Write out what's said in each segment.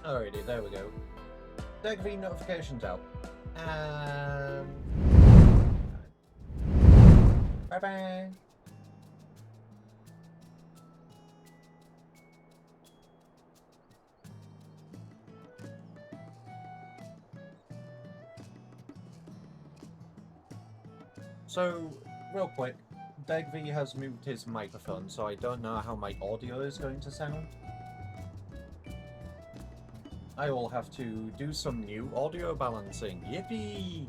Alrighty, there we go. DegV notifications out. Bye bye. So, real quick, DegV has moved his microphone, so I don't know how my audio is going to sound. I will have to do some new audio balancing. Yippee!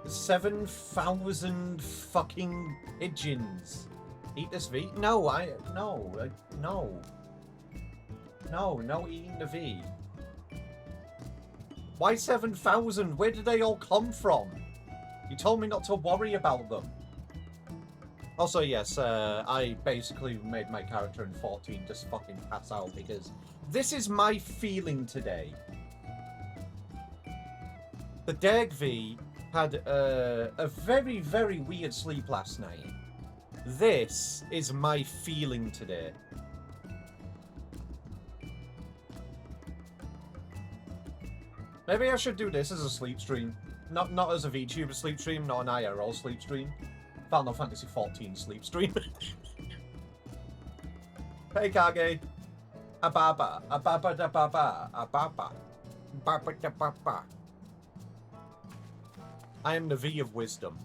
$7,000 fucking pigeons. Eat this V? No, no eating the V. Why 7,000? Where did they all come from? You told me not to worry about them. Also, yes, I basically made my character in 14 just fucking pass out because this is my feeling today. The DegV had a very, very weird sleep last night. This is my feeling today. Maybe I should do this as a sleep stream. Not as a VTuber sleep stream, not an IRL sleep stream. Final Fantasy 14 sleep stream. Hey Kage. Ababa. Ababa da baba. Ababa. Baba da baba. I am the V of wisdom.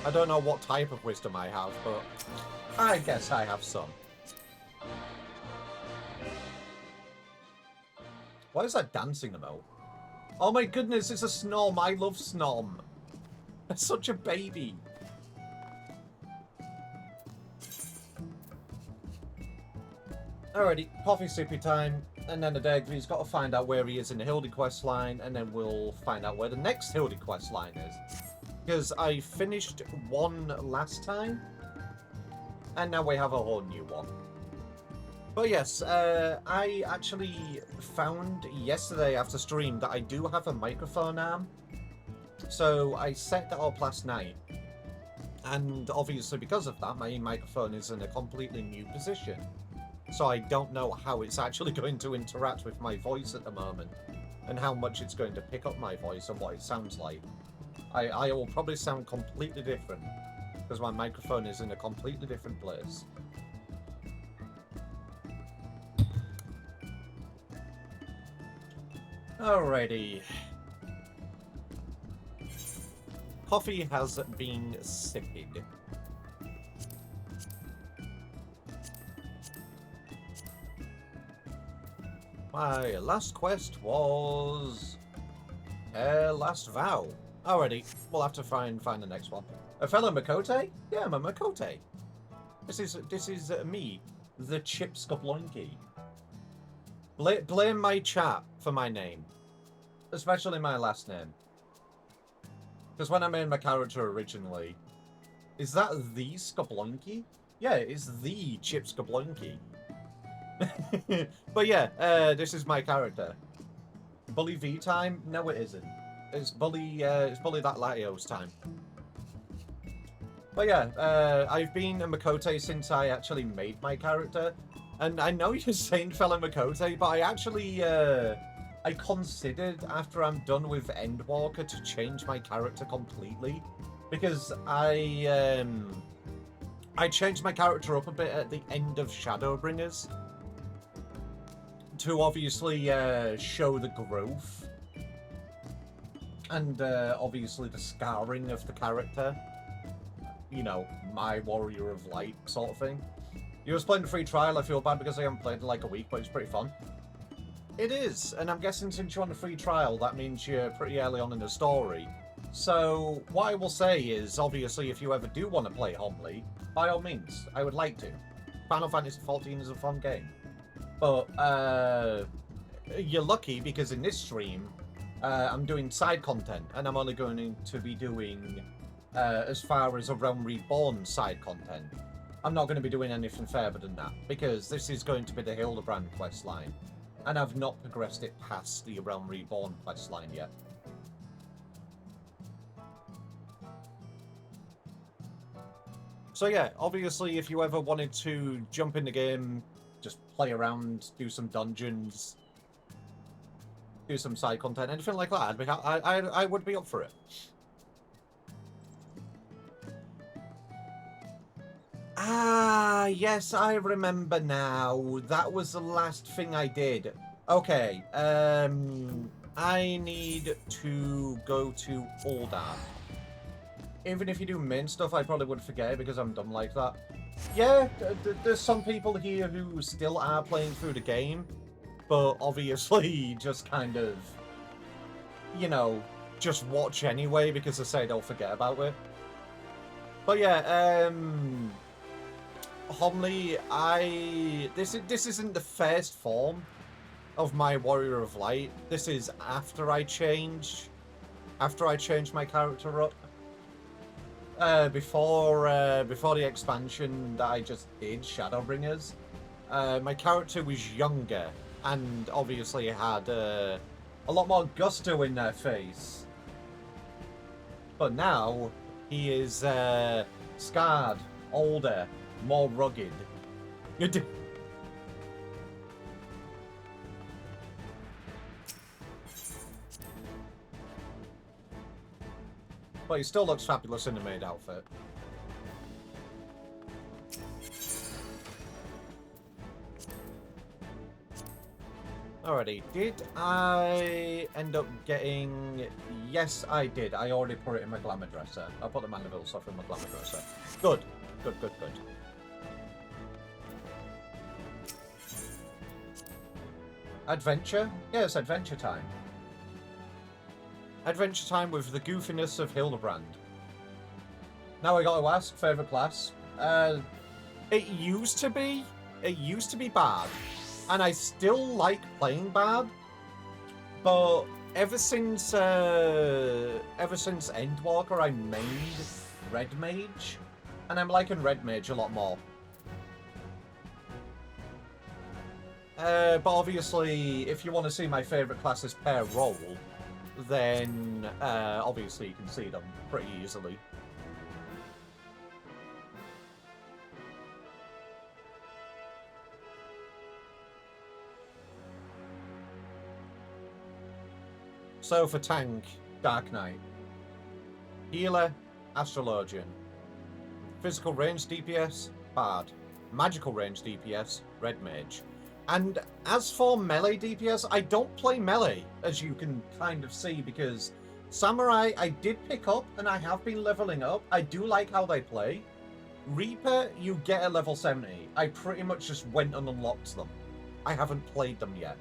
I don't know what type of wisdom I have, but I guess I have some. What is that dancing about? Oh my goodness, it's a Snom. I love Snom. It's such a baby. Alrighty, coffee sippy time. And then the DegV's got to find out where he is in the Hildi quest line, and then we'll find out where the next Hildi quest line is. Because I finished one last time, and now we have a whole new one. But yes, I actually found yesterday after stream that I do have a microphone arm. So I set that up last night. And obviously because of that, my microphone is in a completely new position. So I don't know how it's actually going to interact with my voice at the moment. And how much it's going to pick up my voice and what it sounds like. I will probably sound completely different. Because my microphone is in a completely different place. Alrighty. Coffee has been sipped. My last quest was last vow. Alrighty, we'll have to find the next one. A fellow Makote? Yeah, I'm a Makote. This is me, the Chip Skobloinky. Blame my chat for my name. Especially my last name. Because when I made my character originally... Is that the Skobloinky? Yeah, it's the Chip Skobloinky. But yeah, this is my character. Bully V time? No, it isn't. It's Bully that Latios time. But yeah, I've been a Makote since I actually made my character. And I know you're saying fellow Makote, but I actually, I considered after I'm done with Endwalker to change my character completely. Because I changed my character up a bit at the end of Shadowbringers. To obviously show the growth. And obviously the scarring of the character. You know, my Warrior of Light sort of thing. You was playing the free trial, I feel bad because I haven't played in like a week, but it's pretty fun. It is, and I'm guessing since you're on a free trial, that means you're pretty early on in the story. So, what I will say is, obviously, if you ever do want to play Homely, by all means, I would like to. Final Fantasy 14 is a fun game. But, you're lucky because in this stream, I'm doing side content, and I'm only going to be doing, as far as a Realm Reborn side content. I'm not going to be doing anything further than that, because this is going to be the Hildebrand questline, and I've not progressed it past the Realm Reborn questline yet. So yeah, obviously, if you ever wanted to jump in the game, just play around, do some dungeons, do some side content, anything like that, I would be up for it. Ah, yes, I remember now. That was the last thing I did. Okay, I need to go to Ul'dah. Even if you do main stuff, I probably would forget it because I'm dumb like that. Yeah, there's some people here who still are playing through the game, but obviously just kind of, you know, just watch anyway because they say they'll forget about it. But yeah, Homley, this isn't the first form of my Warrior of Light. This is after I changed my character up. Before the expansion that I just did, Shadowbringers, my character was younger and obviously had a lot more gusto in their face. But now he is scarred, older, more rugged. But he still looks fabulous in the maid outfit. Alrighty, did I end up getting... Yes, I did. I already put it in my glamour dresser. I put the Mandeville stuff in my glamour dresser. Good. Good. Adventure? Yes, adventure time. Adventure time with the goofiness of Hildebrand. Now I got to ask, favourite class? It used to be bad. And I still like playing bad. But ever since Endwalker, I made Red Mage. And I'm liking Red Mage a lot more. But obviously, if you want to see my favourite classes per role, then obviously you can see them pretty easily. So for tank, Dark Knight. Healer, Astrologian. Physical range DPS, Bard. Magical range DPS, Red Mage. And as for melee DPS, I don't play melee, as you can kind of see, because Samurai I did pick up, and I have been leveling up. I do like how they play. Reaper, you get a level 70. I pretty much just went and unlocked them. I haven't played them yet.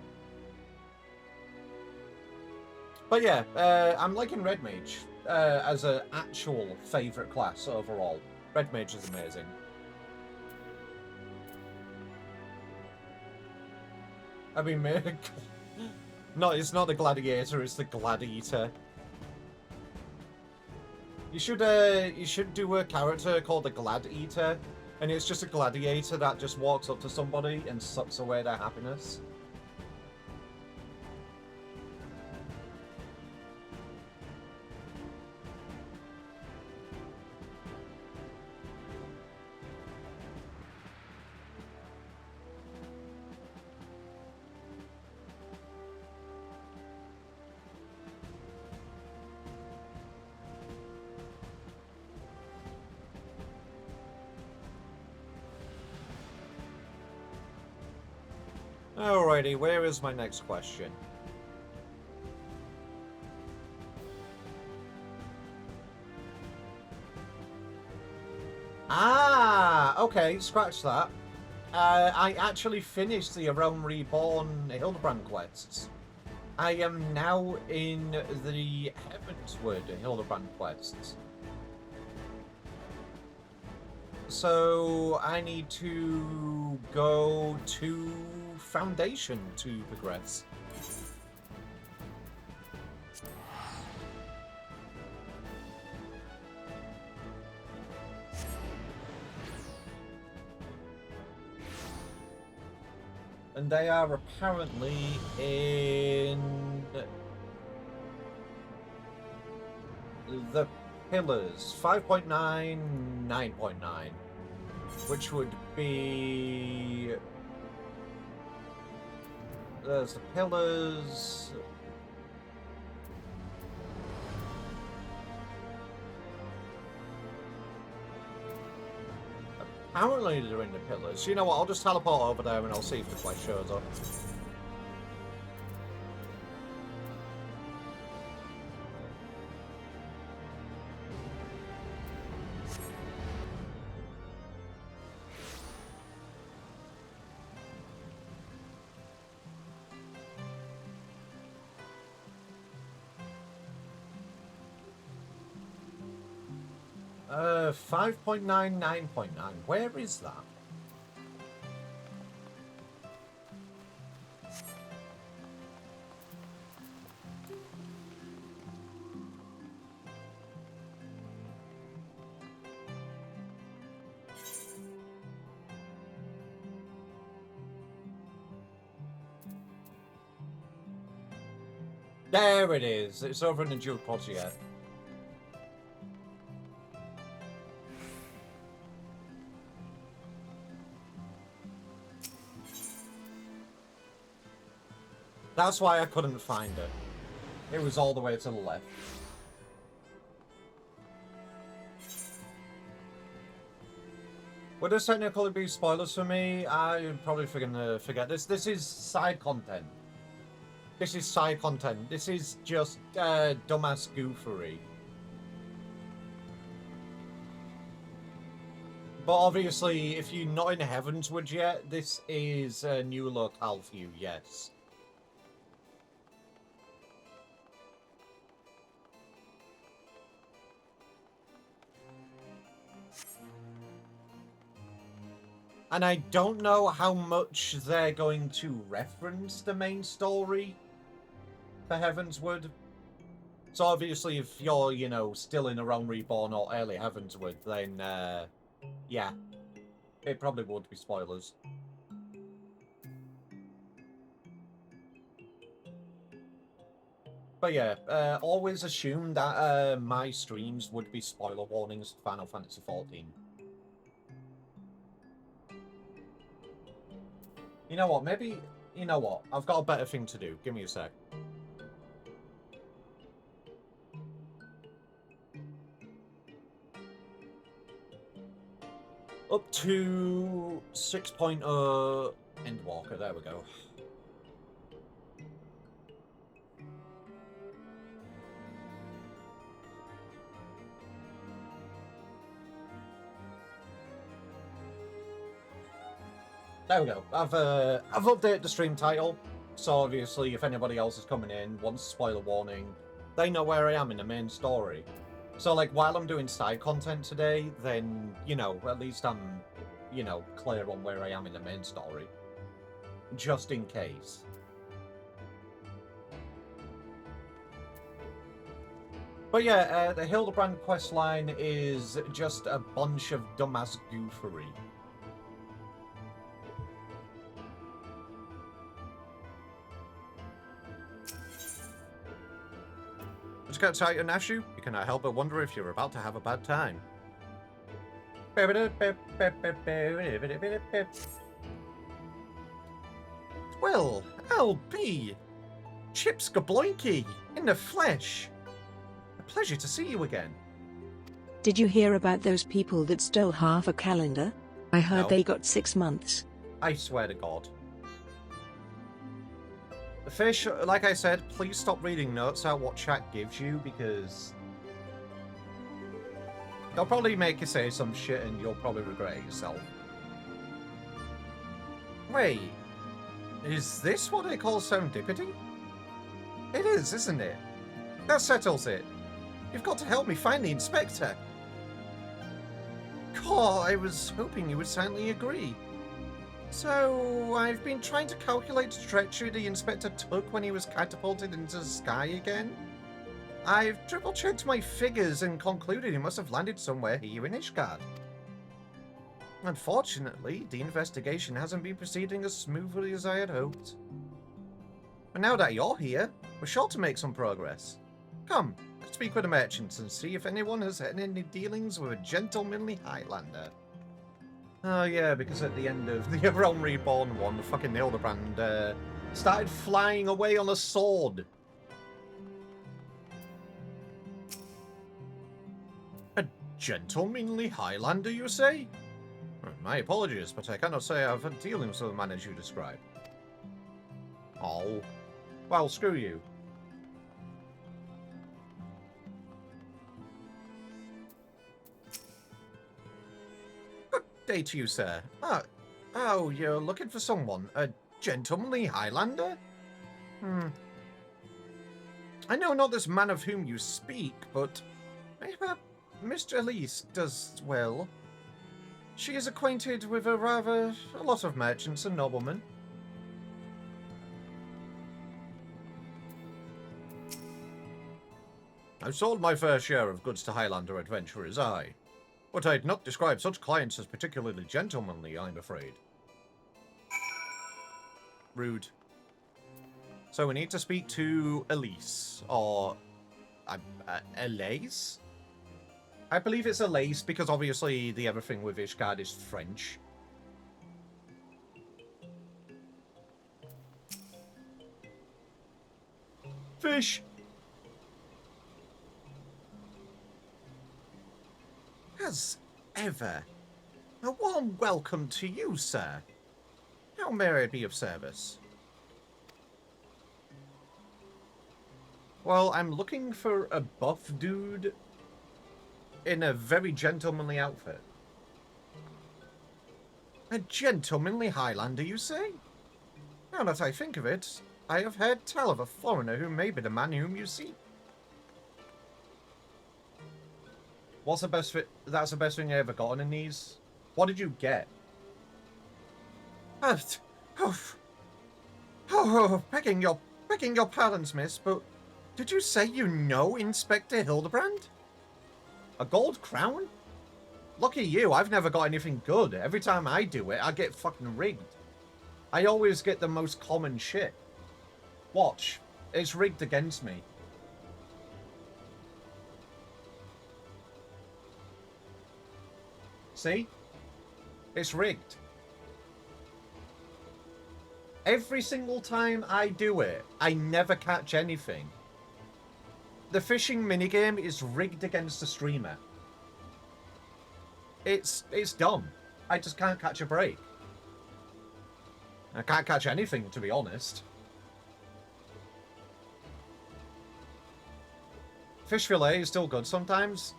But yeah, I'm liking Red Mage as an actual favourite class overall. Red Mage is amazing. I mean, no, it's not the Gladiator, it's the Glad-Eater. You should do a character called the Glad-Eater, and it's just a gladiator that just walks up to somebody and sucks away their happiness. Alrighty, where is my next question? Ah, okay, scratch that. I actually finished the A Realm Reborn Hildebrand quests. I am now in the Heavensward Hildebrand quests. So I need to go to Foundation to progress. And they are apparently in the pillars, 5.9, 9.9. which would be... There's the pillars. Apparently they're in the pillars. You know what, I'll just teleport over there and I'll see if the quest shows up. 5.9, 9.9. Where is that? There it is. It's over in the dual pods yet. That's why I couldn't find it. It was all the way to the left. Would this technically be spoilers for me? I'm probably gonna forget this. This is side content. This is side content. This is just dumbass goofery. But obviously, if you're not in Heavenswood yet, this is a new locale for you, yes. And I don't know how much they're going to reference the main story for Heavenswood. So obviously if you're, you know, still in A Realm Reborn or early Heavenswood, then, yeah, it probably would be spoilers. But yeah, always assume that my streams would be spoiler warnings for Final Fantasy XIV. You know what, maybe, you know what, I've got a better thing to do. Give me a sec. Up to 6.0 Endwalker, there we go. There we go. I've updated the stream title, so obviously if anybody else is coming in, wants a spoiler warning, they know where I am in the main story. So like while I'm doing side content today, then, you know, at least I'm, you know, clear on where I am in the main story. Just in case. But yeah, the Hildebrand questline is just a bunch of dumbass goofery. Just got Titan Ashu. You cannot help but wonder if you're about to have a bad time. Well, LB! Chips Gabloinky! In the flesh! A pleasure to see you again. Did you hear about those people that stole half a calendar? I heard No. they got 6 months. I swear to God. Fish, like I said, please stop reading notes out what chat gives you, because they'll probably make you say some shit and you'll probably regret it yourself. Wait, is this what they call serendipity? It is, isn't it? That settles it. You've got to help me find the inspector. God, I was hoping you would silently agree. So, I've been trying to calculate the trajectory the inspector took when he was catapulted into the sky again. I've triple-checked my figures and concluded he must have landed somewhere here in Ishgard. Unfortunately, the investigation hasn't been proceeding as smoothly as I had hoped. But now that you're here, we're sure to make some progress. Come, let's speak with the merchants and see if anyone has had any dealings with a gentlemanly Highlander. Oh yeah, because at the end of the Realm Reborn one, fucking Hildebrand started flying away on a sword. A gentlemanly Highlander, you say? My apologies, but I cannot say I've had dealings with the man as you describe. Oh. Well, screw you. Good day to you, sir. Oh, you're looking for someone? A gentlemanly Highlander? I know not this man of whom you speak, but maybe Mr. Elise does well. She is acquainted with a lot of merchants and noblemen. I've sold my fair share of goods to Highlander adventurers, aye. But I'd not describe such clients as particularly gentlemanly, I'm afraid. Rude. So we need to speak to Elise, or Elise? I believe it's Elise, because obviously the other thing with Ishgard is French. Fish! As ever, a warm welcome to you, sir. How may I be of service? Well, I'm looking for a buff dude in a very gentlemanly outfit. A gentlemanly Highlander, you say? Now that I think of it, I have heard tell of a foreigner who may be the man whom you seek. What's the best fit? That's the best thing I ever gotten in these. What did you get? Begging your pardons, miss, but did you say you know Inspector Hildebrand? A gold crown? Lucky you, I've never got anything good. Every time I do it, I get fucking rigged. I always get the most common shit. Watch. It's rigged against me. See? It's rigged. Every single time I do it, I never catch anything. The fishing minigame is rigged against the streamer. It's dumb. I just can't catch a break. I can't catch anything, to be honest. Fish fillet is still good sometimes.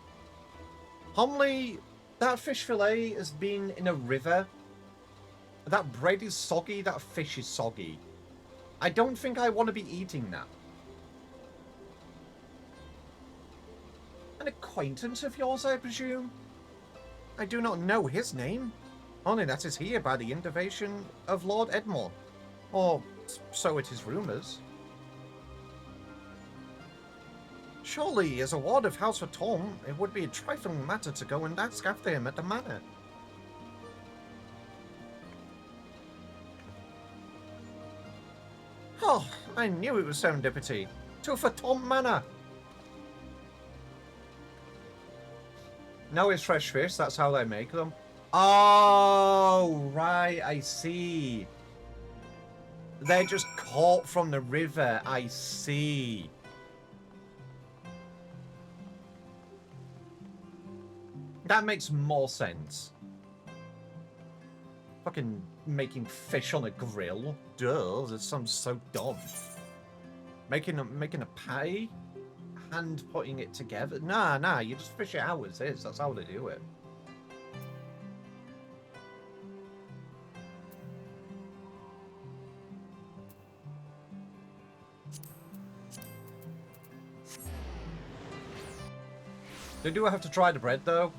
Homely, that fish fillet has been in a river. That bread is soggy, that fish is soggy. I don't think I want to be eating that. An acquaintance of yours, I presume? I do not know his name. Only that is here by the innovation of Lord Edmore. Or so it is rumours. Surely, as a ward of House Tom, it would be a trifling matter to go and ask after him at the manor. Oh, I knew it was serendipity. To Tom Manor. No, it's fresh fish. That's how they make them. Oh, right. I see. They're just caught from the river. I see. That makes more sense. Fucking making fish on a grill. Duh, that sounds so dumb. Making a patty? Hand putting it together? Nah, you just fish it out as is. That's how they do it. Do I have to try the bread, though?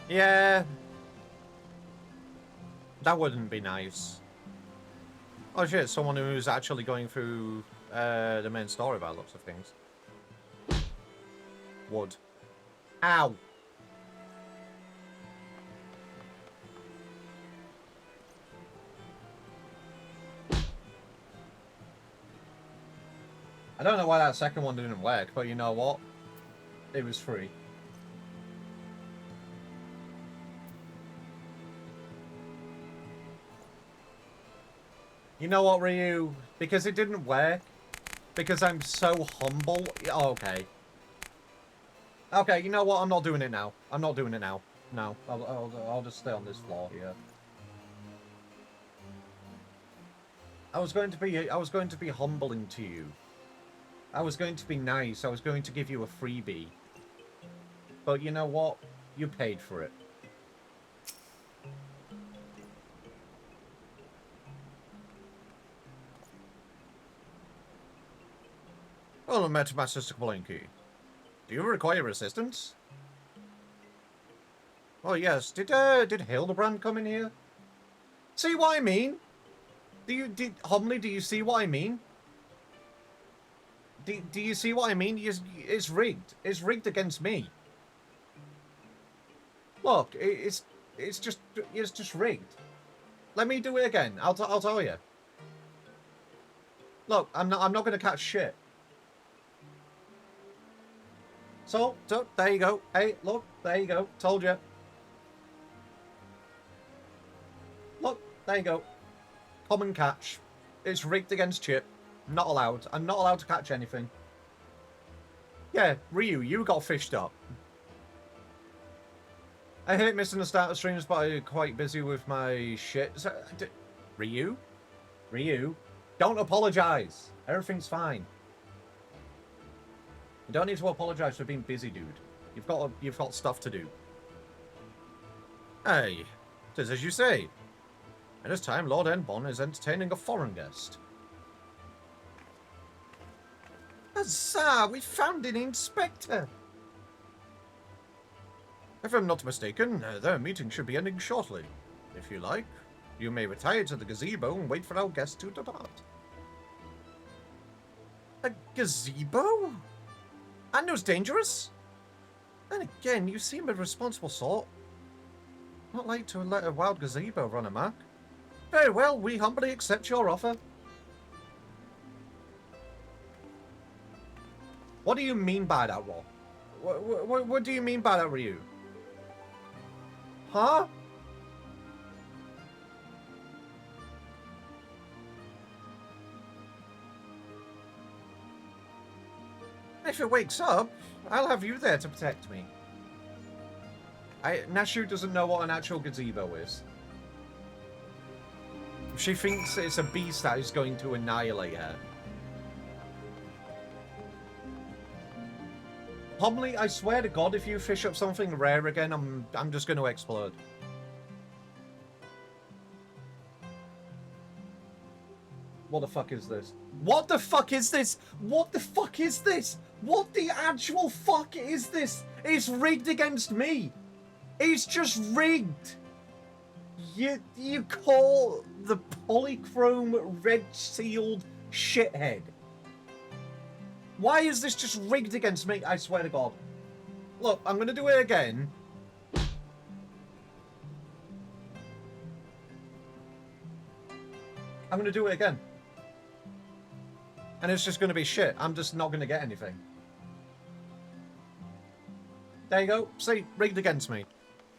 Yeah. That wouldn't be nice. Oh shit, someone who's actually going through the main story by lots of things. Wood. Ow! I don't know why that second one didn't work, but you know what? It was free. You know what, Ryu? Because it didn't work. Because I'm so humble. Oh, okay. Okay, you know what? I'm not doing it now. I'm not doing it now. No, I'll just stay on this floor here. I was going to be humbling to you. I was going to be nice. I was going to give you a freebie. But you know what? You paid for it. Well, I met Master Blinky. Do you require assistance? Oh yes. Did Hildebrand come in here? See what I mean? Homely, do you see what I mean? Do you see what I mean? It's rigged. It's rigged against me. Look, it's just rigged. Let me do it again. I'll tell you. Look, I'm not going to catch shit. So there you go. Hey, look, there you go. Told you. Look, there you go. Common catch. It's rigged against Chip. Not allowed. I'm not allowed to catch anything. Yeah, Ryu, you got fished up. I hate missing the start of streams, but I'm quite busy with my shit. So, Ryu? Ryu? Don't apologise. Everything's fine. You don't need to apologise for being busy, dude. You've got stuff to do. Hey, it is as you say. At this time, Lord Enbon is entertaining a foreign guest. Huzzah! We found an inspector! If I'm not mistaken, their meeting should be ending shortly. If you like, you may retire to the gazebo and wait for our guest to depart. A gazebo? And it was dangerous? And again, you seem a responsible sort. Not like to let a wild gazebo run amok. Very well, we humbly accept your offer. What do you mean by that, Rob? What do you mean by that, Ryu? Huh? If it wakes up, I'll have you there to protect me. Nashu doesn't know what an actual gazebo is. She thinks it's a beast that is going to annihilate her. Homely, I swear to God, if you fish up something rare again, I'm just going to explode. What the fuck is this? What the fuck is this? What the fuck is this? What the actual fuck is this? It's rigged against me. It's just rigged. You call the polychrome red sealed shithead. Why is this just rigged against me? I swear to God. Look, I'm going to do it again. I'm going to do it again. And it's just going to be shit. I'm just not going to get anything. There you go. See, rigged against me.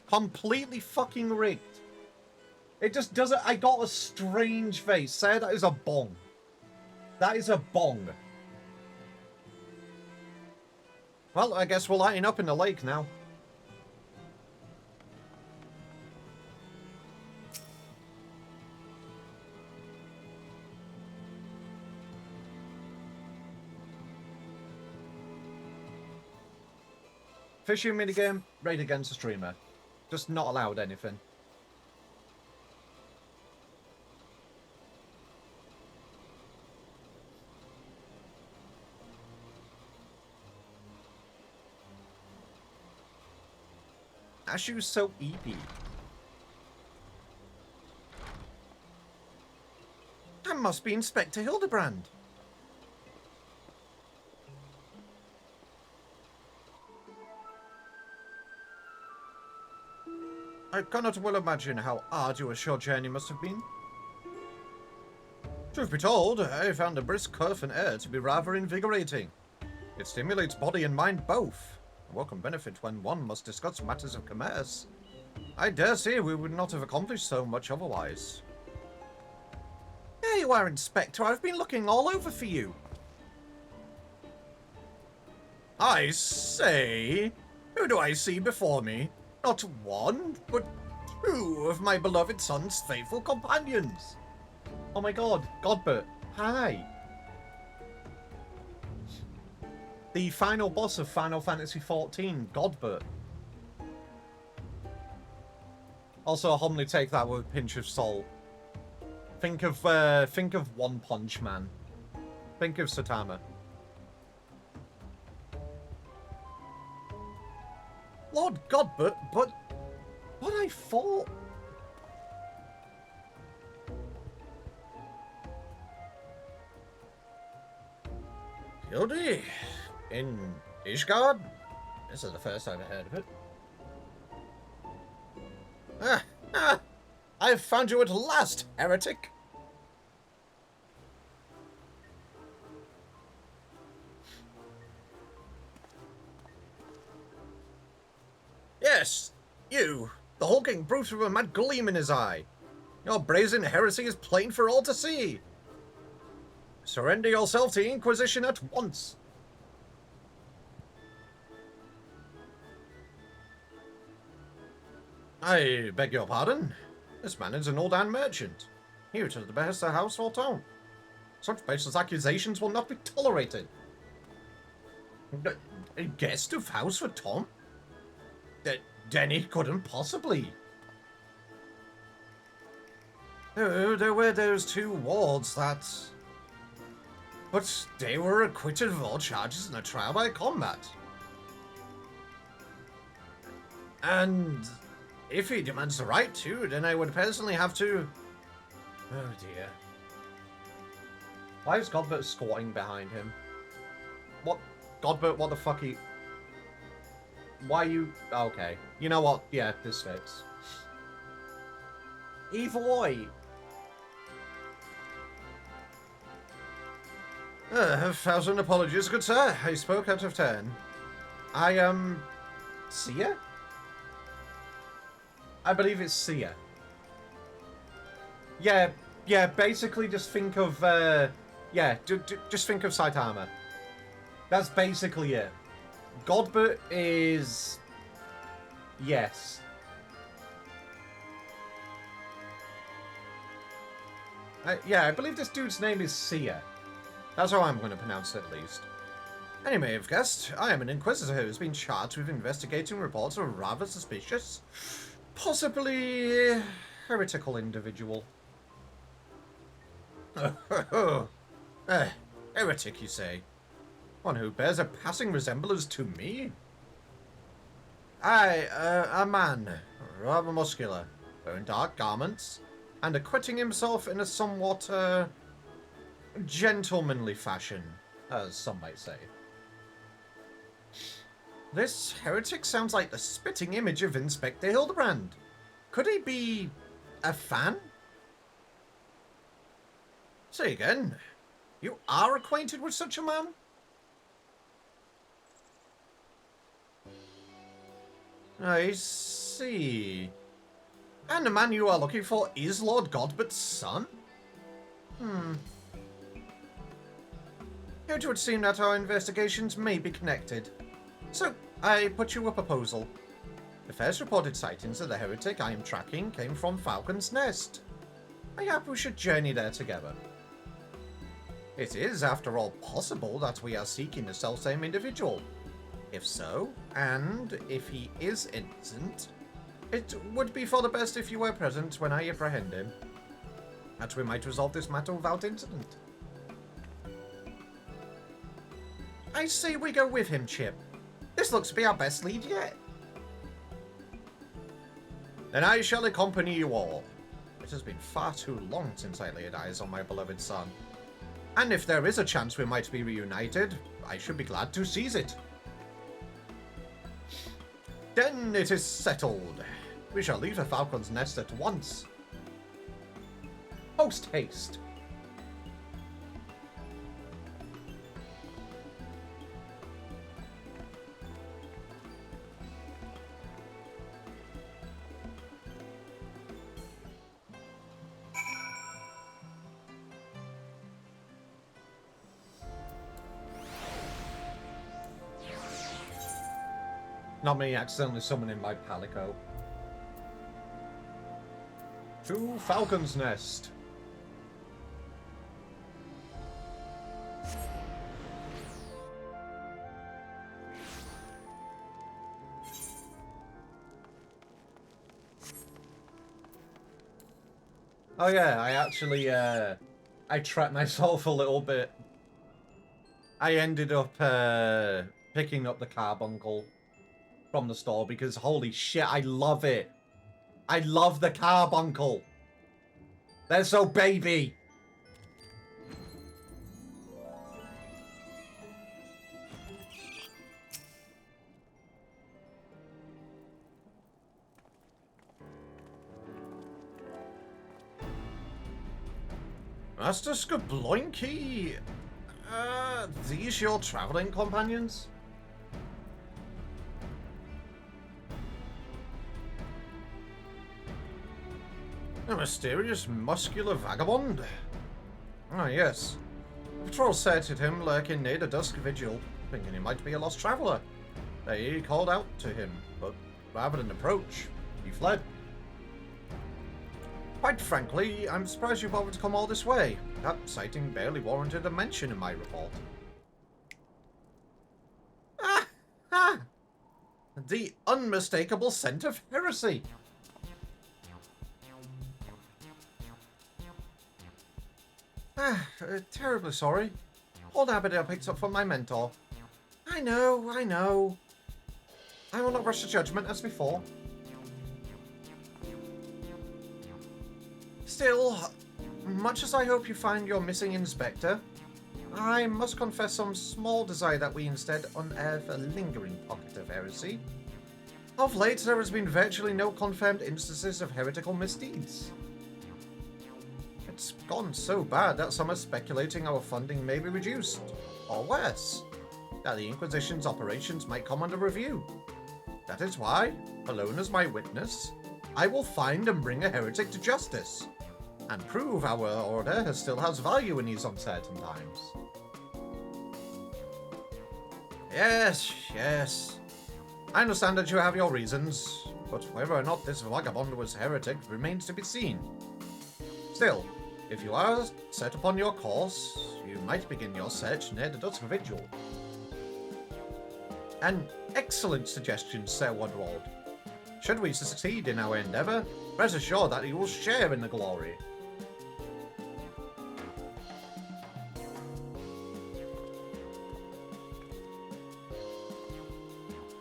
Completely fucking rigged. It just doesn't... I got a strange face. Say that is a bong. That is a bong. Well, I guess we're lighting up in the lake now. Fishing minigame, raid against a streamer. Just not allowed anything. Ashu's so EP. That must be Inspector Hildebrand. I cannot well imagine how arduous your journey must have been. Truth be told, I found the brisk curve and air to be rather invigorating. It stimulates body and mind both. A welcome benefit when one must discuss matters of commerce. I dare say we would not have accomplished so much otherwise. There you are, Inspector. I've been looking all over for you. I say, who do I see before me? Not one, but two of my beloved son's faithful companions. Oh my god, Godbert, hi. The final boss of Final Fantasy XIV, Godbert. Also, humbly take that with a pinch of salt. Think of One Punch Man. Think of Saitama. Lord Godbert, but I thought. Hildi? In Ishgard? This is the first I've heard of it. I've found you at last, heretic! Yes, you, the hulking brute with a mad gleam in his eye. Your brazen heresy is plain for all to see. Surrender yourself to the Inquisition at once. I beg your pardon? This man is an old-hand merchant. Here to the behest of House Forton. Such baseless accusations will not be tolerated. A guest of House Forton? Then it couldn't possibly. There were those two wards that... But they were acquitted of all charges in a trial by combat. And if he demands the right to, then I would personally have to... Oh dear. Why is Godbert squatting behind him? What? Godbert, what the fuck are you... Why you... Okay. You know what? Yeah, this fits. Evoy! 1,000 apologies, good sir. I spoke out of turn. Sia? I believe it's Sia. Yeah, basically just think of, just think of Saitama. That's basically it. Godbert is... Yes. I believe this dude's name is Sia. That's how I'm going to pronounce it, at least. And you may have guessed, I am an inquisitor who has been charged with investigating reports of a rather suspicious, possibly heretical individual. Heretic, you say? One who bears a passing resemblance to me? A man, rather muscular, wearing dark garments, and acquitting himself in a somewhat, gentlemanly fashion, as some might say. This heretic sounds like the spitting image of Inspector Hildebrand. Could he be a fan? Say again, you are acquainted with such a man? I see. And the man you are looking for is Lord Godbert's son? It would seem that our investigations may be connected. So, I put you a proposal. The first reported sightings of the heretic I am tracking came from Falcon's Nest. Perhaps we should journey there together. It is, after all, possible that we are seeking the selfsame individual. If so, and if he is innocent, it would be for the best if you were present when I apprehend him. That we might resolve this matter without incident. I say we go with him, Chip. This looks to be our best lead yet. Then I shall accompany you all. It has been far too long since I laid eyes on my beloved son. And if there is a chance we might be reunited, I should be glad to seize it. Then it is settled. We shall leave the Falcon's Nest at once. Post haste. Not me accidentally summoning my Palico. To Falcon's Nest. Oh yeah, I actually, I trapped myself a little bit. I ended up, picking up the carbuncle from the store because, holy shit, I love it. I love the carbuncle. They're so baby. Master Skabloinky, these your traveling companions? A mysterious, muscular vagabond? Ah, yes. The patrol sighted him lurking near the dusk vigil, thinking he might be a lost traveller. They called out to him, but rather than approach, he fled. Quite frankly, I'm surprised you bothered to come all this way. That sighting barely warranted a mention in my report. Ah! Ah! The unmistakable scent of heresy! Terribly sorry. Old habit I picked up from my mentor. I know, I know. I will not rush to judgment as before. Still, much as I hope you find your missing inspector, I must confess some small desire that we instead unearth a lingering pocket of heresy. Of late, there has been virtually no confirmed instances of heretical misdeeds. It's gone so bad that some are speculating our funding may be reduced, or worse, that the Inquisition's operations might come under review. That is why, alone as my witness, I will find and bring a heretic to justice, and prove our order still has value in these uncertain times. Yes, yes. I understand that you have your reasons, but whether or not this vagabond was heretic remains to be seen. Still, if you are set upon your course, you might begin your search near the dusk vigil. An excellent suggestion, Sir Woodward. Should we succeed in our endeavour, rest assured that you will share in the glory.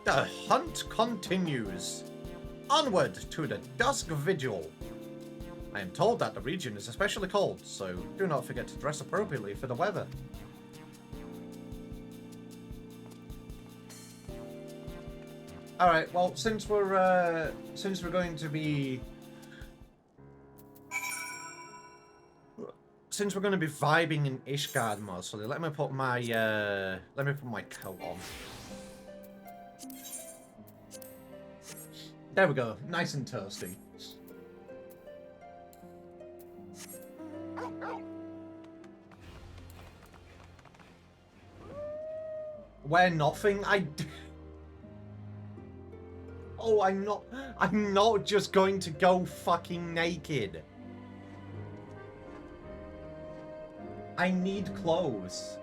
The hunt continues. Onward to the dusk vigil. I am told that the region is especially cold, so do not forget to dress appropriately for the weather. Alright, well, since we're going to be vibing in Ishgard mostly, let me put my coat on. There we go, nice and toasty. Wear nothing? Oh, I'm not just going to go fucking naked. I need clothes.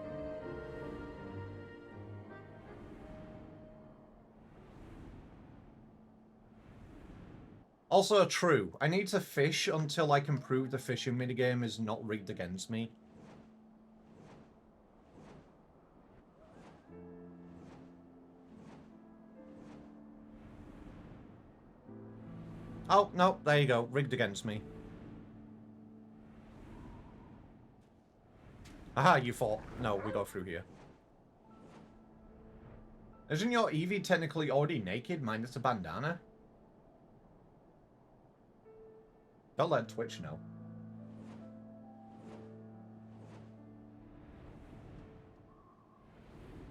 Also true, I need to fish until I can prove the fishing minigame is not rigged against me. Oh, no, there you go. Rigged against me. Aha, you thought. No, we go through here. Isn't your Eevee technically already naked, minus a bandana? Don't let Twitch know.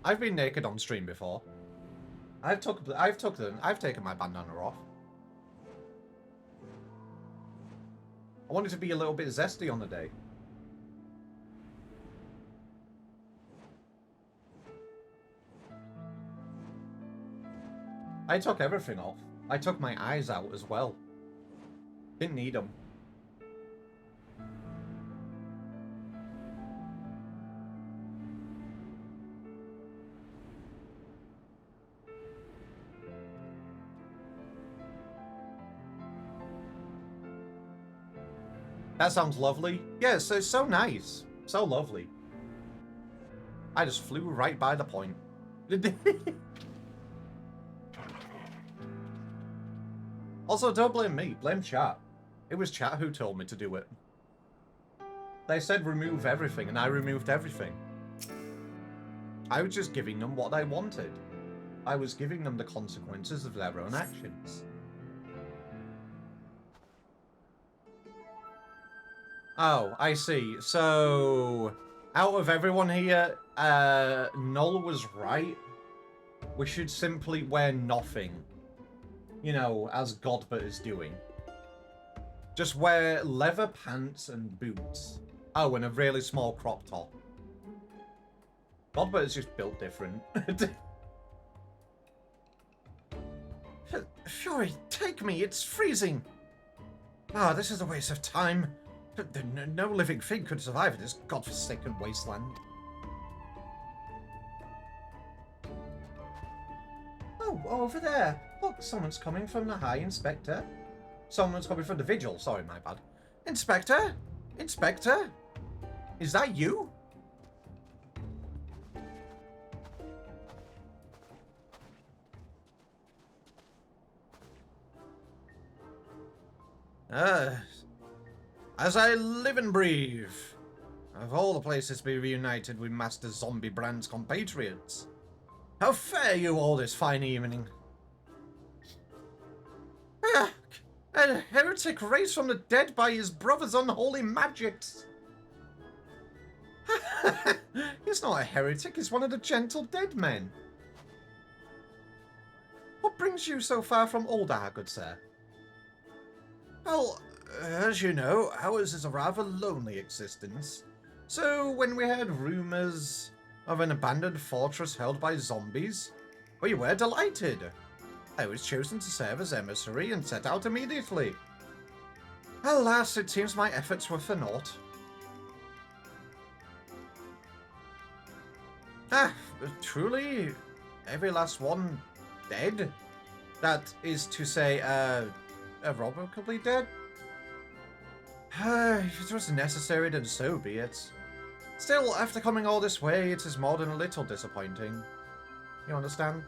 I've been naked on stream before. I've taken my bandana off. I wanted to be a little bit zesty on the day. I took everything off. I took my eyes out as well. Didn't need them. That sounds lovely. Yes, it's so nice. So lovely. I just flew right by the point. Also, don't blame me. Blame chat. It was chat who told me to do it. They said remove everything, and I removed everything. I was just giving them what they wanted. I was giving them the consequences of their own actions. Oh, I see. So, out of everyone here, Null was right. We should simply wear nothing. You know, as Godbert is doing. Just wear leather pants and boots. Oh, and a really small crop top. Godbert is just built different. Fury, take me, it's freezing. Ah, this is a waste of time. No living thing could survive in this godforsaken wasteland. Oh, over there. Look, someone's coming from the High Inspector. Someone's coming from the Vigil. Sorry, my bad. Inspector? Inspector? Is that you? As I live and breathe. Of all the places to be reunited with Master Zombie Brand's compatriots. How fare you all this fine evening? A heretic raised from the dead by his brother's unholy magics. He's not a heretic, he's one of the gentle dead men. What brings you so far from Oldar, good sir? Well, as you know, ours is a rather lonely existence. So when we heard rumours of an abandoned fortress held by zombies, we were delighted. I was chosen to serve as emissary and set out immediately. Alas, it seems my efforts were for naught. Truly, every last one dead? That is to say, irrevocably dead? If it was necessary, then so be it. Still, after coming all this way, it is more than a little disappointing. You understand?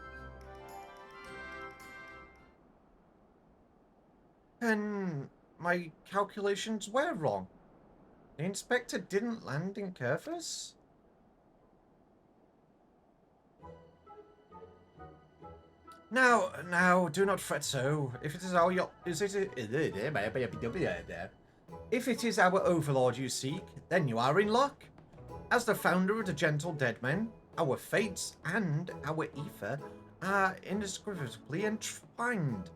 And my calculations were wrong. The inspector didn't land in Kerfus? Now, do not fret so. If it is if it is our overlord you seek, then you are in luck. As the founder of the Gentle Dead Men, our fates and our ether are indescribably entwined.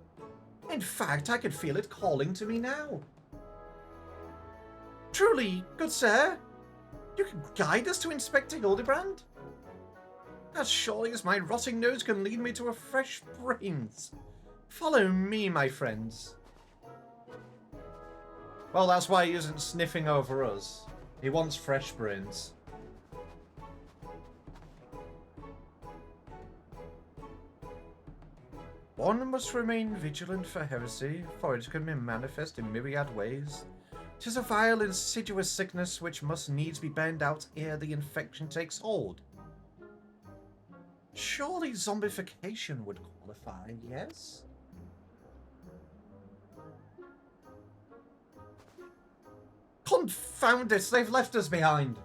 In fact, I can feel it calling to me now. Truly, good sir, you can guide us to Inspector Hildebrand? As surely as my rotting nose can lead me to a fresh brains. Follow me, my friends. Well, that's why he isn't sniffing over us. He wants fresh brains. One must remain vigilant for heresy, for it can be manifest in myriad ways. 'Tis a vile, insidious sickness which must needs be burned out ere the infection takes hold. Surely zombification would qualify, yes? Confound it, they've left us behind.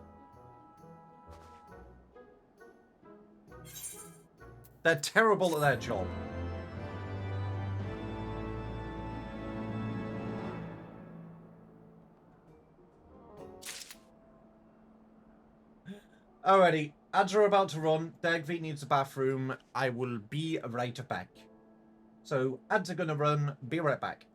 They're terrible at their job. Alrighty, ads are about to run. Dagv needs a bathroom. I will be right back. So, ads are gonna run. Be right back.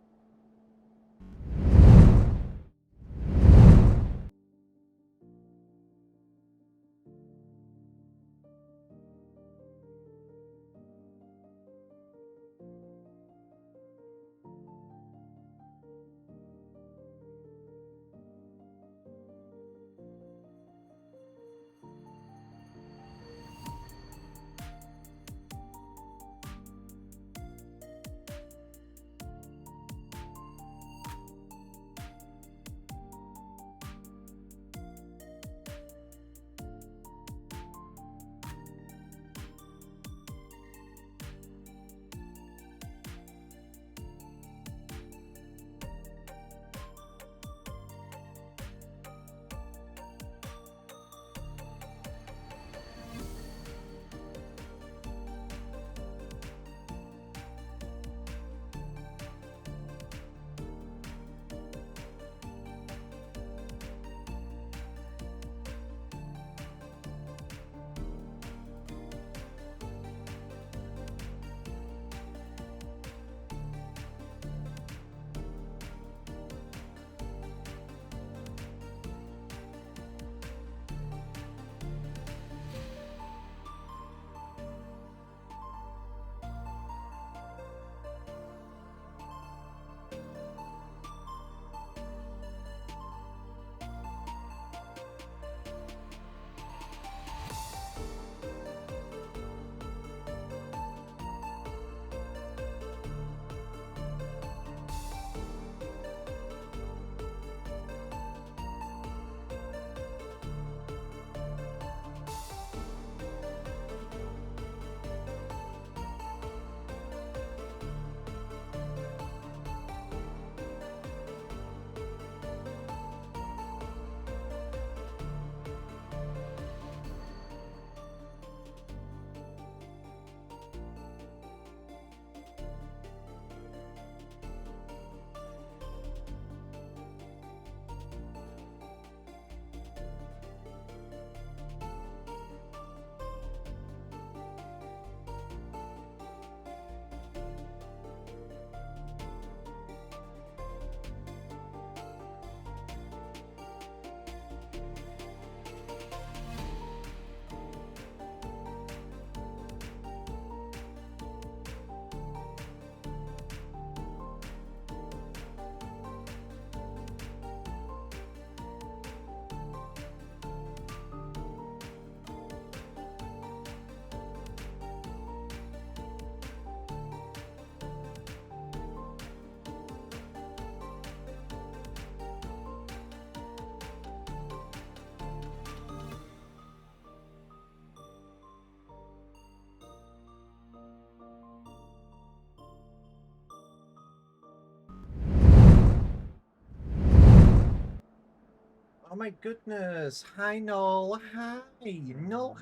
my goodness. Hi, Noel. Hi. Noel.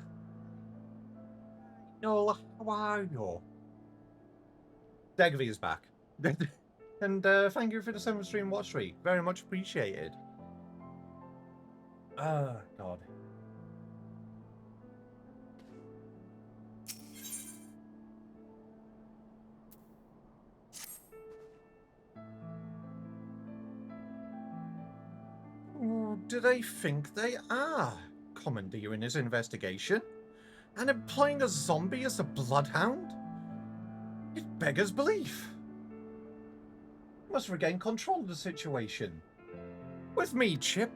Noel, how are you? Degvy is back. And thank you for the 7 stream watch streak. Very much appreciated. Oh, God. Who do they think they are? Commandeering his investigation? And employing a zombie as a bloodhound? It beggars belief. Must regain control of the situation. With me, Chip.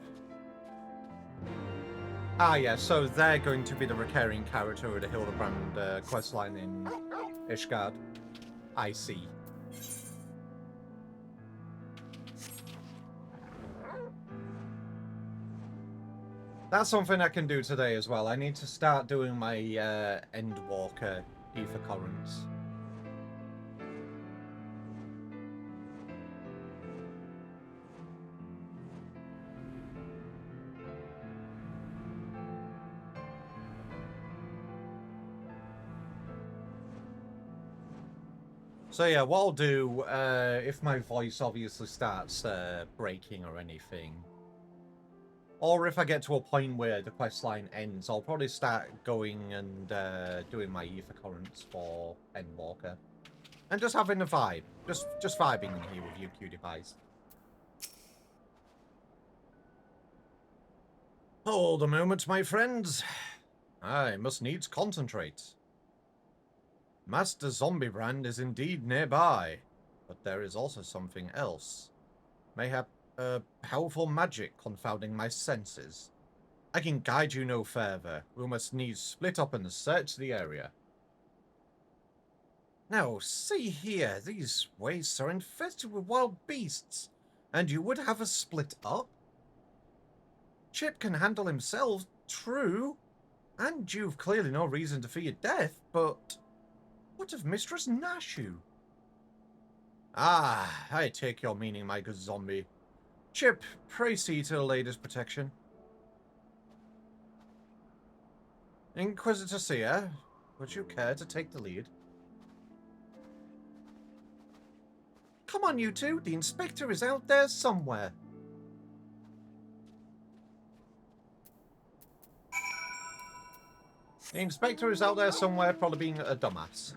Ah, yeah, so they're going to be the recurring character of the Hildebrand questline in Ishgard. I see. That's something I can do today as well. I need to start doing my Endwalker ether currents. So yeah, what I'll do, if my voice obviously starts breaking or anything, or if I get to a point where the questline ends, I'll probably start going and doing my ether currents for Endwalker. And just having a vibe. Just vibing in here with you cutie pies. Hold a moment, my friends. I must needs concentrate. Master Zombiebrand is indeed nearby, but there is also something else. Mayhap powerful magic confounding my senses. I can guide you no further. We must needs split up and search the area. Now, see here, these wastes are infested with wild beasts, and you would have us split up? Chip can handle himself, true, and you've clearly no reason to fear death, but what of Mistress Nashu? Ah, I take your meaning, my good zombie. Chip, pray see to the lady's protection. Inquisitor Seer, would you care to take the lead? Come on, you two, the inspector is out there somewhere. The inspector is out there somewhere, probably being a dumbass.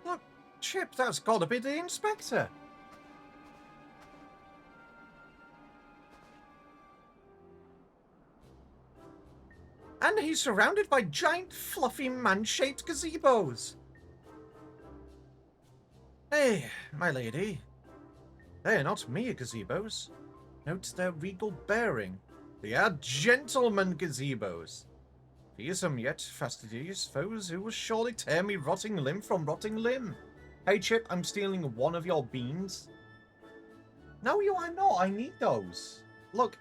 Look, Chip, that's gotta be the inspector. And he's surrounded by giant, fluffy, man-shaped gazebos. Hey, my lady. They are not mere gazebos. Note their regal bearing. They are gentlemen gazebos. Fearsome yet fastidious foes who will surely tear me rotting limb from rotting limb. Hey, Chip, I'm stealing one of your beans. No, you are not. I need those. Look,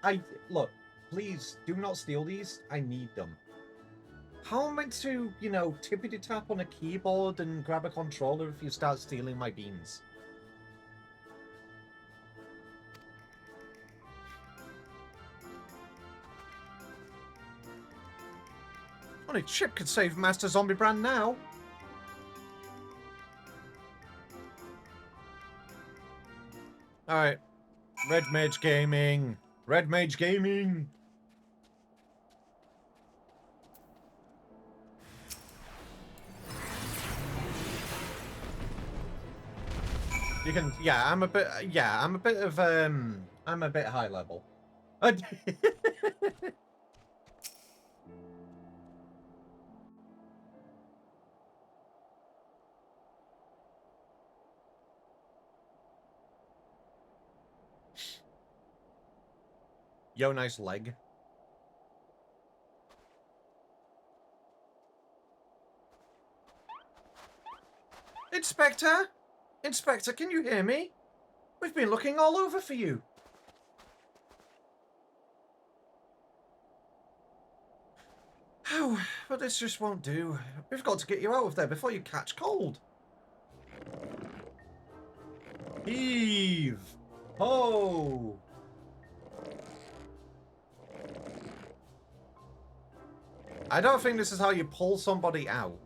please do not steal these. I need them. How am I meant to, you know, tippity-tap on a keyboard and grab a controller if you start stealing my beans? Only Chip could save Master Zombiebrand now. Alright. Red Mage Gaming. Red Mage Gaming. You can, yeah, I'm a bit of, I'm a bit high level. Yo, nice leg. Inspector? Inspector, can you hear me? We've been looking all over for you. Oh, but this just won't do. We've got to get you out of there before you catch cold. Heave! Ho! I don't think this is how you pull somebody out.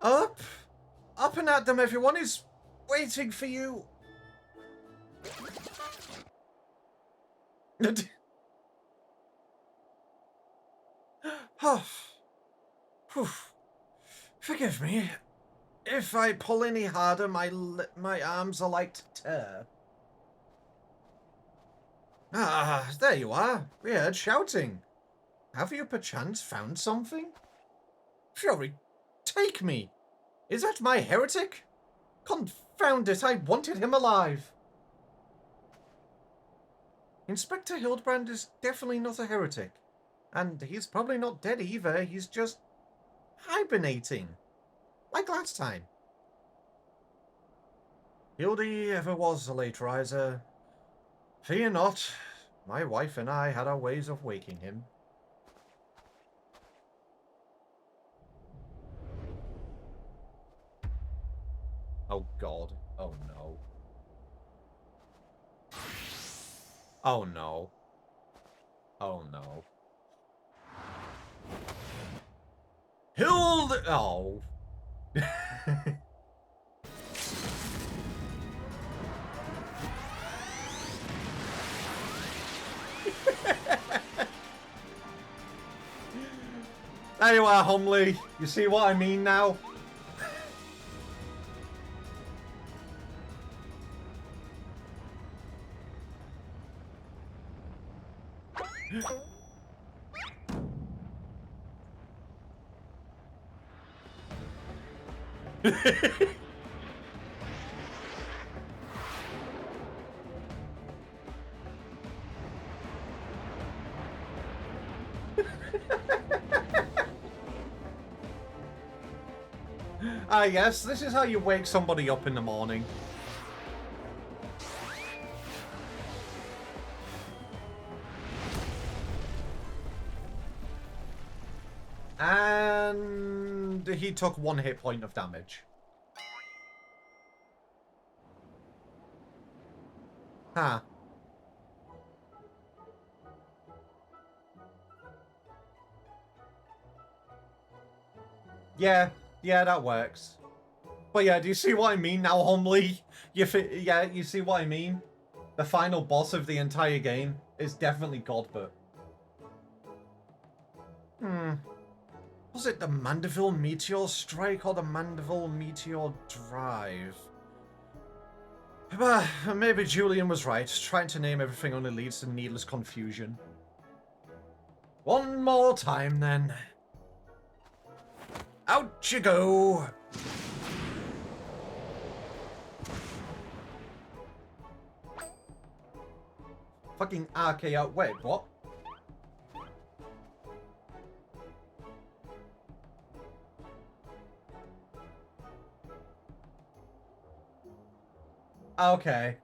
Up! Up and at them, everyone is waiting for you. Oh. Whew. Forgive me. If I pull any harder, my arms are like to tear. Ah, there you are. We heard shouting. Have you perchance found something? Fury, take me. Is that my heretic? Confound it, I wanted him alive. Inspector Hildebrand is definitely not a heretic. And he's probably not dead either, he's just hibernating. Like last time. Hildi ever was a late riser. Fear not, my wife and I had our ways of waking him. Oh God, oh no. Oh no. Oh no. Hildi! Oh. There you are, Humley. You see what I mean now? Ah, yes, this is how you wake somebody up in the morning. And he took 1 hit point of damage. Huh. Yeah, that works. But yeah, do you see what I mean now, Humley? Yeah, you see what I mean? The final boss of the entire game is definitely Godbert. Was it the Mandeville Meteor Strike or the Mandeville Meteor Drive? But maybe Julian was right. Trying to name everything only leads to needless confusion. One more time, then. Out you go! Fucking RK out. Wait, what? Okay.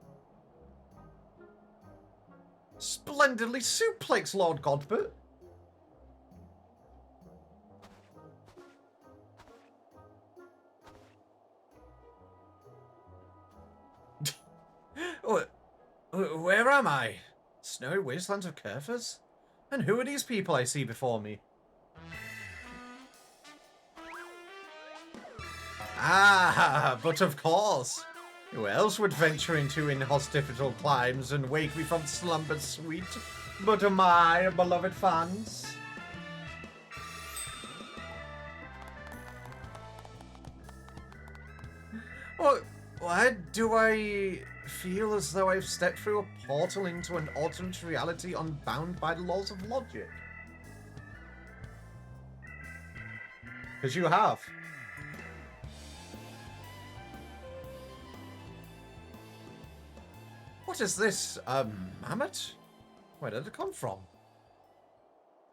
Splendidly suplex, Lord Godbert. Where am I? Snowy wastelands of Kerfers? And who are these people I see before me? Ah, but of course. Who else would venture into inhospitable climes and wake me from slumber sweet but my beloved fans? Why do I feel as though I've stepped through a portal into an alternate reality unbound by the laws of logic? Because you have. What is this, mammoth? Where did it come from?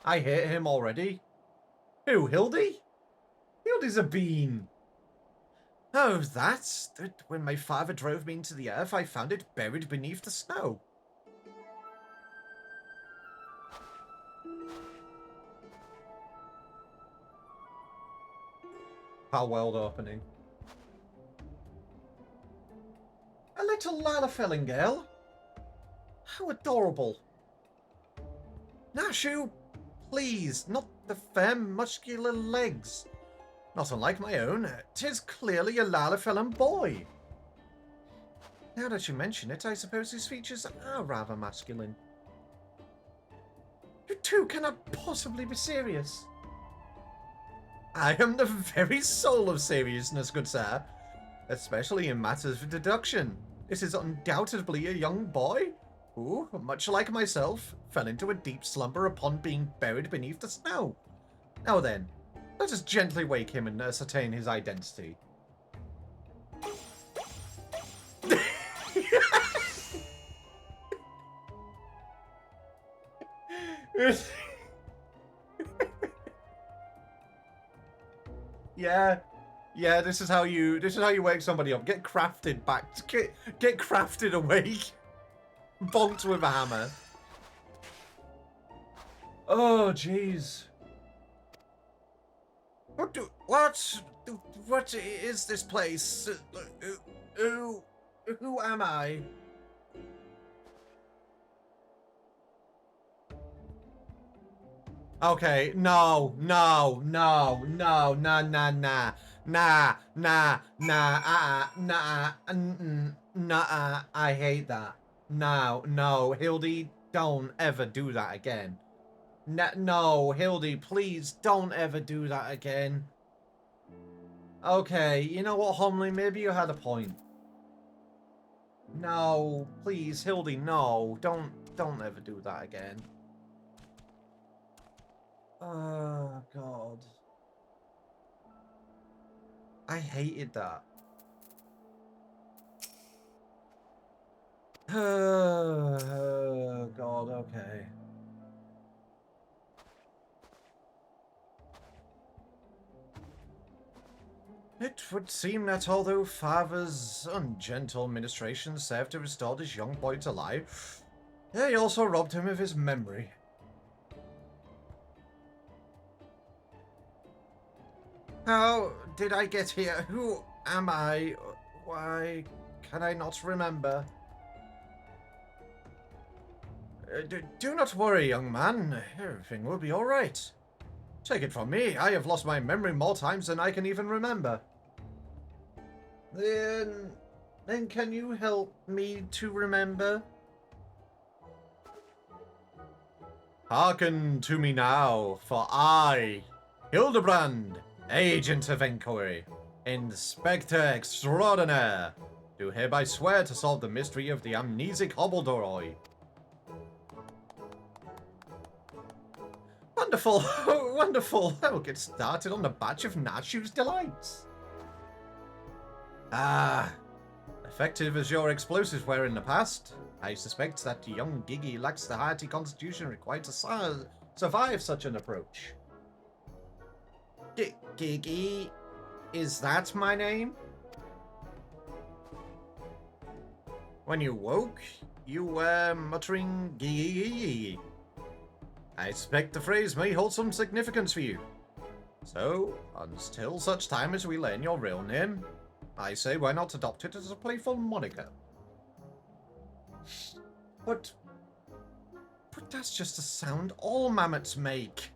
I hate him already. Who, Hildi? Hildi's a bean. Oh, that's that when my father drove me into the earth, I found it buried beneath the snow. How world opening. A little Lalafellin girl. How adorable. Nashu, please, not the firm, muscular legs. Not unlike my own, 'tis clearly a Lalafellin boy. Now that you mention it, I suppose his features are rather masculine. You two cannot possibly be serious. I am the very soul of seriousness, good sir. Especially in matters of deduction. This is undoubtedly a young boy who, much like myself, fell into a deep slumber upon being buried beneath the snow. Now then, let us gently wake him and ascertain his identity. Yeah, this is how you wake somebody up. Get crafted back. Get crafted awake. Bonked with a hammer. Oh, jeez. What is this place? Who am I? Okay, no, nah, I hate that. No, Hildy, don't ever do that again. No, Hildy, please don't ever do that again. Okay, you know what, Homely, maybe you had a point. No, please, Hildy, no, don't ever do that again. Oh, God. I hated that. Oh, God, okay. It would seem that although father's ungentle ministration served to restore this young boy to life, they also robbed him of his memory. How did I get here? Who am I? Why can I not remember? Do not worry, young man. Everything will be all right. Take it from me, I have lost my memory more times than I can even remember. Then can you help me to remember? Hearken to me now, for I, Hildebrand, Agent of Inquiry, Inspector Extraordinaire, do hereby swear to solve the mystery of the amnesic Hobbledoroi. Wonderful, wonderful. I will get started on the batch of Nashu's delights. Ah, effective as your explosives were in the past, I suspect that young Giggy lacks the hearty constitution required to survive such an approach. Giggy? Is that my name? When you woke, you were muttering Giggy. I suspect the phrase may hold some significance for you. So, until such time as we learn your real name, I say why not adopt it as a playful moniker. But that's just a sound all mammoths make.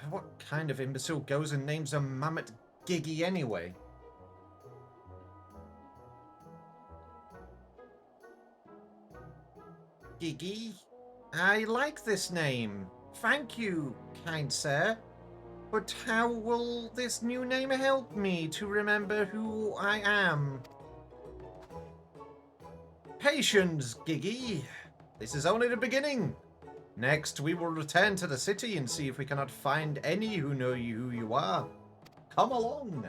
What kind of imbecile goes and names a mammoth Giggy anyway? Giggy? I like this name. Thank you, kind sir. But how will this new name help me to remember who I am? Patience, Giggy. This is only the beginning. Next, we will return to the city and see if we cannot find any who know who you are. Come along.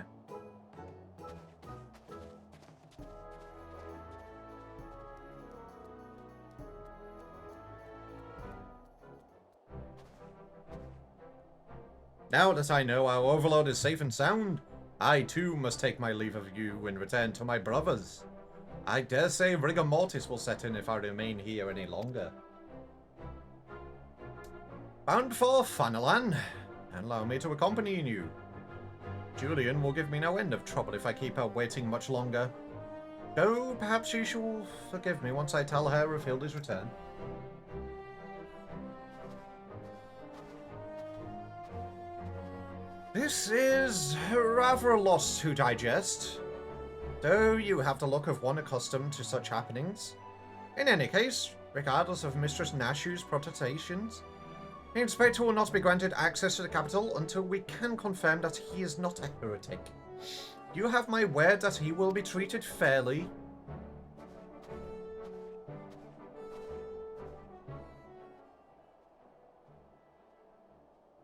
Now that I know our overlord is safe and sound, I too must take my leave of you and return to my brothers. I dare say rigor mortis will set in if I remain here any longer. Bound for Fanalan, and allow me to accompany you. Julian will give me no end of trouble if I keep her waiting much longer. Though perhaps she shall forgive me once I tell her of Hilda's return. This is rather a loss to digest, though you have the look of one accustomed to such happenings. In any case, regardless of Mistress Nashu's protestations, the Inspector will not be granted access to the capital until we can confirm that he is not a heretic. You have my word that he will be treated fairly.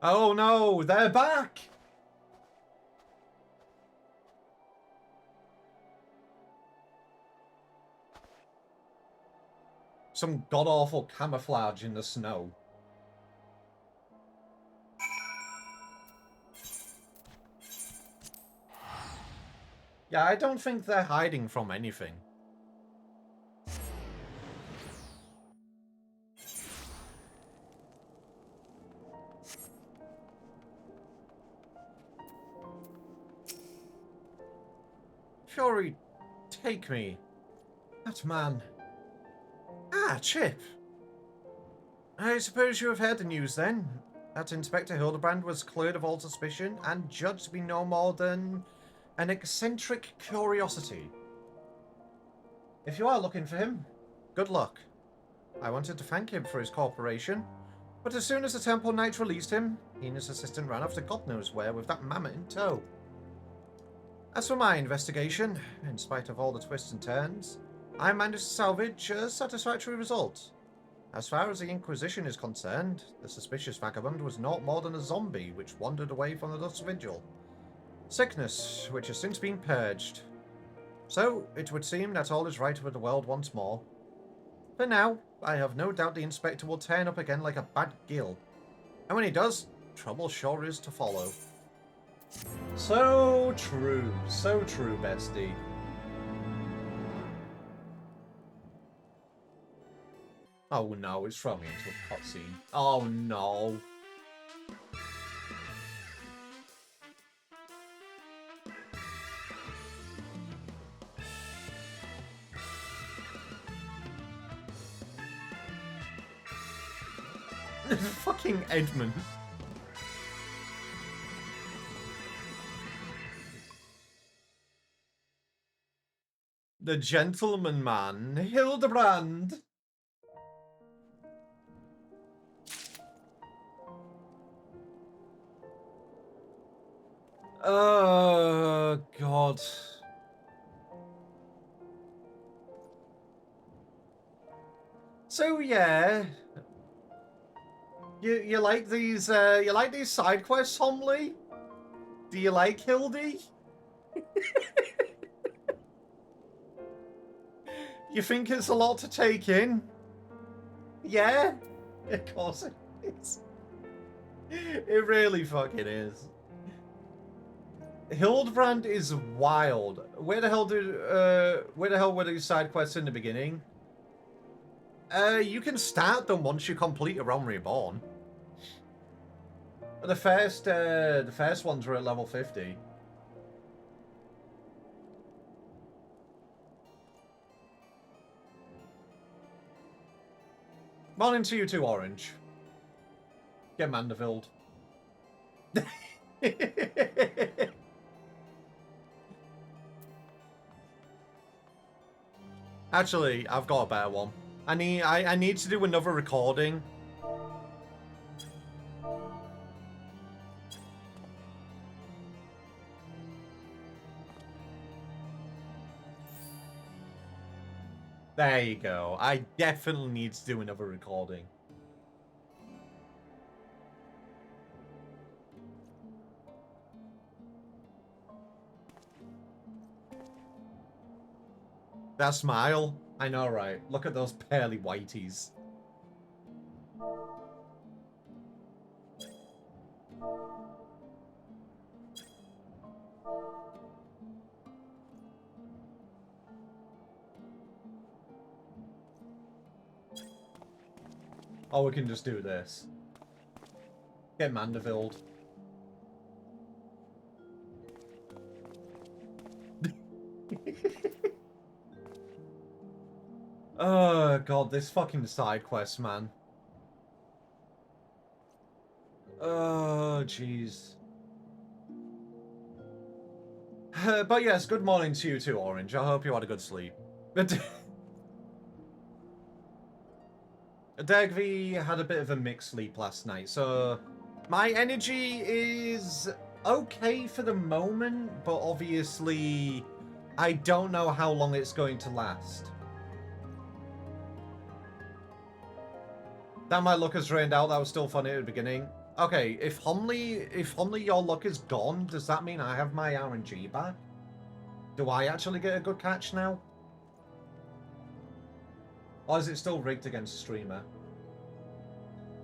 Oh no, they're back! Some god-awful camouflage in the snow. Yeah, I don't think they're hiding from anything. Fury, take me. That man. Ah, Chip. I suppose you have heard the news then? That Inspector Hildebrand was cleared of all suspicion and judged to be no more than an eccentric curiosity. If you are looking for him, good luck. I wanted to thank him for his cooperation, but as soon as the Temple Knights released him, he and his assistant ran off to God knows where with that mammoth in tow. As for my investigation, in spite of all the twists and turns, I managed to salvage a satisfactory result. As far as the Inquisition is concerned, the suspicious vagabond was naught more than a zombie which wandered away from the Dust Vigil. Sickness, which has since been purged. So, it would seem that all is right with the world once more. For now, I have no doubt the Inspector will turn up again like a bad gill. And when he does, trouble sure is to follow. So true, bestie. Oh no, it's throwing me into a cutscene. Oh no. Fucking Edmund. The gentleman man, Hildebrand. Oh, God. So, yeah. You like these side quests, Homley? Do you like Hildy? You think it's a lot to take in? Yeah? Of course it is. It really fucking is. Hildebrand is wild. Where the hell were these side quests in the beginning? You can start them once you complete a Realm Reborn. The first ones were at level 50. Morning to you too, Orange. Get Mandevilled. Actually, I've got a better one. I need to do another recording. There you go. I definitely need to do another recording. That smile. I know, right? Look at those pearly whiteys. Or we can just do this. Get Mandevilled. Oh god, this fucking side quest, man. Oh jeez. But yes, good morning to you too, Orange. I hope you had a good sleep. Dagvi had a bit of a mixed sleep last night, so my energy is okay for the moment, but obviously I don't know how long it's going to last. That my luck has drained out. That was still funny at the beginning. Okay, if Homley your luck is gone, does that mean I have my RNG back? Do I actually get a good catch now? Or is it still rigged against a streamer?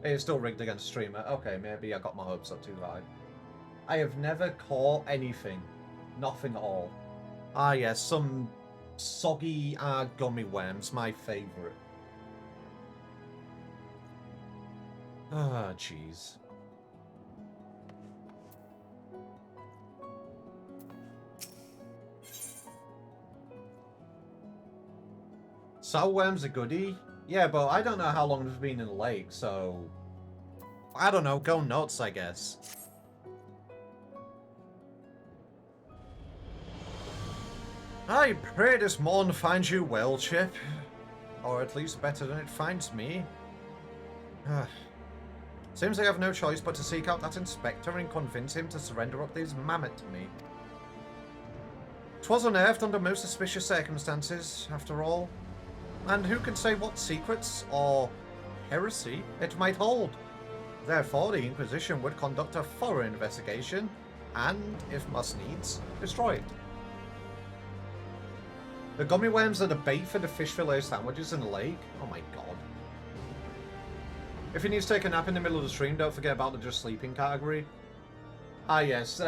It's still rigged against a streamer. Okay, maybe I got my hopes up too high. I have never caught anything. Nothing at all. Ah yes, some soggy gummy worms, my favourite. Ah, jeez. Sourworm's a goodie? Yeah, but I don't know how long they've been in the lake, so... I don't know, go nuts, I guess. I pray this morn finds you well, Chip. Or at least better than it finds me. Seems I have no choice but to seek out that inspector and convince him to surrender up these mammoth to me. 'Twas unearthed under most suspicious circumstances, after all. And who can say what secrets, or heresy, it might hold? Therefore, the Inquisition would conduct a thorough investigation, and, if must needs, destroy it. The gummy worms are the bait for the fish fillet sandwiches in the lake? Oh my god. If you need to take a nap in the middle of the stream, don't forget about the just sleeping category. Ah yes,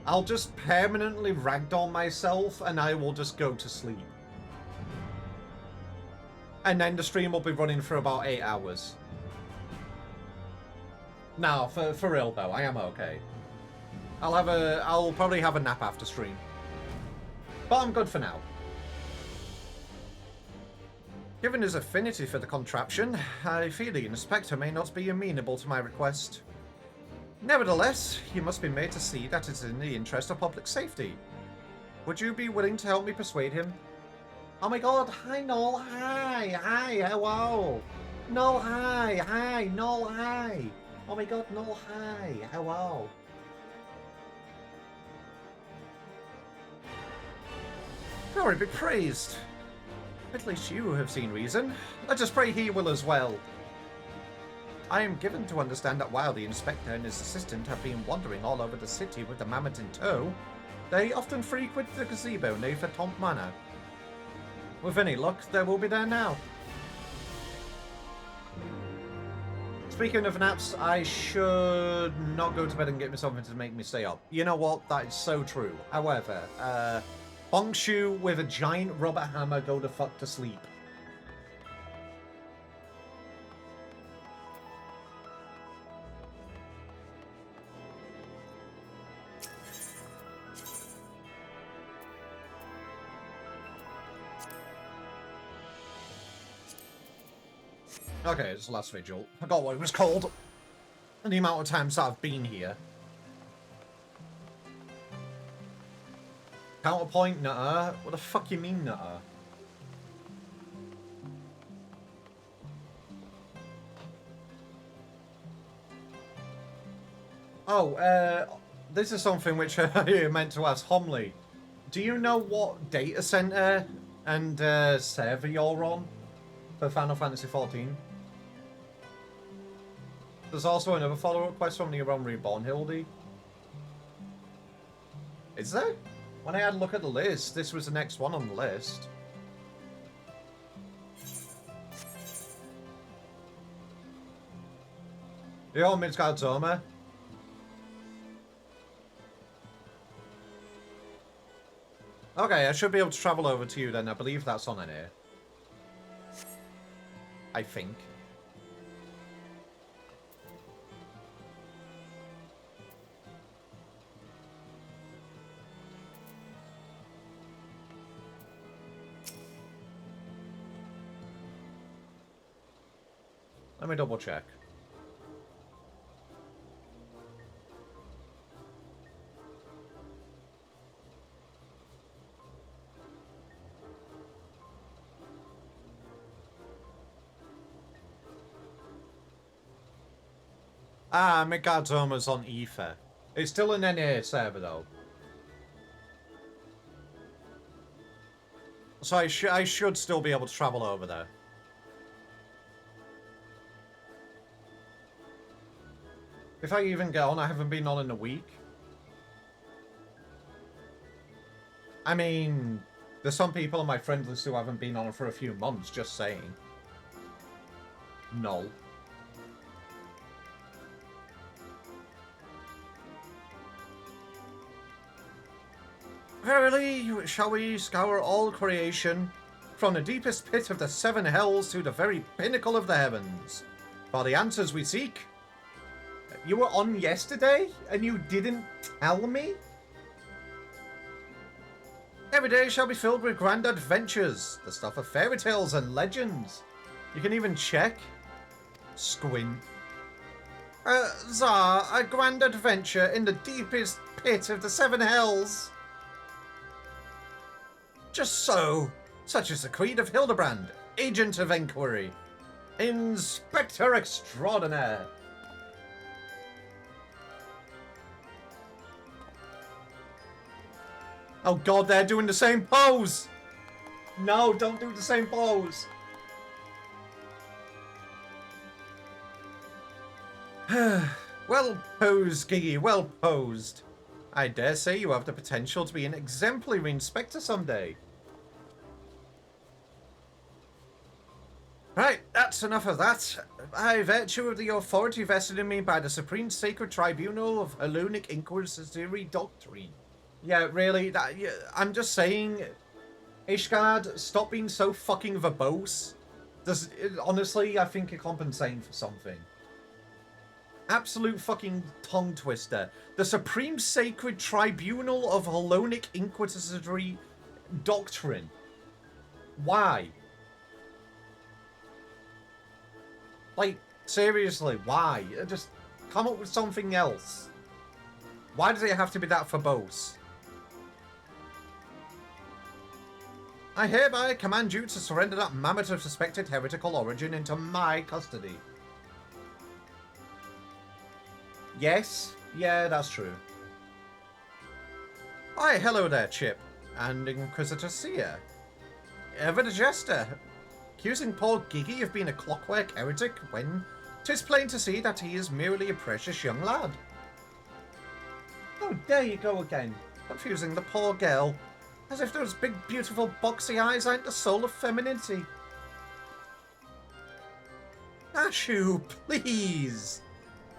I'll just permanently ragdoll myself, and I will just go to sleep. And then the stream will be running for about 8 hours. No, for real though, I am okay. I'll probably have a nap after stream. But I'm good for now. Given his affinity for the contraption, I fear the inspector may not be amenable to my request. Nevertheless, he must be made to see that it's in the interest of public safety. Would you be willing to help me persuade him? Oh my god, hi Noel, hi, hello. Noel, hi, Noel, hi. Oh my god, Noel, hi, hello. Glory be praised. At least you have seen reason. Let us pray he will as well. I am given to understand that while the inspector and his assistant have been wandering all over the city with the mammoth in tow, they often frequent the gazebo near Tomp Manor. With any luck, they will be there now. Speaking of naps, I should not go to bed and get me something to make me stay up. You know what? That is so true. However, Bongshu with a giant rubber hammer go the fuck to sleep. Okay, it's the last vigil. I forgot what it was called. And the amount of times that I've been here. Counterpoint, nuh-uh. What the fuck you mean, nuh-uh? Oh, this is something which I meant to ask Homley. Do you know what data center and server you're on for Final Fantasy XIV? There's also another follow-up quest from the Realm Reborn, Hildi. Is there? When I had a look at the list, this was the next one on the list. You're on Midgard Zoma. Okay, I should be able to travel over to you then. I believe that's on in here. I think. Let me double check. Ah, Midgard's almost on Ether. It's still an NA server though. So I should still be able to travel over there. If I even get on, I haven't been on in a week. I mean, there's some people on my friend list who haven't been on for a few months, just saying. No. Verily, shall we scour all creation, from the deepest pit of the seven hells to the very pinnacle of the heavens, for the answers we seek? You were on yesterday, and you didn't tell me? Every day shall be filled with grand adventures, the stuff of fairy tales and legends. You can even check. Squint. Tsar, a grand adventure in the deepest pit of the seven hells. Just so. Such is the creed of Hildebrand, agent of inquiry. Inspector extraordinaire. Oh god, they're doing the same pose! No, don't do the same pose! Well posed, Giggy, well posed. I dare say you have the potential to be an exemplary inspector someday. Right, that's enough of that. By virtue of the authority vested in me by the Supreme Sacred Tribunal of Hellenic Inquisitory Doctrine. Yeah, really, I'm just saying, Ishgard, stop being so fucking verbose. Honestly, I think you're compensating for something. Absolute fucking tongue twister. The Supreme Sacred Tribunal of Hellenic Inquisitory Doctrine. Why? Like, seriously, why? Just come up with something else. Why does it have to be that verbose? I hereby command you to surrender that mammoth of suspected heretical origin into my custody. Yes? Yeah, that's true. Hi, hello there, Chip. And Inquisitor Seer. Ever the jester. Accusing poor Giggy of being a clockwork heretic when 'tis plain to see that he is merely a precious young lad. Oh, there you go again. Confusing the poor girl. As if those big, beautiful, boxy eyes aren't the soul of femininity. Ashu, please!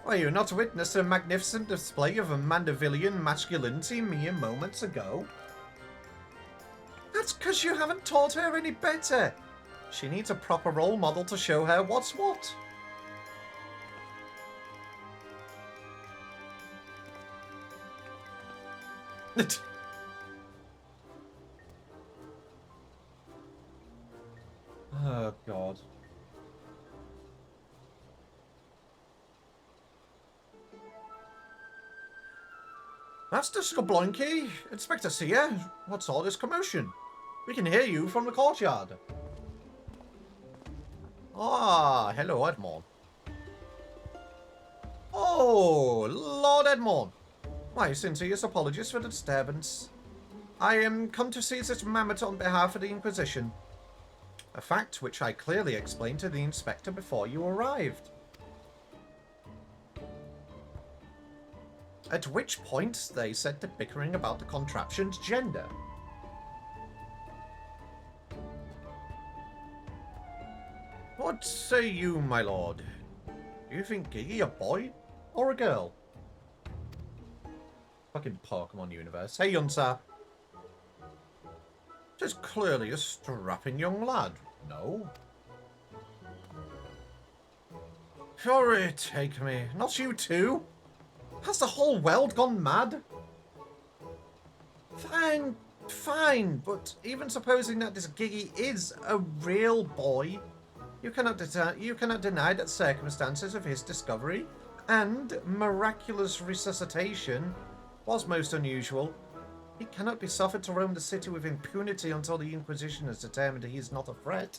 Were you not witness to a magnificent display of a Mandevillian masculinity mere moments ago? That's because you haven't taught her any better. She needs a proper role model to show her what's what. Oh, God. Master Skobloinky, Inspector Seer, what's all this commotion? We can hear you from the courtyard. Ah, hello, Edmond. Oh, Lord Edmond. My sincerest apologies for the disturbance. I am come to seize this mammoth on behalf of the Inquisition. A fact which I clearly explained to the inspector before you arrived. At which point they set to bickering about the contraption's gender. What say you, my lord? Do you think Giggy a boy or a girl? Fucking Pokemon universe. Hey, Yunsa. Just clearly a strapping young lad, no? Sorry, take me. Not you too? Has the whole world gone mad? Fine, fine, but even supposing that this Giggy is a real boy, You cannot deny that circumstances of his discovery and miraculous resuscitation was most unusual. He cannot be suffered to roam the city with impunity until the Inquisition has determined he is not a threat.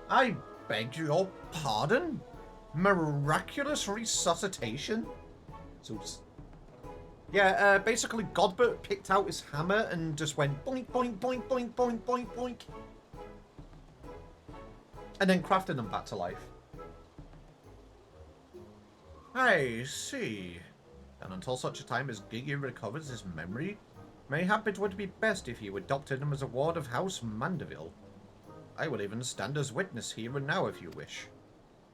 I beg your pardon? Miraculous resuscitation? Zeus. Yeah, basically Godbert picked out his hammer and just went boink, boink, boink, boink, boink, boink, boink. And then crafted them back to life. I see. And until such a time as Gigi recovers his memory, mayhap it would be best if you adopted him as a ward of House Mandeville. I will even stand as witness here and now if you wish.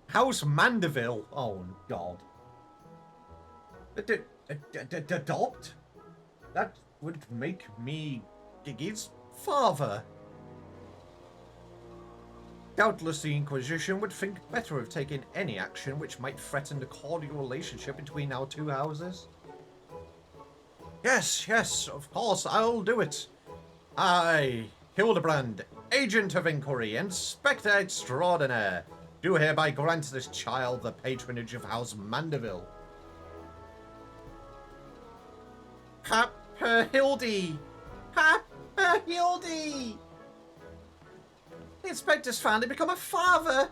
House Mandeville? Oh, God. Adopt? That would make me Gigi's father. Doubtless the Inquisition would think better of taking any action which might threaten the cordial relationship between our two houses. Yes, of course, I'll do it. I, Hildebrand, Agent of Inquiry, Inspector Extraordinaire, do hereby grant this child the patronage of House Mandeville. Papa Hildi! Papa Hildi! The Inspector's finally become a father!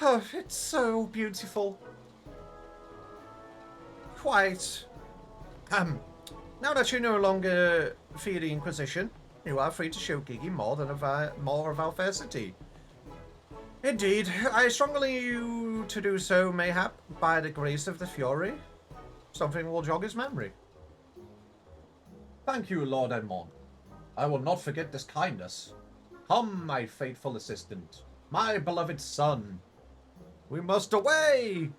Oh, it's so beautiful. Quite. Now that you no longer fear the Inquisition, you are free to show Gigi more of our facility. Indeed, I strongly you to do so, mayhap, by the grace of the Fury. Something will jog his memory. Thank you, Lord Edmond. I will not forget this kindness. Come, my faithful assistant, my beloved son. We must away!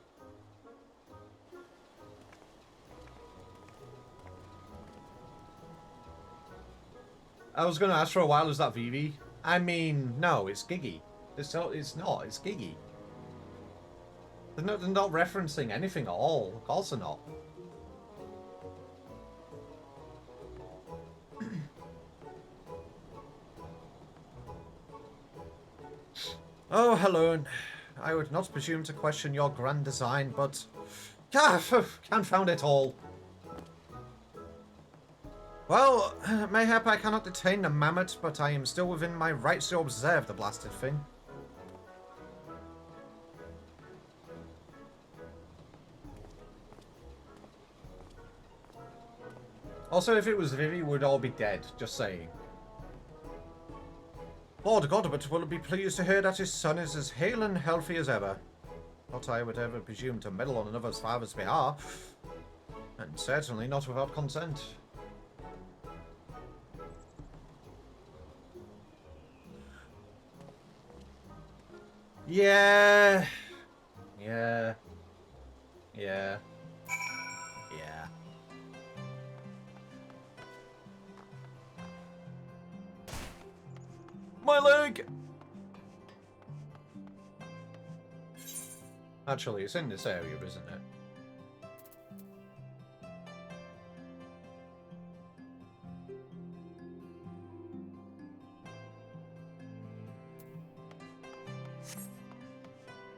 I was going to ask for a while, is that Vivi? I mean, no, it's Gigi. It's not, it's Gigi. They're not referencing anything at all. Of course they're not. Oh, hello. I would not presume to question your grand design, but... confound it all. Well, mayhap I cannot detain the mammoth, but I am still within my rights to observe the blasted thing. Also, if it was Vivi, we'd all be dead, just saying. Lord Godbert will be pleased to hear that his son is as hale and healthy as ever. Not I would ever presume to meddle on another's father's behalf, and certainly not without consent. Yeah. My leg! Actually, it's in this area, isn't it?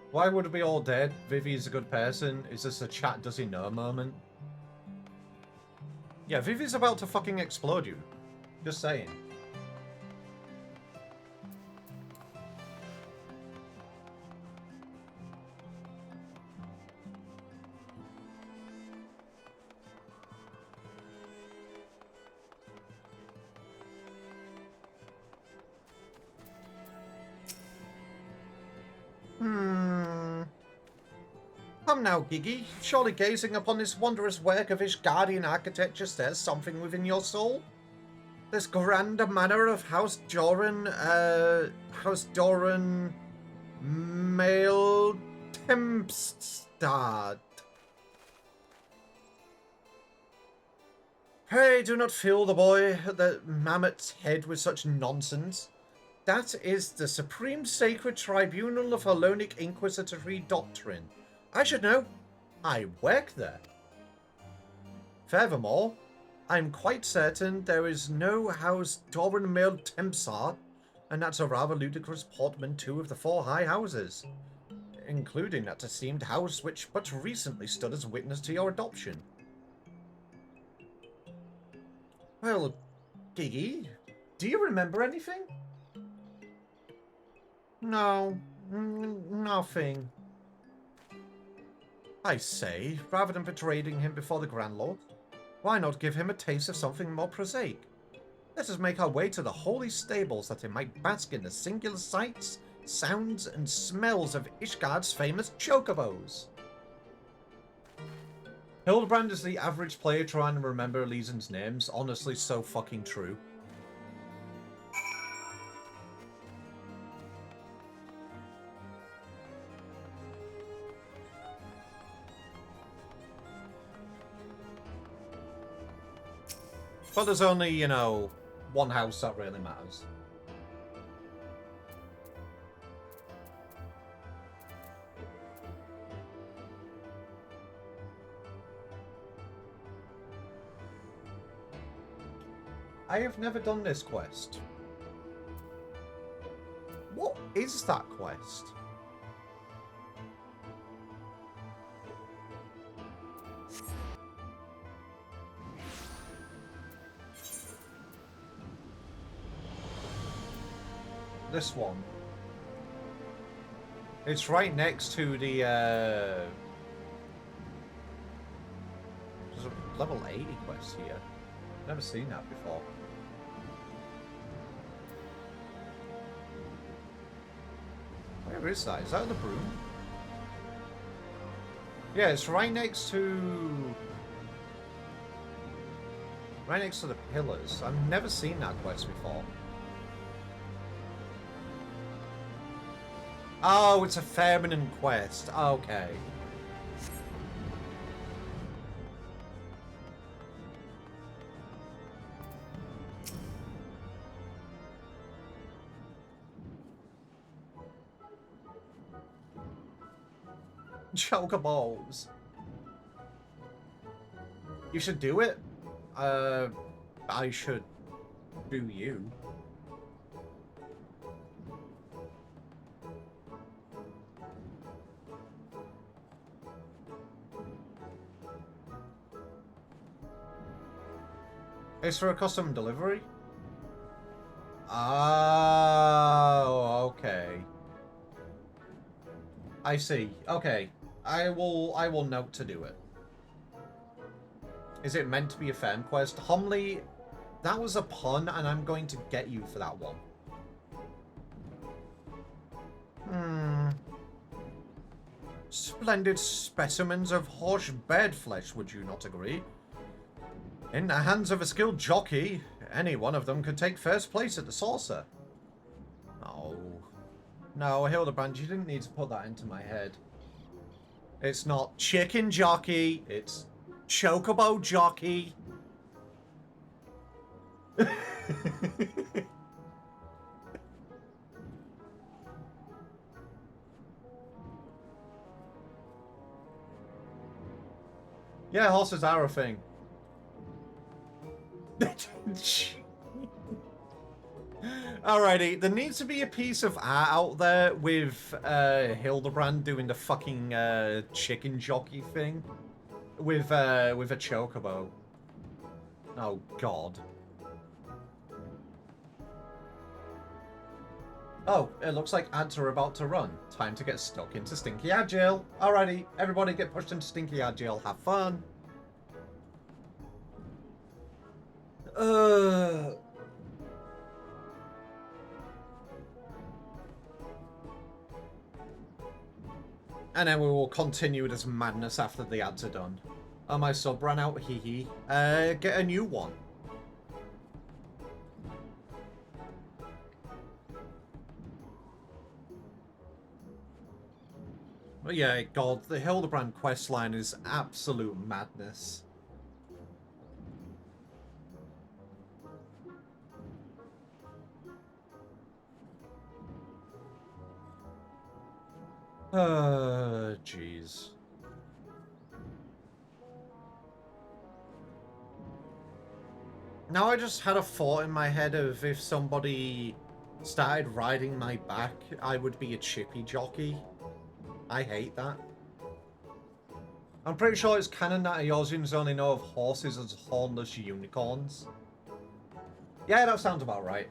Why would we be all dead? Vivi's a good person. Is this a chat does he know moment? Yeah, Vivi's about to fucking explode you. Just saying. Come now, Gigi. Surely gazing upon this wondrous work of Ishgardian architecture stirs something within your soul? This grand manor of House Doran Male Tempstad. Pray do not fill the mammoth's head with such nonsense. That is the supreme sacred tribunal of Hellenic inquisitory doctrine. I should know. I work there. Furthermore, I'm quite certain there is no House Doran Male Tempsar And that's a rather ludicrous portmanteau of the 4 high houses, including that esteemed house which but recently stood as witness to your adoption. Well, Giggy, do you remember anything? No, nothing. I say, rather than betraying him before the Grand Lord, why not give him a taste of something more prosaic? Let us make our way to the holy stables that he might bask in the singular sights, sounds, and smells of Ishgard's famous chocobos. Hildebrand is the average player trying to remember Elysian's names. Honestly, so fucking true. But there's only, you know, one house that really matters. I have never done this quest. What is that quest? This one. It's right next to the, there's a level 80 quest here. Never seen that before. Where is that? Is that the broom? Yeah, it's right next to... Right next to the pillars. I've never seen that quest before. Oh, it's a feminine quest. Okay. Chocobos. You should do it. I should do you. It's for a custom delivery? Oh, okay. I see. Okay. I will note to do it. Is it meant to be a fan quest? Homley, that was a pun, and I'm going to get you for that one. Splendid specimens of horse bed flesh, would you not agree? In the hands of a skilled jockey, any one of them could take first place at the saucer. Oh. No, Hildebrand, you didn't need to put that into my head. It's not chicken jockey, it's chocobo jockey. Yeah, horses are a thing. Alrighty, there needs to be a piece of art out there with Hildebrand doing the fucking chicken jockey thing with a chocobo. Oh god. Oh, it looks like ads are about to run. Time to get stuck into Stinky Ad Jail. Alrighty, everybody get pushed into Stinky Ad Jail. Have fun. And then we will continue this madness after the ads are done. Oh, my sub ran out, hee hee. Get a new one. But yeah, god, the Hildebrand questline is absolute madness. Jeez. Now I just had a thought in my head of if somebody started riding my back, I would be a chippy jockey. I hate that. I'm pretty sure it's canon that Eosians only know of horses as hornless unicorns. Yeah, that sounds about right.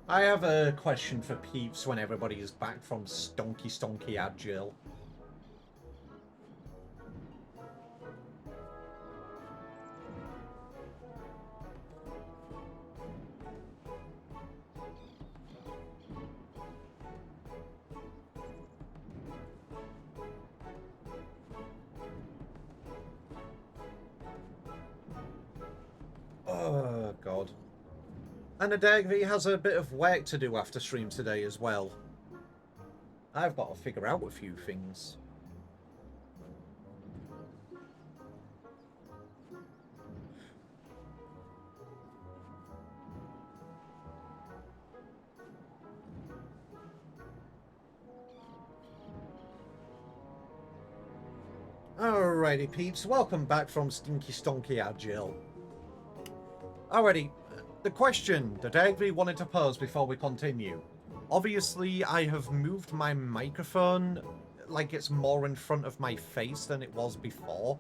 I have a question for peeps when everybody is back from stonky Agile. Oh, God. And Adegvi has a bit of work to do after stream today as well. I've got to figure out a few things. Alrighty, peeps. Welcome back from Stinky Stonky Agile. Alrighty, the question that Agvi wanted to pose before we continue. Obviously, I have moved my microphone like it's more in front of my face than it was before.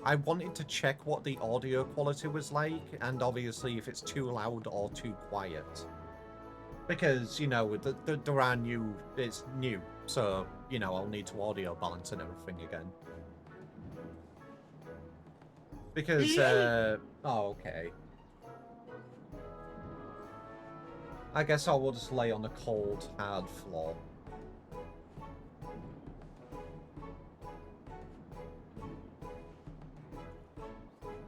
I wanted to check what the audio quality was like, and obviously if it's too loud or too quiet. Because, you know, there are new, it's new, so, you know, I'll need to audio balance and everything again. Because, oh, okay. I guess I will just lay on the cold, hard floor.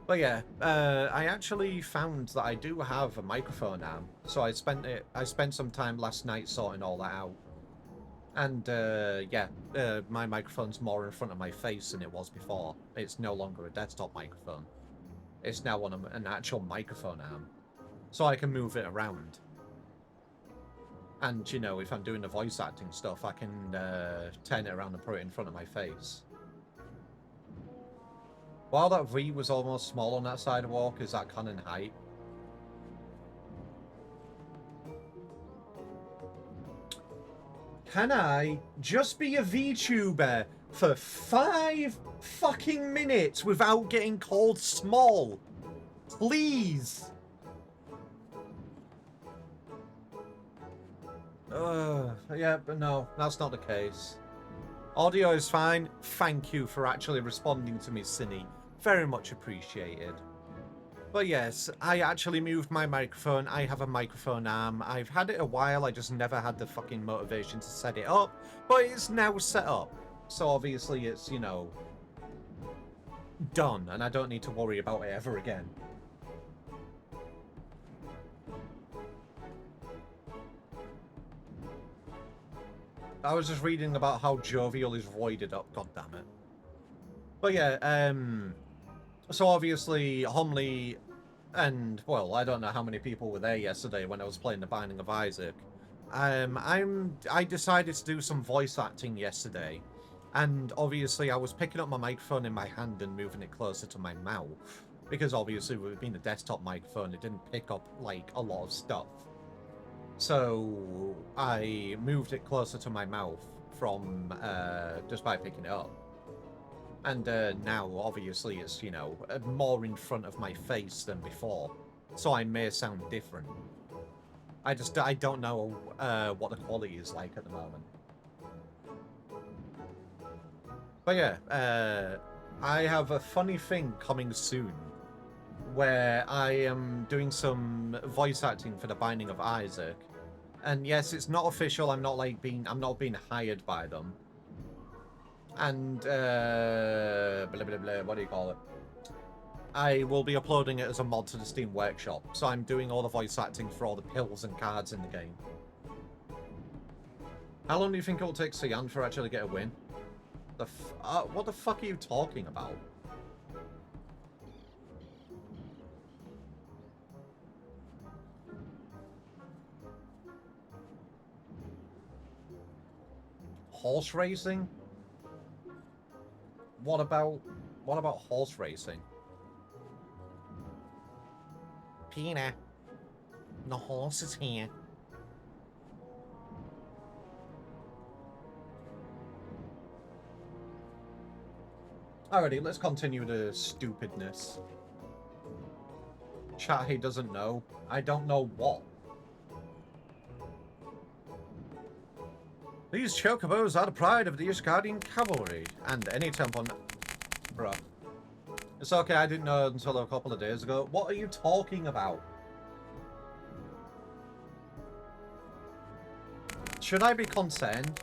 But yeah, I actually found that I do have a microphone arm, so I spent some time last night sorting all that out. And yeah, my microphone's more in front of my face than it was before. It's no longer a desktop microphone. It's now on an actual microphone arm, so I can move it around. And, you know, if I'm doing the voice acting stuff, I can turn it around and put it in front of my face. While that V was almost small on that sidewalk, is that canon height? Can I just be a VTuber for 5 fucking minutes without getting called small? Please! Yeah, but no, that's not the case. Audio is fine. Thank you for actually responding to me, Cine. Very much appreciated. But yes, I actually moved my microphone. I have a microphone arm. I've had it a while. I just never had the fucking motivation to set it up. But it's now set up. So obviously it's, you know, done. And I don't need to worry about it ever again. I was just reading about how Jovial is roided up. God damn it. But yeah, so obviously, Homley and, well, I don't know how many people were there yesterday when I was playing The Binding of Isaac. I decided to do some voice acting yesterday, and obviously I was picking up my microphone in my hand and moving it closer to my mouth, because obviously with it being a desktop microphone, it didn't pick up, like, a lot of stuff. So I moved it closer to my mouth from, just by picking it up. And now, obviously, it's, you know, more in front of my face than before. So I may sound different. I don't know what the quality is like at the moment. But yeah, I have a funny thing coming soon where I am doing some voice acting for The Binding of Isaac. And yes, it's not official. I'm not being hired by them. And blah blah blah, what do you call it? I will be uploading it as a mod to the Steam Workshop, so I'm doing all the voice acting for all the pills and cards in the game. How long do you think it will take Cyan for actually get a win? What the fuck are you talking about? Horse racing? What about horse racing? Peanut, the horse is here. Alrighty, let's continue the stupidness. Chat, he doesn't know. I don't know what. These chocobos are the pride of the Ishgardian cavalry, and any temple... Bruh. It's okay, I didn't know until a couple of days ago. What are you talking about? Should I be concerned?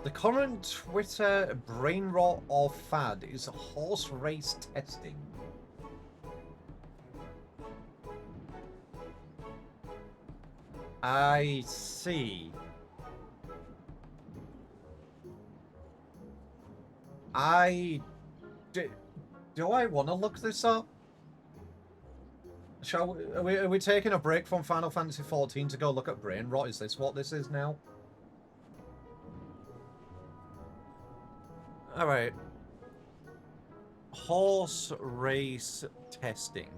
The current Twitter brain rot or fad is horse race testing. I see. Do I want to look this up? Shall we, are we taking a break from Final Fantasy XIV to go look at brain rot? Is this what this is now? Alright. Horse race testing.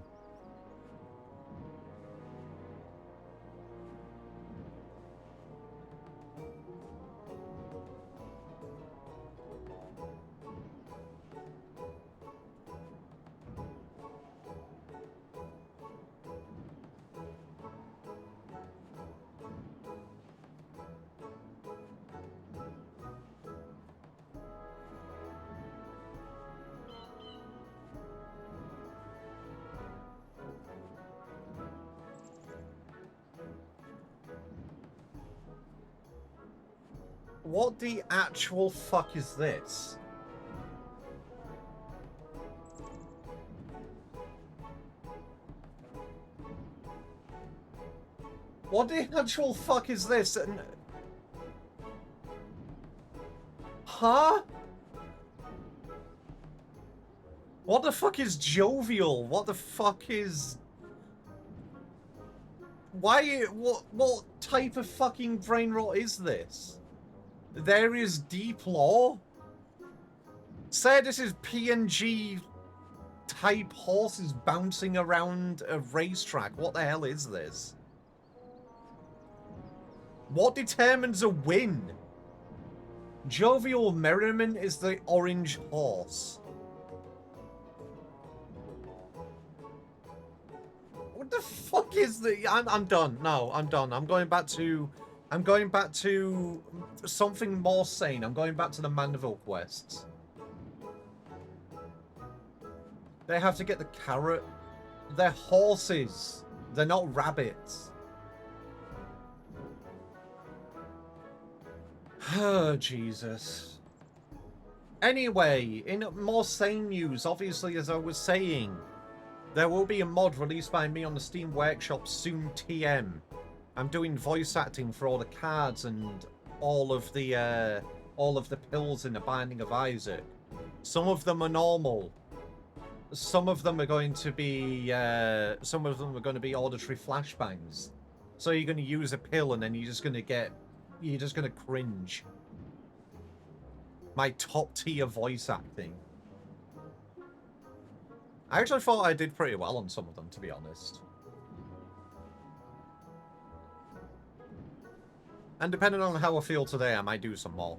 What the actual fuck is this? What the actual fuck is this? Huh? What the fuck is jovial? What the fuck is... Why... What type of fucking brain rot is this? There is deep lore? Say this is PNG type horses bouncing around a racetrack. What the hell is this? What determines a win? Jovial merriment is the orange horse. What the fuck is the... I'm done. No, I'm done. I'm going back to something more sane. I'm going back to the Mandeville quests. They have to get the carrot. They're horses. They're not rabbits. Oh, Jesus. Anyway, in more sane news, obviously, as I was saying, there will be a mod released by me on the Steam Workshop soon, TM. I'm doing voice acting for all the cards and all of the pills in the Binding of Isaac. Some of them are normal. Some of them are going to be auditory flashbangs. So you're going to use a pill and then you're just going to cringe. My top tier voice acting. I actually thought I did pretty well on some of them, to be honest. And depending on how I feel today, I might do some more.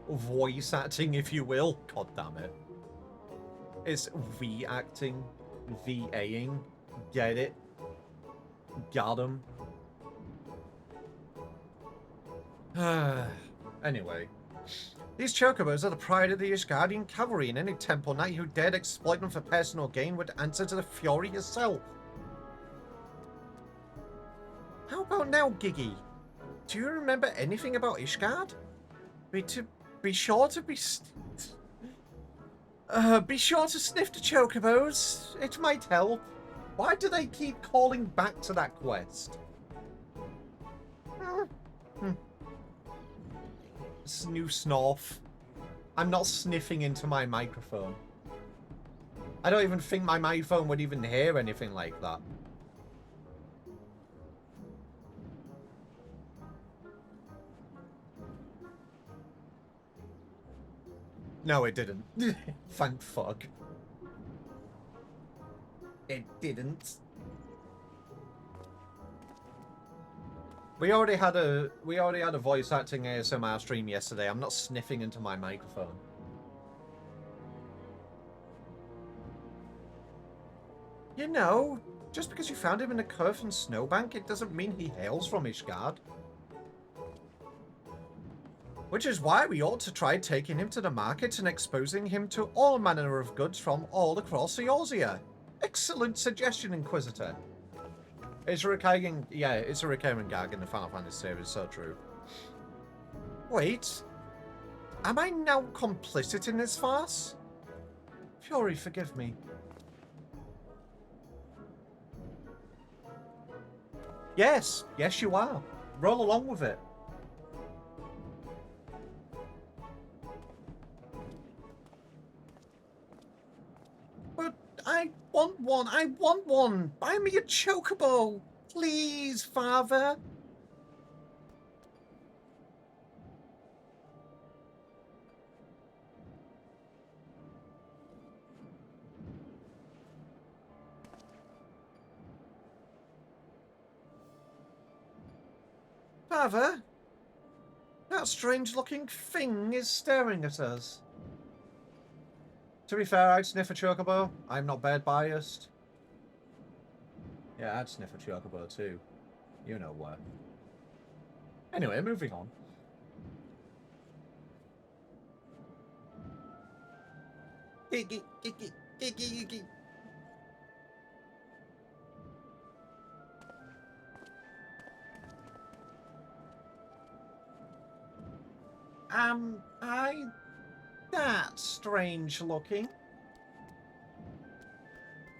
Voice acting, if you will. God damn it. It's V-acting. V-A-ing. Get it? Got him. Anyway. These chocobos are the pride of the Ishgardian cavalry, and any temple knight who dared exploit them for personal gain would answer to the Fury herself. How about now, Giggy? Do you remember anything about Ishgard? Be sure to sniff the chocobos. It might help. Why do they keep calling back to that quest? Snoo snorf. I'm not sniffing into my microphone. I don't even think my phone would even hear anything like that. No, it didn't. Thank fuck. It didn't. We already had a voice acting ASMR stream yesterday. I'm not sniffing into my microphone. You know, just because you found him in a curve and snowbank, it doesn't mean he hails from Ishgard. Which is why we ought to try taking him to the market and exposing him to all manner of goods from all across Eorzea. Excellent suggestion, Inquisitor. It's a recurring gag in the Final Fantasy series, so true. Wait, am I now complicit in this farce? Fury, forgive me. Yes, yes you are. Roll along with it. But I want one. Buy me a chocobo. Please, father. Father, that strange-looking thing is staring at us. To be fair, I'd sniff a chocobo. I'm not bad biased. Yeah, I'd sniff a chocobo too. You know what. Anyway, moving on. That's strange looking.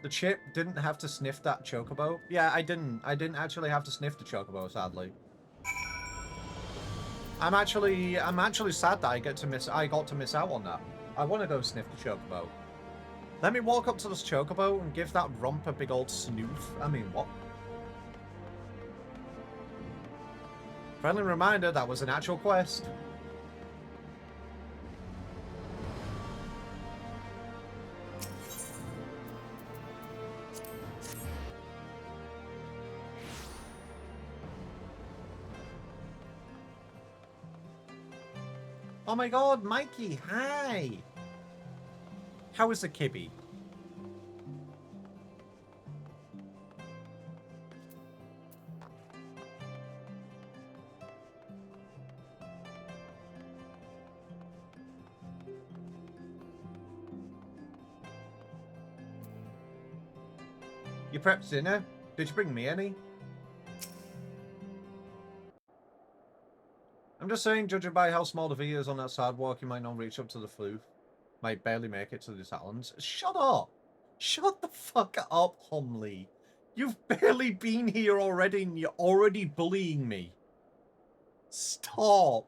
The chip didn't have to sniff that chocobo. Yeah, I didn't. I didn't actually have to sniff the chocobo, sadly. I'm actually sad that I got to miss out on that. I want to go sniff the chocobo. Let me walk up to this chocobo and give that rump a big old snoof. I mean, what? Friendly reminder, that was an actual quest. Oh my god, Mikey, hi! How is the kibby? You prepped dinner? Did you bring me any? I'm just saying, judging by how small the V is on that sidewalk, you might not reach up to the floof. Might barely make it to the Talons. Shut up! Shut the fuck up, Humley. You've barely been here already and you're already bullying me. Stop.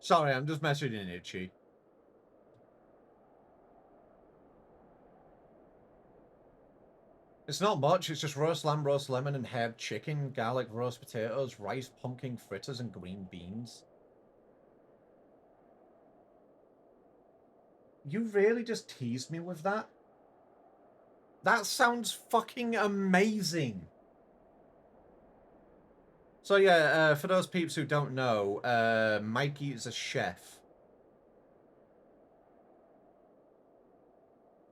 Sorry, I'm just messaging Itchy. It's not much, it's just roast lamb, roast lemon, and herb chicken, garlic roast potatoes, rice pumpkin fritters, and green beans. You really just teased me with that? That sounds fucking amazing! So yeah, for those peeps who don't know, Mikey is a chef.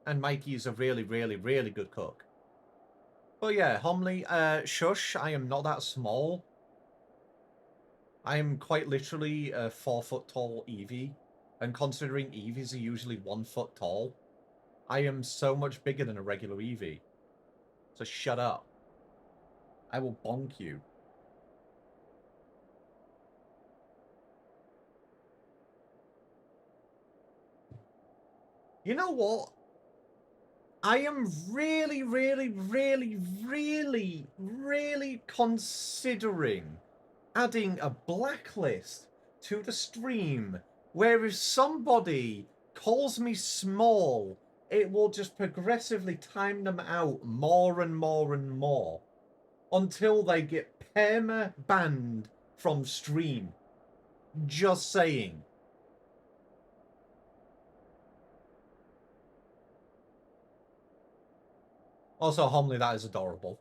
And Mikey is a really, really, really good cook. But yeah, Homley, shush, I am not that small. I am quite literally a 4 foot tall Eevee. And considering Eevees are usually 1 foot tall. I am so much bigger than a regular Eevee. So shut up. I will bonk you. You know what? I am really, really, really, really, really considering adding a blacklist to the stream where if somebody calls me small, it will just progressively time them out more and more and more until they get perma banned from stream. Just saying. Also, homely, that is adorable.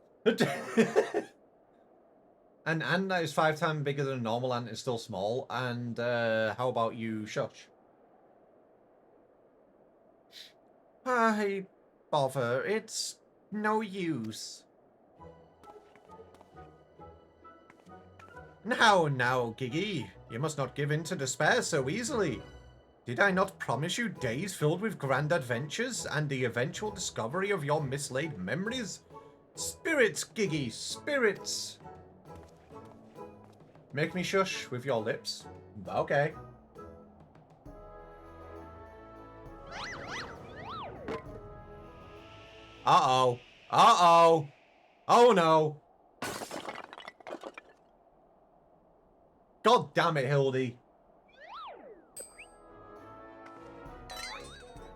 An ant that is 5 times bigger than a normal ant is still small. And how about you shush? I bother. It's no use. Now, Giggy. You must not give in to despair so easily. Did I not promise you days filled with grand adventures and the eventual discovery of your mislaid memories? Spirits, Giggy, spirits! Make me shush with your lips. Okay. Uh-oh. Uh-oh. Oh no. God damn it, Hildy.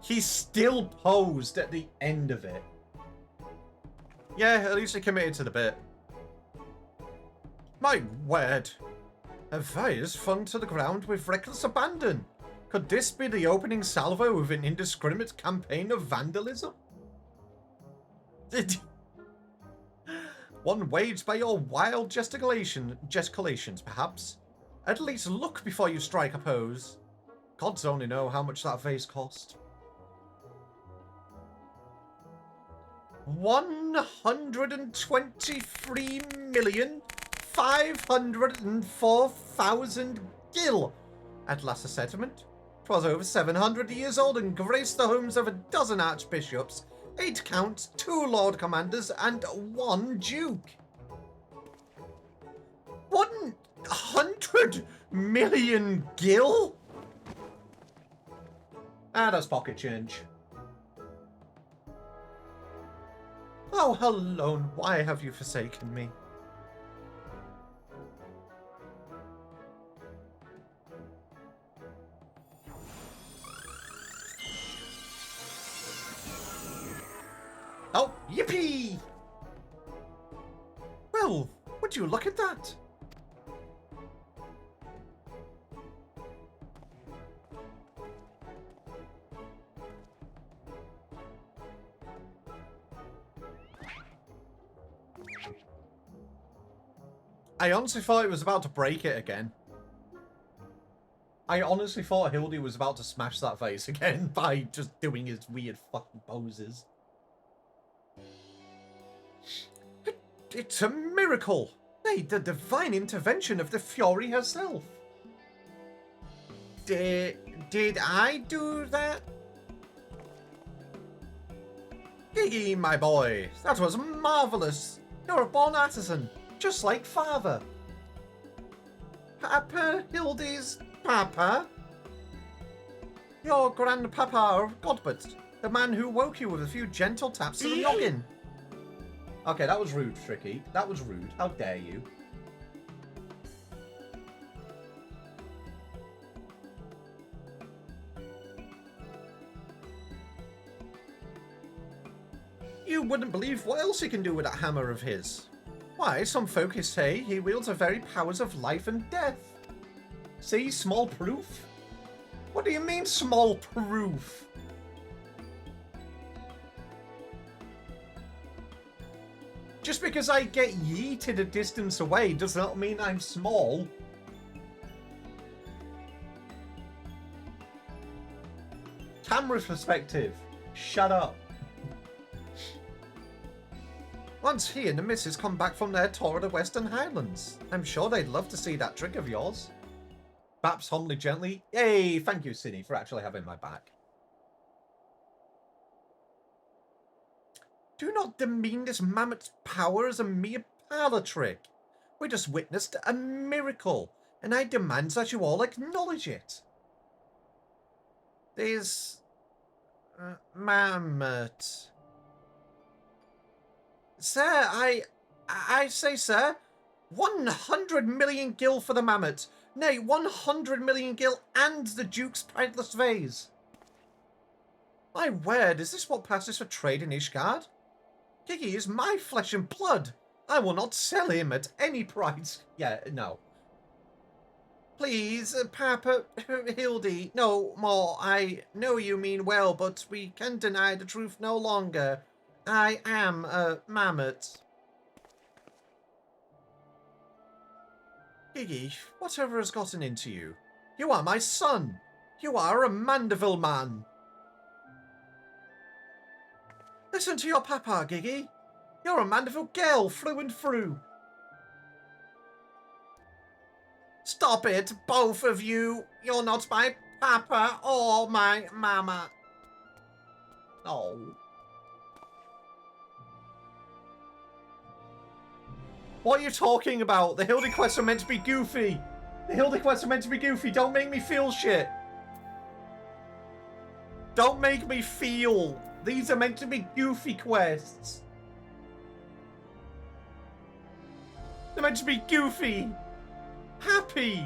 He's still posed at the end of it. Yeah, at least he committed to the bit. My word. A fires flung to the ground with reckless abandon. Could this be the opening salvo of an indiscriminate campaign of vandalism? One waged by your wild gesticulations, perhaps? At least look before you strike a pose. Gods only know how much that vase cost. 123,504,000 gil. At last a settlement. 'Twas over 700 years old and graced the homes of a dozen archbishops, 8 counts, 2 lord commanders, and 1 duke. 100 million gil? Ah, that's pocket change. Oh, Helone, why have you forsaken me? Oh, yippee! Well, would you look at that? I honestly thought it was about to break it again. I honestly thought Hildy was about to smash that vase again by just doing his weird fucking poses. It's a miracle! Hey, the divine intervention of the Fury herself. Did I do that? Giggy, my boy, that was marvellous. You're a born artisan, just like father. Papa, Hildy's papa? Your grandpapa of Godbert, the man who woke you with a few gentle taps to the noggin. Okay, that was rude, Tricky. That was rude. How dare you? You wouldn't believe what else he can do with that hammer of his. Why, some folk say he wields the very powers of life and death. See, small proof? What do you mean, small proof? Just because I get yeeted a distance away does not mean I'm small. Camera perspective. Shut up. Once he and the missus come back from their tour of the Western Highlands, I'm sure they'd love to see that trick of yours. Baps humbly gently. Yay, thank you, Cindy, for actually having my back. Do not demean this mammoth's power as a mere parlor trick. We just witnessed a miracle, and I demand that you all acknowledge it. This mammoth. Sir, I say, sir, 100 million gil for the mammoth. Nay, 100 million gil and the Duke's priceless vase. My word, is this what passes for trade in Ishgard? Gigi is my flesh and blood. I will not sell him at any price. Yeah, no. Please, Papa, Hildi, no more. I know you mean well, but we can deny the truth no longer. I am a mammoth. Gigi, whatever has gotten into you? You are my son. You are a Mandeville man. Listen to your papa, Gigi. You're a Mandeville girl through and through. Stop it, both of you. You're not my papa or my mama. Oh. What are you talking about? The Hildi quests are meant to be goofy. The Hildi quests are meant to be goofy. Don't make me feel shit. Don't make me feel. These are meant to be goofy quests. They're meant to be goofy. Happy.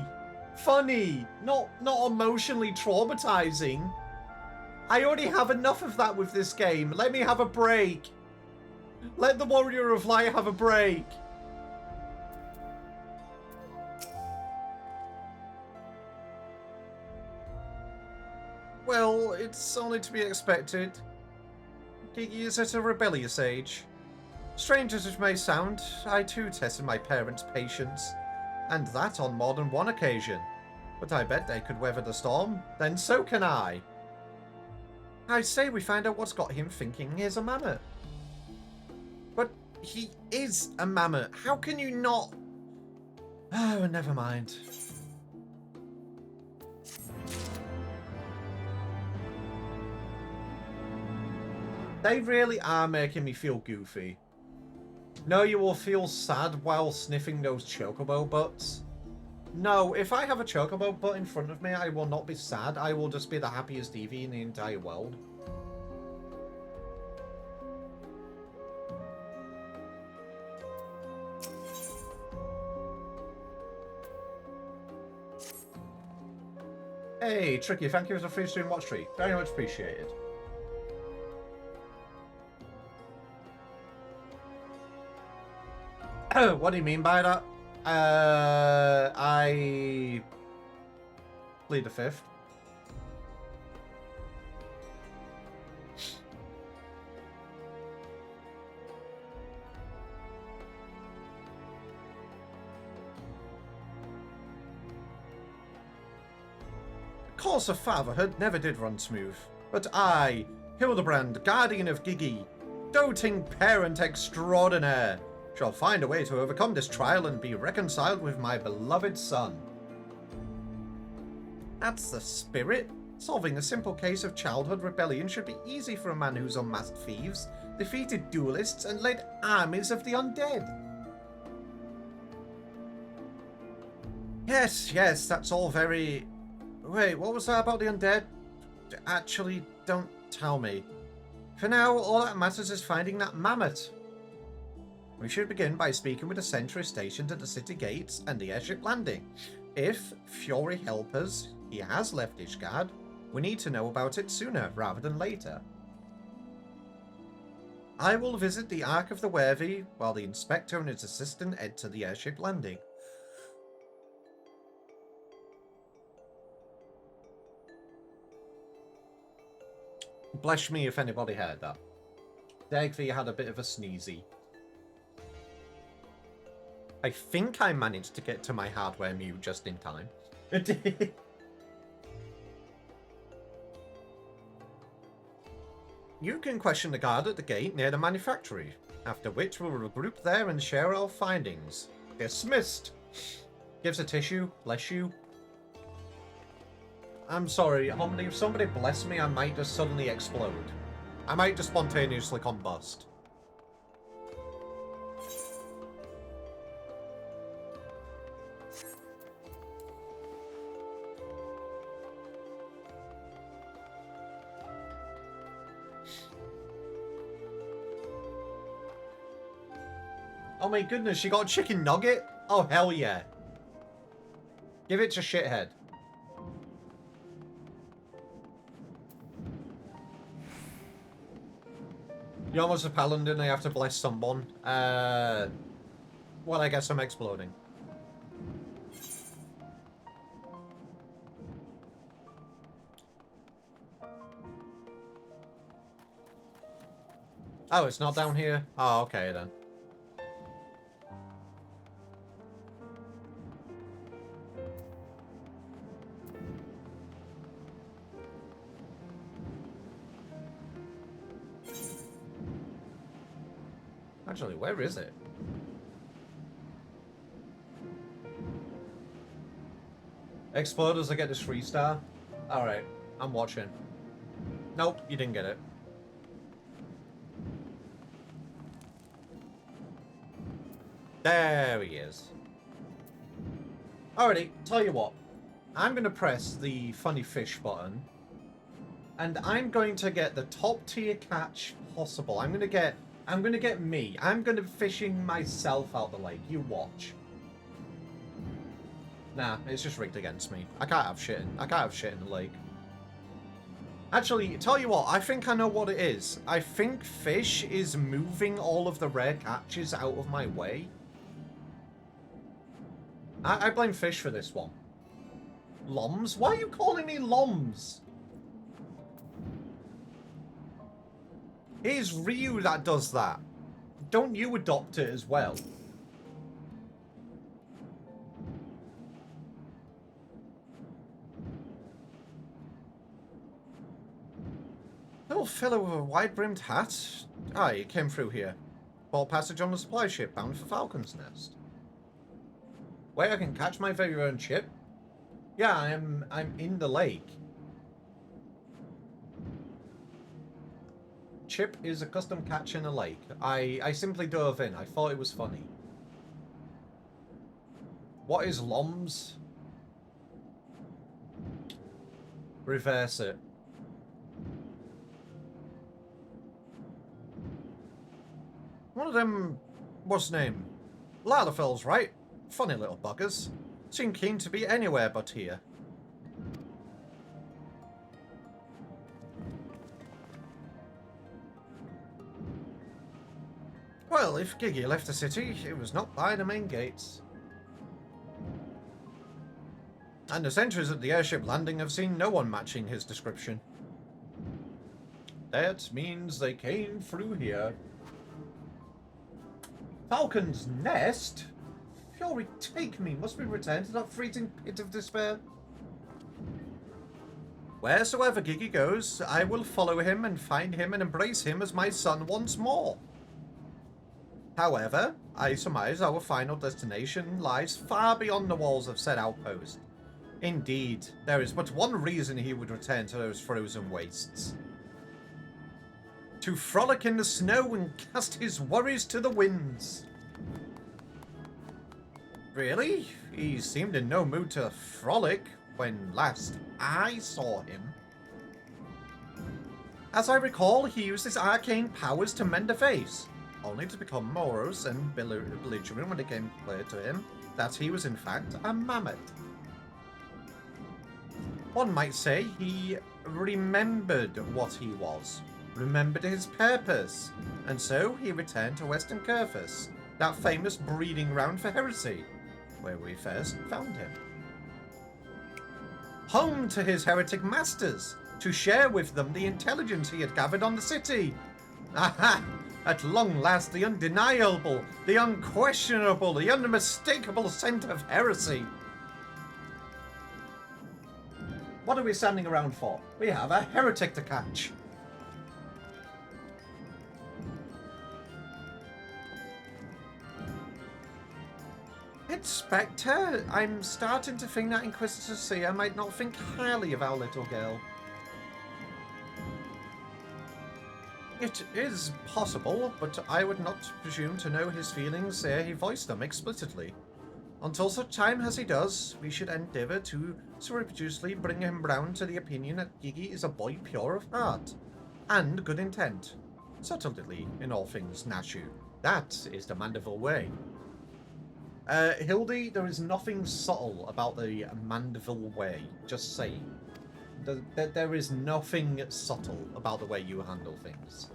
Funny. Not emotionally traumatizing. I already have enough of that with this game. Let me have a break. Let the Warrior of Light have a break. Well, it's only to be expected. Gigi is at a rebellious age. Strange as it may sound, I too tested my parents' patience, and that on more than one occasion. But I bet they could weather the storm, then so can I. I say we find out what's got him thinking he's a mammoth. But he is a mammoth. How can you not... Oh, never mind. They really are making me feel goofy. No, you will feel sad while sniffing those chocobo butts. No, if I have a chocobo butt in front of me, I will not be sad. I will just be the happiest Eevee in the entire world. Hey, Tricky, thank you for the free stream watch treat. Very much appreciated. What do you mean by that? I plead the fifth. The course of fatherhood never did run smooth, but I, Hildebrand, guardian of Gigi, doting parent extraordinaire, shall find a way to overcome this trial and be reconciled with my beloved son. That's the spirit. Solving a simple case of childhood rebellion should be easy for a man who's unmasked thieves, defeated duelists, and led armies of the undead. Yes, that's all very... Wait, what was that about the undead? Actually, don't tell me. For now, all that matters is finding that mammoth. We should begin by speaking with the sentry stationed at the city gates and the airship landing. If Fury help us, he has left Ishgard, we need to know about it sooner rather than later. I will visit the Ark of the Worthy while the Inspector and his assistant head to the airship landing. Bless me if anybody heard that. Dagvi had a bit of a sneezy. I think I managed to get to my hardware mute just in time. You can question the guard at the gate near the manufactory, after which we'll regroup there and share our findings. Dismissed! Gives a tissue, bless you. I'm sorry, Hominy, if somebody bless me, I might just suddenly explode. I might just spontaneously combust. Oh my goodness, she got a chicken nugget? Oh, hell yeah. Give it to shithead. You're almost a paladin and I have to bless someone. Well, I guess I'm exploding. Oh, it's not down here? Oh, okay then. Actually, where is it? Exploders, I get this 3-star. Alright, I'm watching. Nope, you didn't get it. There he is. Alrighty, tell you what. I'm going to press the funny fish button. And I'm going to get the top tier catch possible. I'm going to get me. I'm going to be fishing myself out the lake. You watch. Nah, it's just rigged against me. I can't have shit in the lake. Actually, tell you what, I think I know what it is. I think fish is moving all of the rare catches out of my way. I blame fish for this one. Loms? Why are you calling me Loms? It's Ryu that does that. Don't you adopt it as well? Little fellow with a wide-brimmed hat? Ah, he came through here. Bought passage on a supply ship bound for Falcon's Nest. Wait, I can catch my very own ship? Yeah, I'm in the lake. Chip is a custom catch in a lake. I simply dove in. I thought it was funny. What is Loms? Reverse it. One of them, what's his name? Lalafels, right? Funny little buggers. Seem keen to be anywhere but here. Well, if Gigi left the city, it was not by the main gates. And the sentries at the airship landing have seen no one matching his description. That means they came through here. Falcon's Nest? Fury, take me. Must we return to that freezing pit of despair? Wheresoever Gigi goes, I will follow him and find him and embrace him as my son once more. However, I surmise our final destination lies far beyond the walls of said outpost. Indeed, there is but one reason he would return to those frozen wastes. To frolic in the snow and cast his worries to the winds. Really? He seemed in no mood to frolic when last I saw him. As I recall, he used his arcane powers to mend a face, only to become morose and belligerent when it came clear to him that he was in fact a mammoth. One might say he remembered what he was, remembered his purpose, and so he returned to Western Curthus, that famous breeding ground for heresy, where we first found him. Home to his heretic masters, to share with them the intelligence he had gathered on the city. Aha! At long last, the undeniable, the unquestionable, the unmistakable scent of heresy. What are we standing around for? We have a heretic to catch. Inspector, I'm starting to think that Inquisitor Seer might not think highly of our little girl. It is possible, but I would not presume to know his feelings ere he voiced them explicitly. Until such time as he does, we should endeavour to surreptitiously bring him round to the opinion that Gigi is a boy pure of heart and good intent. Subtlety in all things Nashu. That is the Mandeville way. Hildi, there is nothing subtle about the Mandeville way. Just saying. There is nothing subtle about the way you handle things.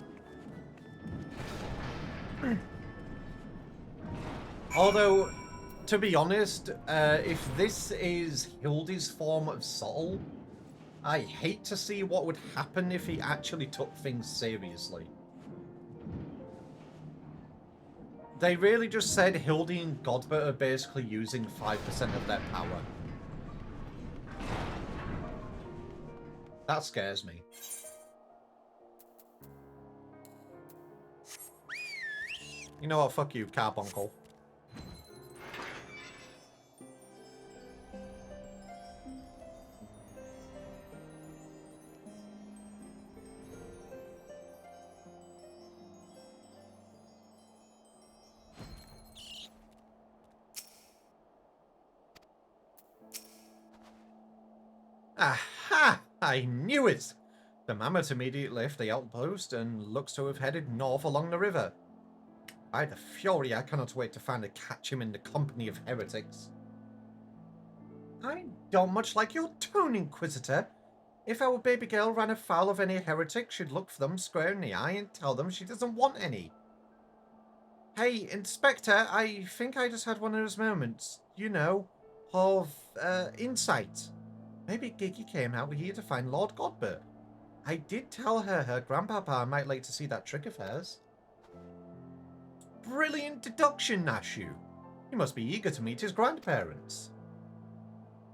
Although, to be honest, if this is Hildi's form of subtle, I hate to see what would happen if he actually took things seriously. They really just said Hildi and Godbert are basically using 5% of their power. That scares me. You know what? Fuck you, Carbuncle. Aha! I knew it! The mammoth immediately left the outpost and looks to have headed north along the river. By the fury, I cannot wait to finally catch him in the company of heretics. I don't much like your tone, Inquisitor. If our baby girl ran afoul of any heretic, she'd look for them square in the eye and tell them she doesn't want any. Hey, Inspector, I think I just had one of those moments, you know, of, insight. Maybe Gigi came out here to find Lord Godbert. I did tell her her grandpapa might like to see that trick of hers. Brilliant deduction, Nashu. He must be eager to meet his grandparents.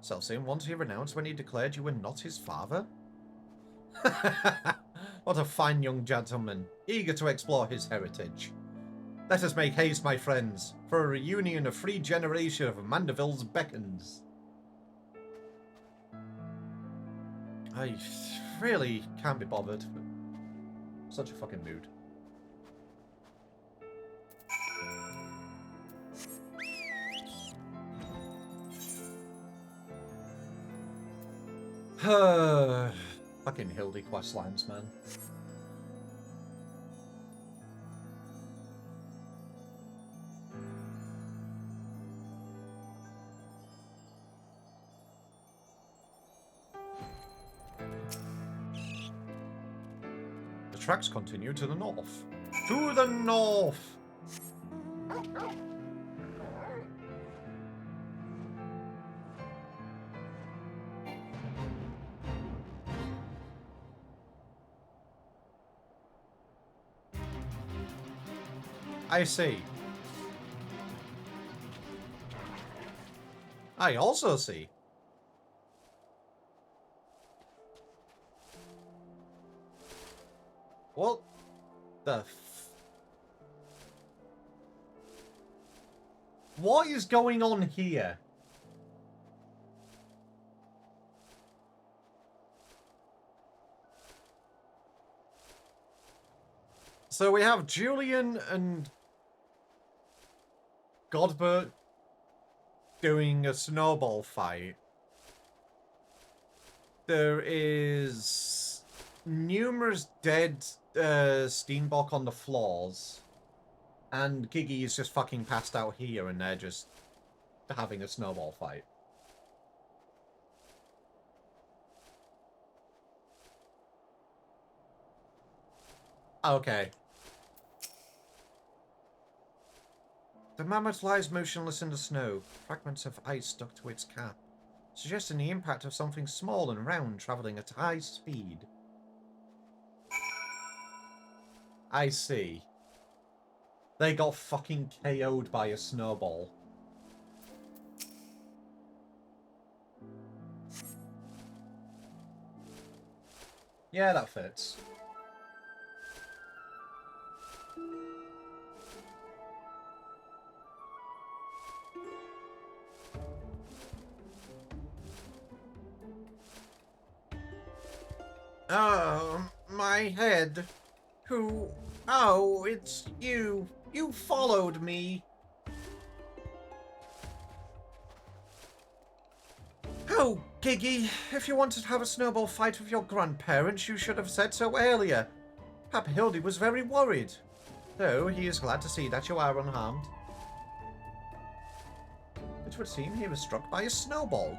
Self-same ones he renounced when he declared you were not his father? What a fine young gentleman, eager to explore his heritage. Let us make haste, my friends, for a reunion of 3 generations of Mandeville's beckons. I really can't be bothered. Such a fucking mood. Fucking Hildi questlines, man. The tracks continue to the north. To the north! I see. I also see. What the What is going on here? So we have Julian and Godbert doing a snowball fight. There is numerous dead Steenbock on the floors. And Gigi is just fucking passed out here and they're just having a snowball fight. Okay. The mammoth lies motionless in the snow, fragments of ice stuck to its cap, suggesting the impact of something small and round travelling at high speed. I see. They got fucking KO'd by a snowball. Yeah, that fits. Oh, my head. Who? Oh, it's you. You followed me. Oh, Gigi, if you wanted to have a snowball fight with your grandparents, you should have said so earlier. Papa Hildi was very worried, though he is glad to see that you are unharmed. It would seem he was struck by a snowball,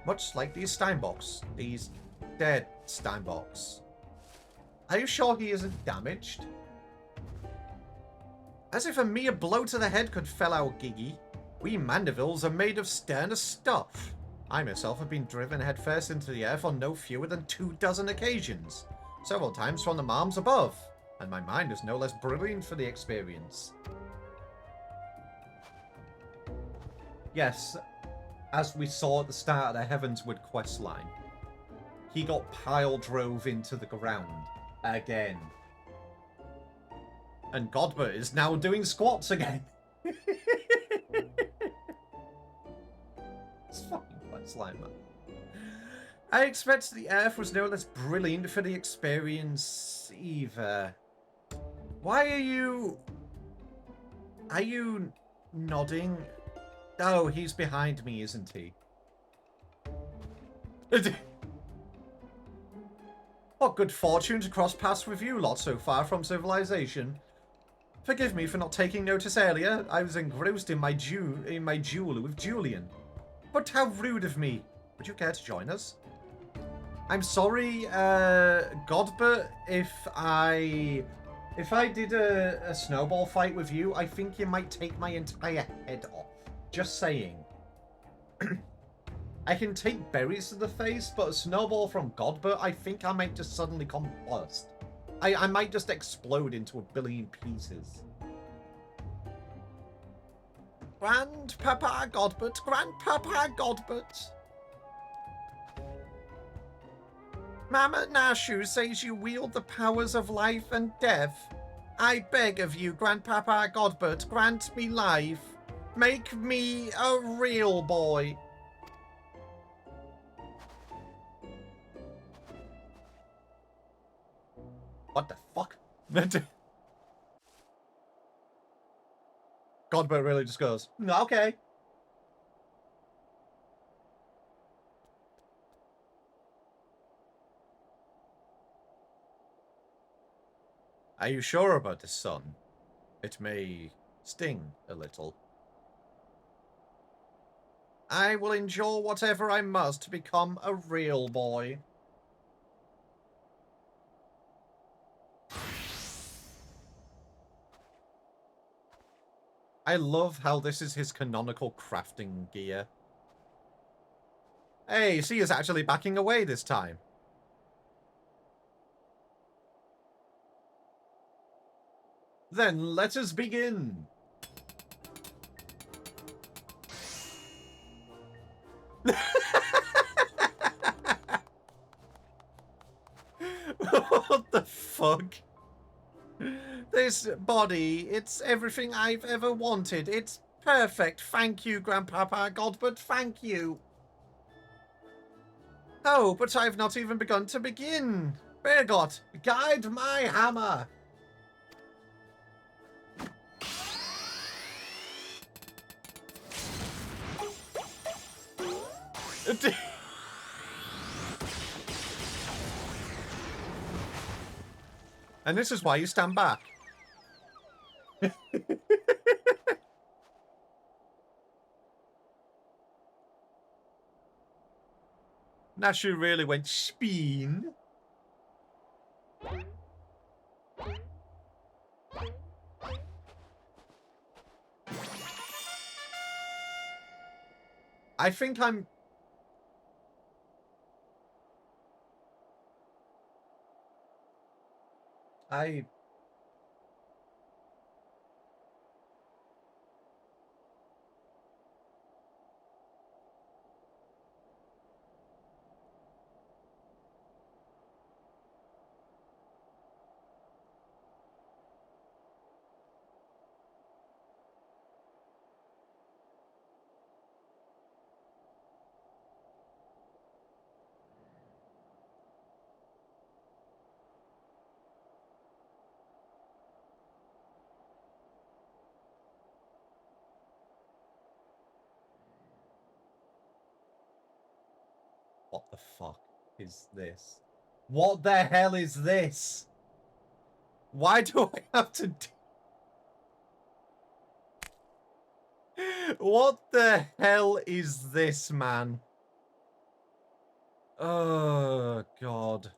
much like these Steinbocks, these dead Steinbocks. Are you sure he isn't damaged? As if a mere blow to the head could fell our Giggy. We Mandervilles are made of sterner stuff. I myself have been driven headfirst into the earth on no fewer than 24 occasions, several times from the arms above, and my mind is no less brilliant for the experience. Yes, as we saw at the start of the Heavensward questline, he got pile drove into the ground again. And Godbert is now doing squats again. It's fucking questline, man. I expect the Earth was no less brilliant for the experience either. Why are you... Are you nodding? Oh, he's behind me, isn't he? What good fortune to cross paths with you lot so far from civilization. Forgive me for not taking notice earlier. I was engrossed in my duel with Julian. But how rude of me. Would you care to join us? I'm sorry, Godbert, if I did a snowball fight with you, I think you might take my entire head off. Just saying. I can take berries to the face, but a snowball from Godbert, I think I might just suddenly combust. I might just explode into a billion pieces. Grandpapa Godbert, Grandpapa Godbert. Mama Nashu says you wield the powers of life and death. I beg of you, Grandpapa Godbert, grant me life. Make me a real boy. What the fuck? Godbert really just goes, okay. Are you sure about this, son? It may sting a little. I will endure whatever I must to become a real boy. I love how this is his canonical crafting gear. Hey, she is actually backing away this time. Then let us begin. What the fuck? This body, it's everything I've ever wanted. It's perfect. Thank you, Grandpapa Godbert. Thank you. Oh, but I've not even begun to begin. Bergot, guide my hammer. And this is why you stand back. Nashu really went speen. I think I'm... What the fuck is this? What the hell is this? Why do I have to do... What the hell is this, man? Oh, God.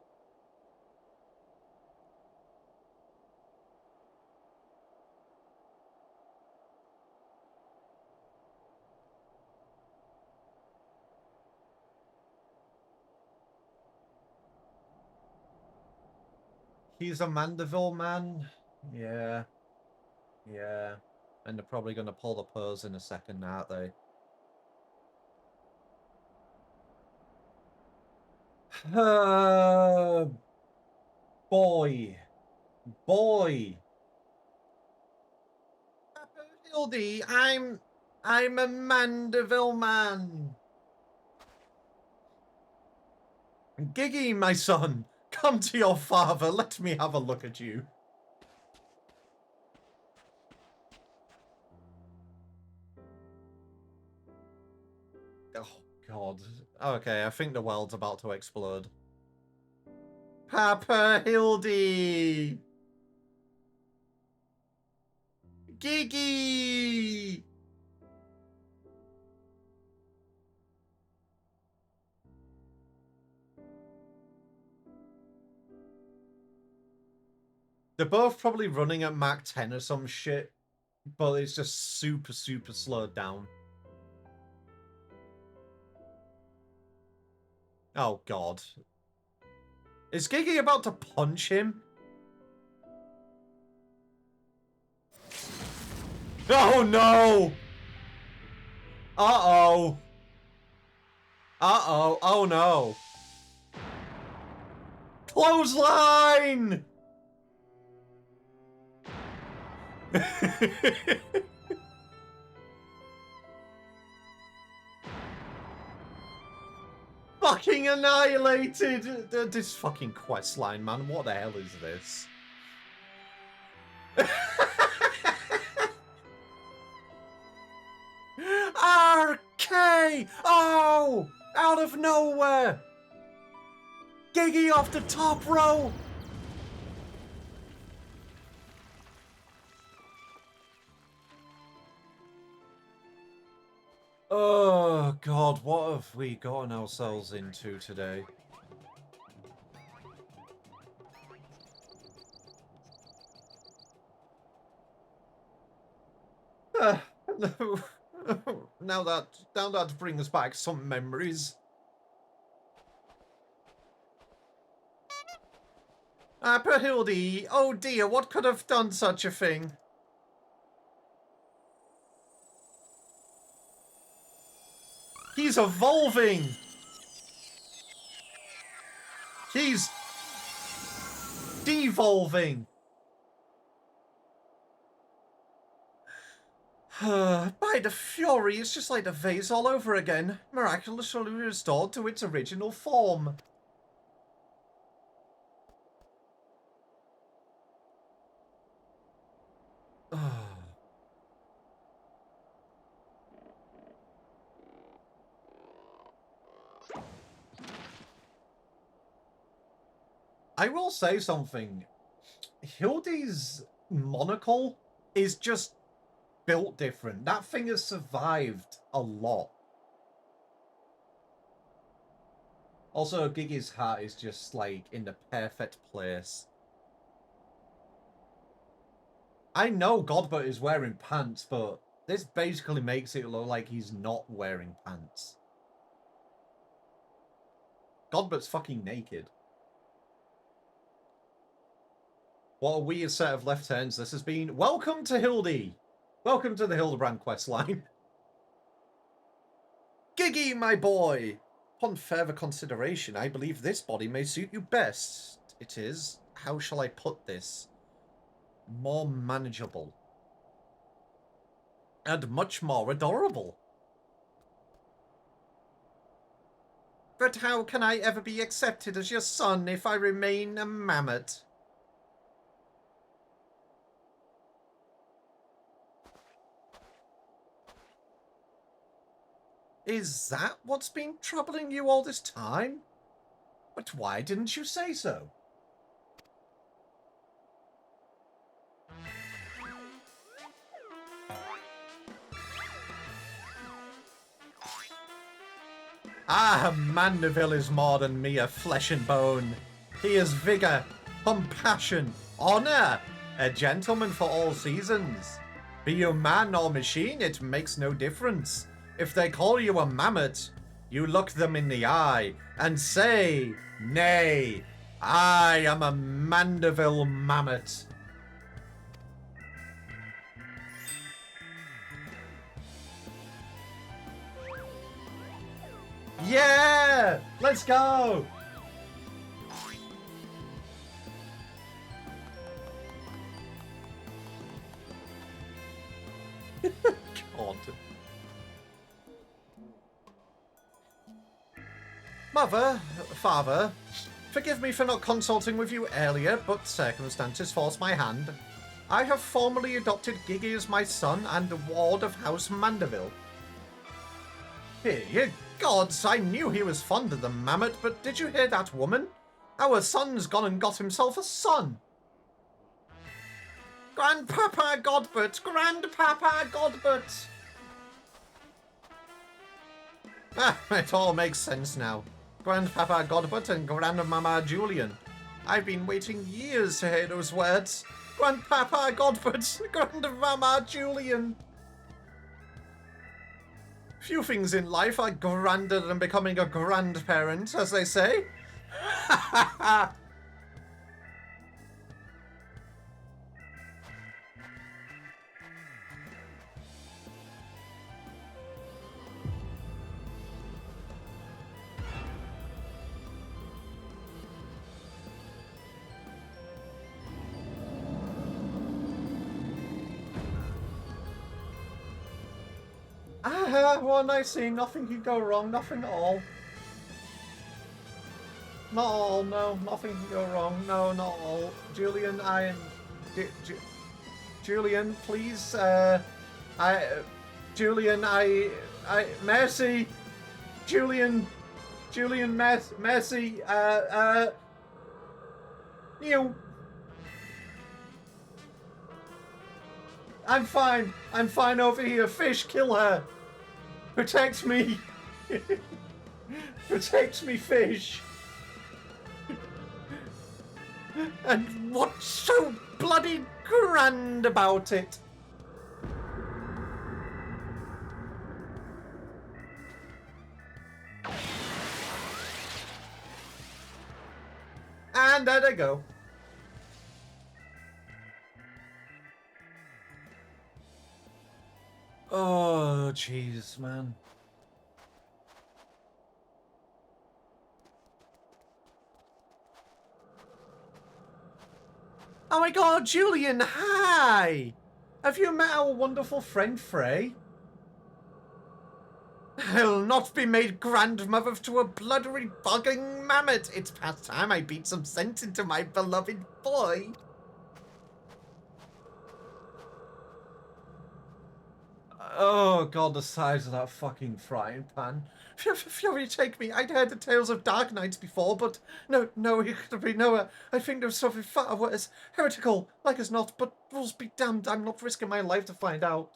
He's a Mandeville man? Yeah. Yeah. And they're probably going to pull the pose in a second, aren't they? Boy. Boy. Hildi, I'm a Mandeville man. Giggy, my son, come to your father. Let me have a look at you. Oh, God. Okay, I think the world's about to explode. Papa Hildi! Giggy! They're both probably running at Mach 10 or some shit, but it's just super, super slowed down. Oh, God. Is Giggy about to punch him? Oh, no! Uh-oh. Uh-oh. Oh, no. Clothesline! Fucking annihilated! This fucking quest line, man. What the hell is this? RK! Oh! Out of nowhere! Giggy off the top row! Oh, God, what have we gotten ourselves into today? Now that brings back some memories. Hildi, oh dear, what could have done such a thing? He's evolving! He's devolving! By the fury, it's just like the vase all over again, miraculously restored to its original form. I will say something. Hildi's monocle is just built different. That thing has survived a lot. Also, Giggy's hat is just, like, in the perfect place. I know Godbert is wearing pants, but this basically makes it look like he's not wearing pants. Godbert's fucking naked. What a weird set of left turns this has been. Welcome to Hildi! Welcome to the Hildebrand questline. Giggy, my boy! Upon further consideration, I believe this body may suit you best. It is, how shall I put this? More manageable. And much more adorable. But how can I ever be accepted as your son if I remain a mammoth? Is that what's been troubling you all this time? But why didn't you say so? Ah, Mandeville is more than mere flesh and bone. He is vigor, compassion, honor, a gentleman for all seasons. Be you man or machine, it makes no difference. If they call you a mammoth, you look them in the eye and say, nay, I am a Mandeville mammoth. Yeah! Let's go! God. Mother, father, forgive me for not consulting with you earlier, but circumstances forced my hand. I have formally adopted Giggy as my son and ward of House Mandeville. Here, gods, I knew he was fond of the mammoth, but did you hear that woman? Our son's gone and got himself a son. Grandpapa Godbert! Grandpapa Godbert! Ah, it all makes sense now. Grandpapa Godbert and Grandmama Julian. I've been waiting years to hear those words. Grandpapa Godbert! Grandmama Julian! Few things in life are grander than becoming a grandparent, as they say. Ha ha ha! Ah, what I see, nothing can go wrong, nothing at all. Not all, no, nothing can go wrong, no, not all. Julian, Julian, please, Julian, Mercy, Julian, Mercy, you. I'm fine over here, fish, kill her. Protect me! Protect me, fish! And what's so bloody grand about it? And there they go. Oh, jeez, man. Oh my god, Julian, hi! Have you met our wonderful friend Frey? I'll not be made grandmother to a bloodery bugging mammoth. It's past time I beat some sense into my beloved boy. Oh god, the size of that fucking frying pan. Fury take me. I'd heard the tales of dark nights before, but no, it could be no. I think there's something far worse. Heretical, like as not, but rules be damned. I'm not risking my life to find out.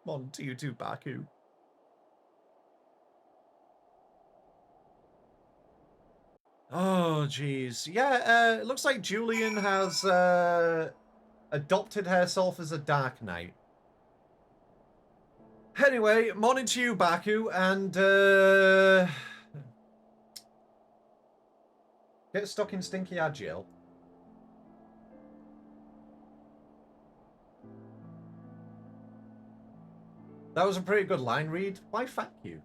Come on to you too, Baku. Oh, jeez. Yeah, it looks like Julian has adopted herself as a Dark Knight. Anyway, morning to you, Baku, and get stuck in Stinky Agile. That was a pretty good line read. Why, thank you.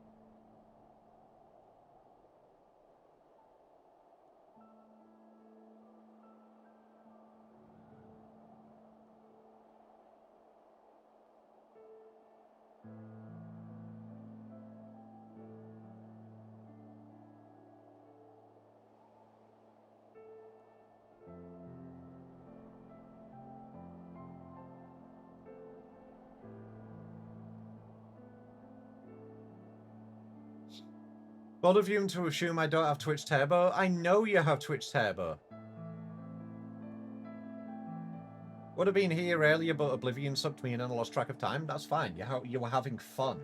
Bold of you to assume I don't have Twitch Turbo. I know you have Twitch Turbo. Would have been here earlier, but Oblivion sucked me in and I lost track of time. That's fine. You were having fun.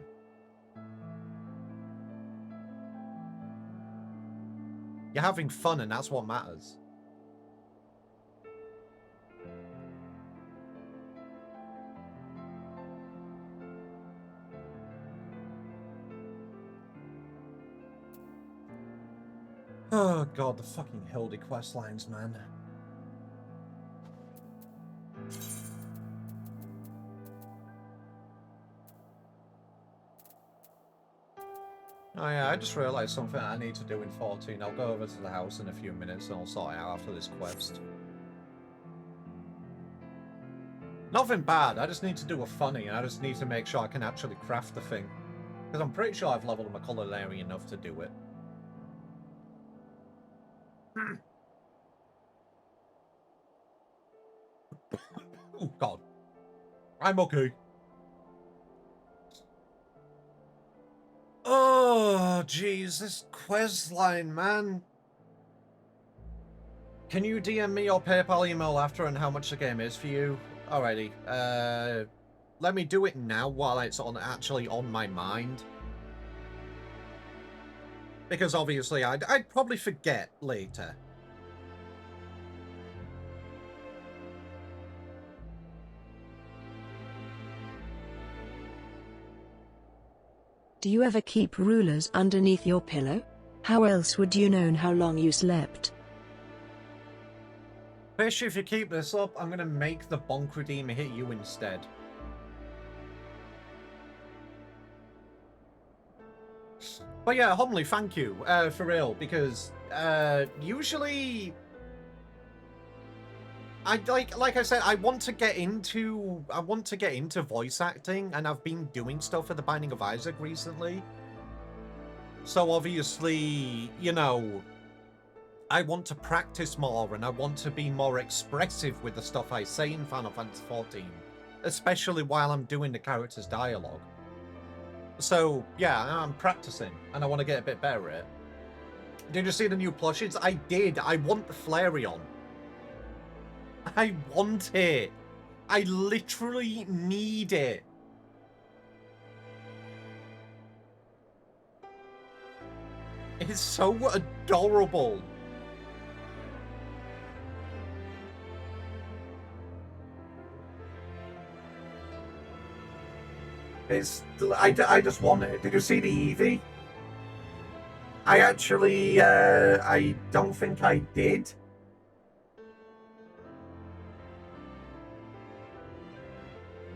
You're having fun, and that's what matters. Oh god, the fucking Hildi quest lines, man. Oh yeah, I just realised something I need to do in 14. I'll go over to the house in a few minutes and I'll sort it out after this quest. Nothing bad, I just need to do a funny, and I just need to make sure I can actually craft the thing. Because I'm pretty sure I've leveled my culinary enough to do it. Oh god. I'm okay. Oh, jeez, this quest line, man. Can you DM me your PayPal email after and how much the game is for you? Alrighty. Let me do it now while it's actually on my mind. Because obviously I'd probably forget later. Do you ever keep rulers underneath your pillow? How else would you know how long you slept? Fish, if you keep this up, I'm gonna make the bonk redeemer hit you instead. But yeah, Homley, thank you, for real, because, usually... like I said, I want to get into voice acting, and I've been doing stuff for The Binding of Isaac recently. So obviously, you know, I want to practice more, and I want to be more expressive with the stuff I say in Final Fantasy XIV, especially while I'm doing the character's dialogue. So, yeah, I'm practicing, and I want to get a bit better at it. Did you see the new plushies? I did. I want the Flareon. I want it. I literally need it. It's so adorable. I just want it. Did you see the Eevee? I actually, I don't think I did.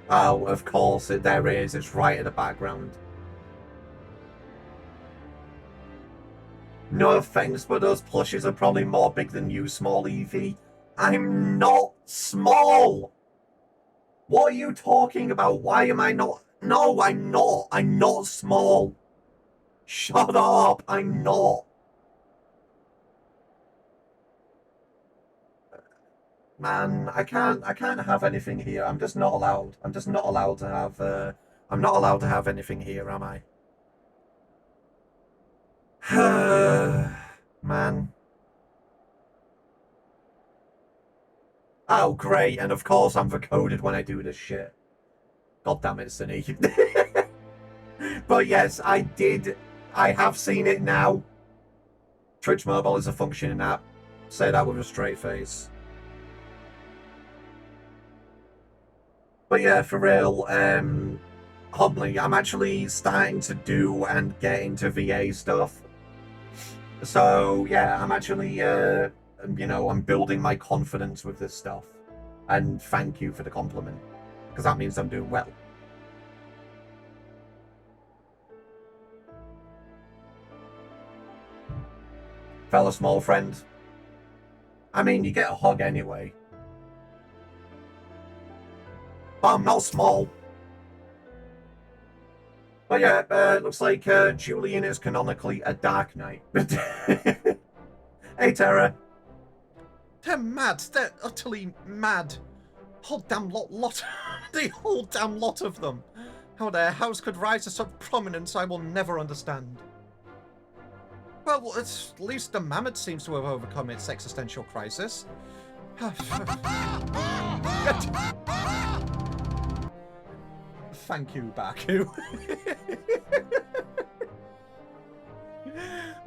Oh, of course, there is. It's right in the background. No offense, but those plushies are probably more big than you, small Eevee. I'm not small! What are you talking about? Why am I not? No, I'm not. I'm not small. Shut up. I'm not. Man, I can't have anything here. I'm just not allowed. I'm just not allowed to have, I'm not allowed to have anything here, am I? Man. Oh, great. And of course I'm vocoded when I do this shit. God damn it, Sunny. But yes, I have seen it now. Twitch Mobile is a functioning app. Say that with a straight face. But yeah, for real, Homley, I'm actually starting to do and get into VA stuff. So yeah, I'm actually, you know, I'm building my confidence with this stuff. And thank you for the compliment, because that means I'm doing well. Fellow small friend. I mean, you get a hug anyway. But I'm not small. But yeah, looks like Julian is canonically a Dark Knight. Hey, Tara. They're mad. They're utterly mad. Whole damn lot. The whole damn lot of them. How their house could rise to such prominence, I will never understand. Well, at least the mammoth seems to have overcome its existential crisis. Thank you, Baku.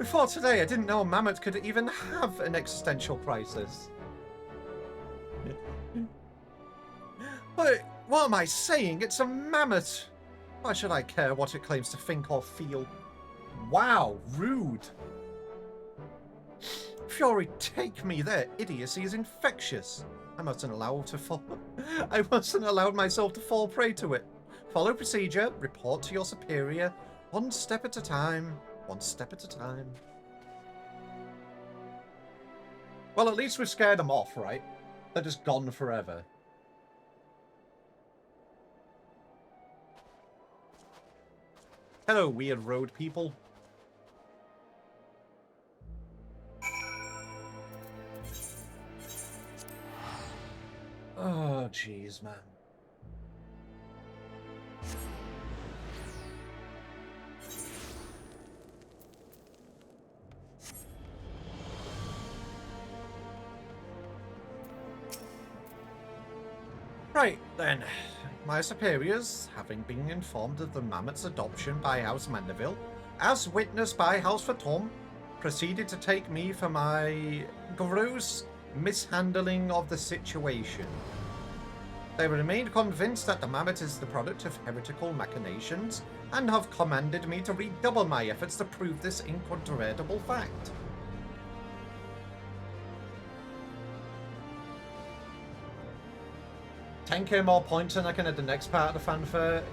Before today, I didn't know a mammoth could even have an existential crisis. But what am I saying? It's a mammoth. Why should I care what it claims to think or feel? Wow, rude. Fury, take me. Their idiocy is infectious. I mustn't allow to fall. I mustn't allow myself to fall prey to it. Follow procedure. Report to your superior. One step at a time. One step at a time. Well, at least we've scared them off, right? They're just gone forever. Hello, weird road people. Oh, jeez, man. Right, then. My superiors, having been informed of the mammoth's adoption by House Mandeville, as witnessed by House Fatum, proceeded to take me for my gross mishandling of the situation. They remained convinced that the mammoth is the product of heretical machinations, and have commanded me to redouble my efforts to prove this incontrovertible fact. $10k more points and I can at the next part of the fanfare.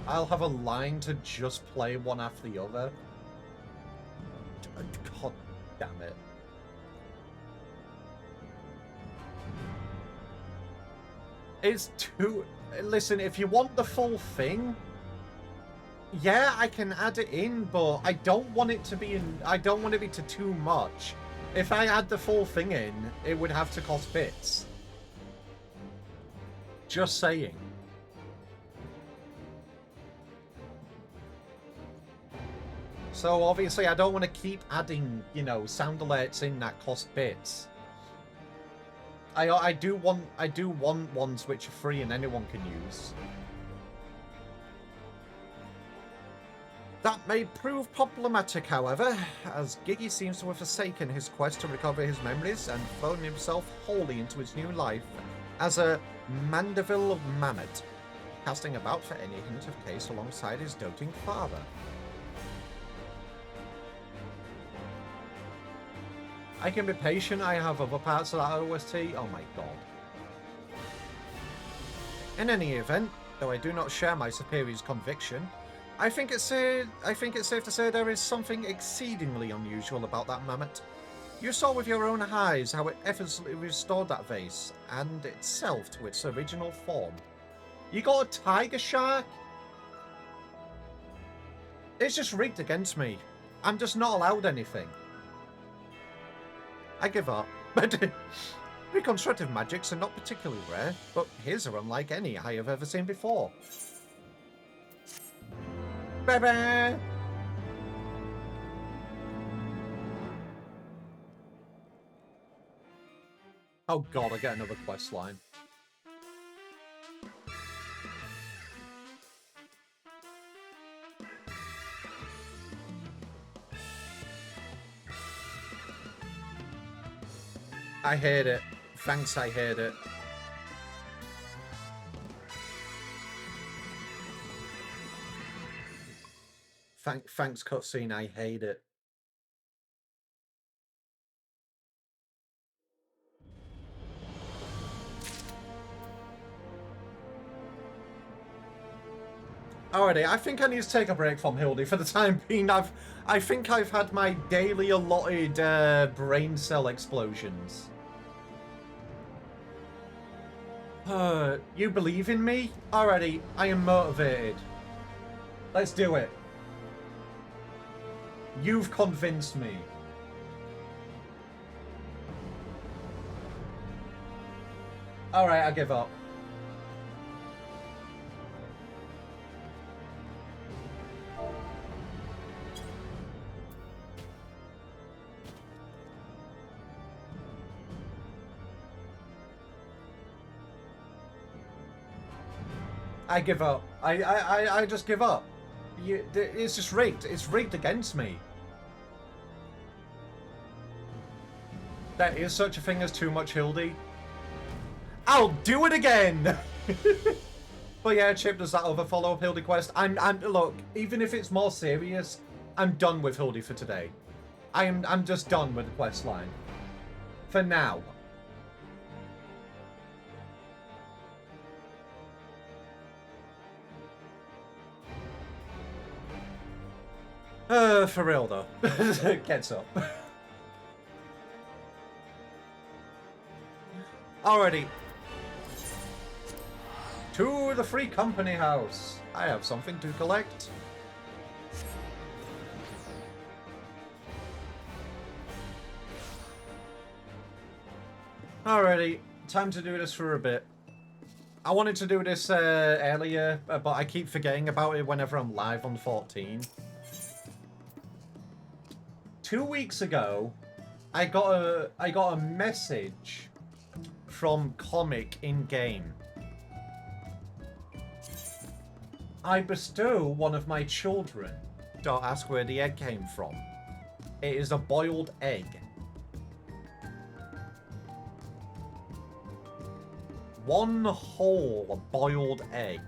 I'll have a line to just play one after the other. God damn it. It's too... Listen, if you want the full thing, yeah, I can add it in, but I don't want it to be in... I don't want it to be too much. If I add the full thing in, it would have to cost bits. Just saying. So obviously I don't want to keep adding, you know, sound alerts in that cost bits. I do want ones which are free and anyone can use. That may prove problematic, however, as Giggy seems to have forsaken his quest to recover his memories and thrown himself wholly into his new life as a Mandeville mammoth, casting about for any hint of case alongside his doting father. I can be patient, I have other parts of that OST. Oh my god. In any event, though I do not share my superior's conviction, I think it's safe to say there is something exceedingly unusual about that mammoth. You saw with your own eyes how it effortlessly restored that vase, and itself to its original form. You got a tiger shark? It's just rigged against me. I'm just not allowed anything. I give up. But reconstructive magics are not particularly rare, but his are unlike any I have ever seen before. Baby! Oh god, I get another quest line. I hate it. Thanks, I hate it. Thanks, cutscene, I hate it. Alrighty, I think I need to take a break from Hildy for the time being. I think I've had my daily allotted brain cell explosions. You believe in me? Alrighty, I am motivated. Let's do it. You've convinced me. Alright, I give up. I give up. I just give up. It's just rigged. It's rigged against me. There is such a thing as too much hildi. I'll do it again! But yeah, Chip does that other follow-up hildi quest. Look, even if it's more serious, I'm done with hildi for today. I'm just done with the quest line. For now. For real though. Gets up. Alrighty. To the Free Company House. I have something to collect. Alrighty. Time to do this for a bit. I wanted to do this earlier, but I keep forgetting about it whenever I'm live on 14. 2 weeks ago, I got a message from Comic in game. I bestow one of my children. Don't ask where the egg came from. It is a boiled egg. One whole boiled egg.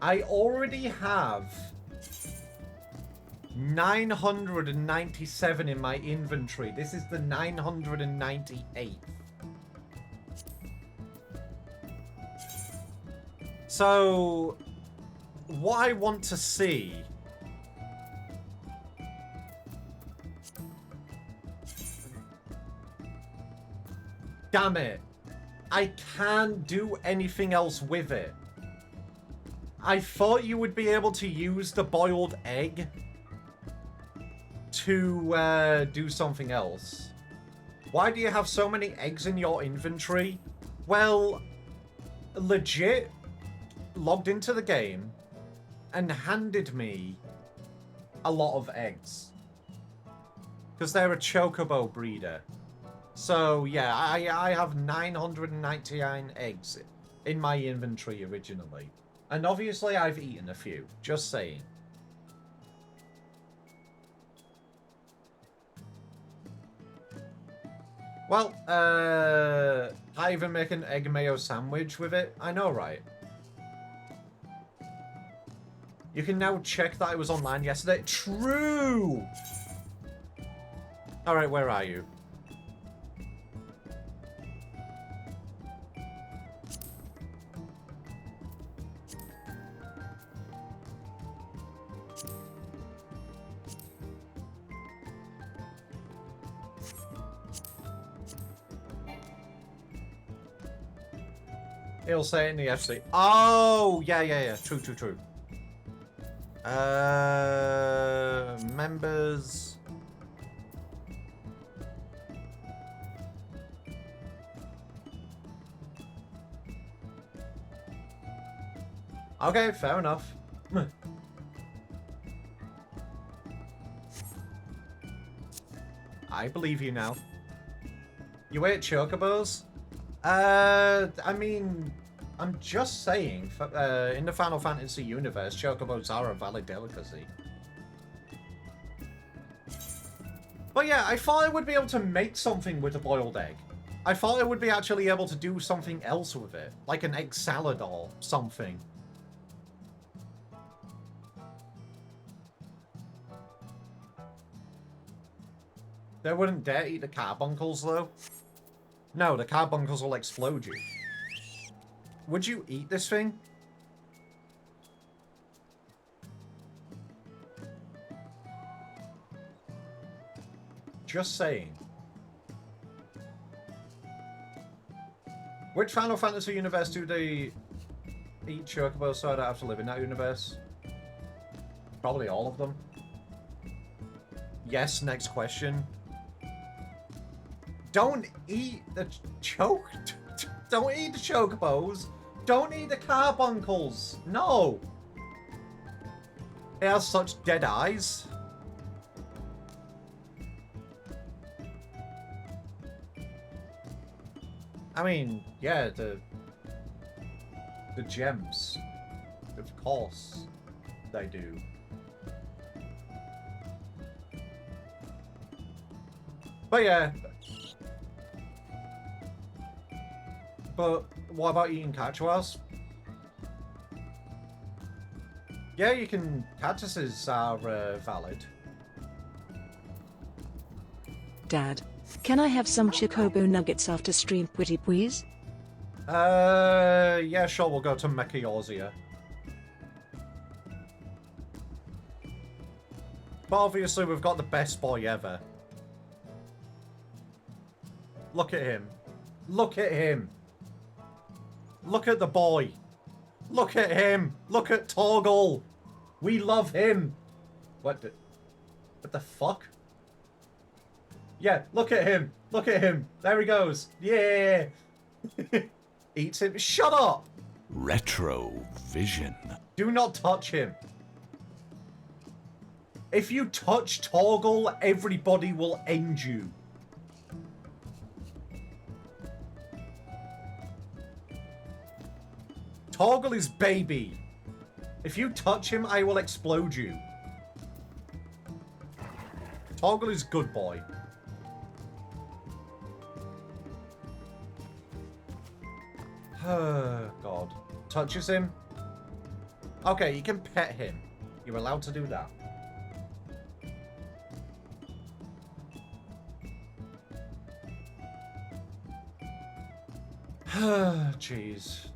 I already have 997 in my inventory. This is the 998th. So, what I want to see... Damn it. I can't do anything else with it. I thought you would be able to use the boiled egg to do something else. Why do you have so many eggs in your inventory? Well, legit logged into the game and handed me a lot of eggs. Because they're a chocobo breeder. So, yeah, I have 999 eggs in my inventory originally. And obviously I've eaten a few, just saying. Well, I even make an egg mayo sandwich with it. I know, right? You can now check that I was online yesterday. True! Alright, where are you? It'll say it in the FC. Oh, yeah. True. Members. Okay, fair enough. I believe you now. You ate chocobos? I mean, I'm just saying, in the Final Fantasy universe, chocobos are a valid delicacy. But yeah, I thought I would be able to make something with a boiled egg. I thought I would be actually able to do something else with it, like an egg salad or something. They wouldn't dare eat the carbuncles, though. No, the carbuncles will explode you. Would you eat this thing? Just saying. Which Final Fantasy universe do they eat chocobos so I don't have to live in that universe? Probably all of them. Yes, next question. Don't eat the Don't eat the chocobos. Don't eat the carbuncles. No. It has such dead eyes. I mean, yeah, the gems. Of course they do. But yeah. But what about eating cactuars? Yeah, you can. Cactuses are valid. Dad, can I have some Chocobo nuggets after stream, pretty please? Yeah, sure, we'll go to Mechaosia. But obviously we've got the best boy ever. Look at him. Look at him. Look at the boy. Look at him. Look at Torgal. We love him. What the fuck? Yeah, look at him. Look at him. There he goes. Yeah. Eats him. Shut up. Retro vision. Do not touch him. If you touch Torgal, everybody will end you. Torgal is baby. If you touch him, I will explode you. Torgal is good boy. God. Touches him. Okay, you can pet him. You're allowed to do that. Jeez.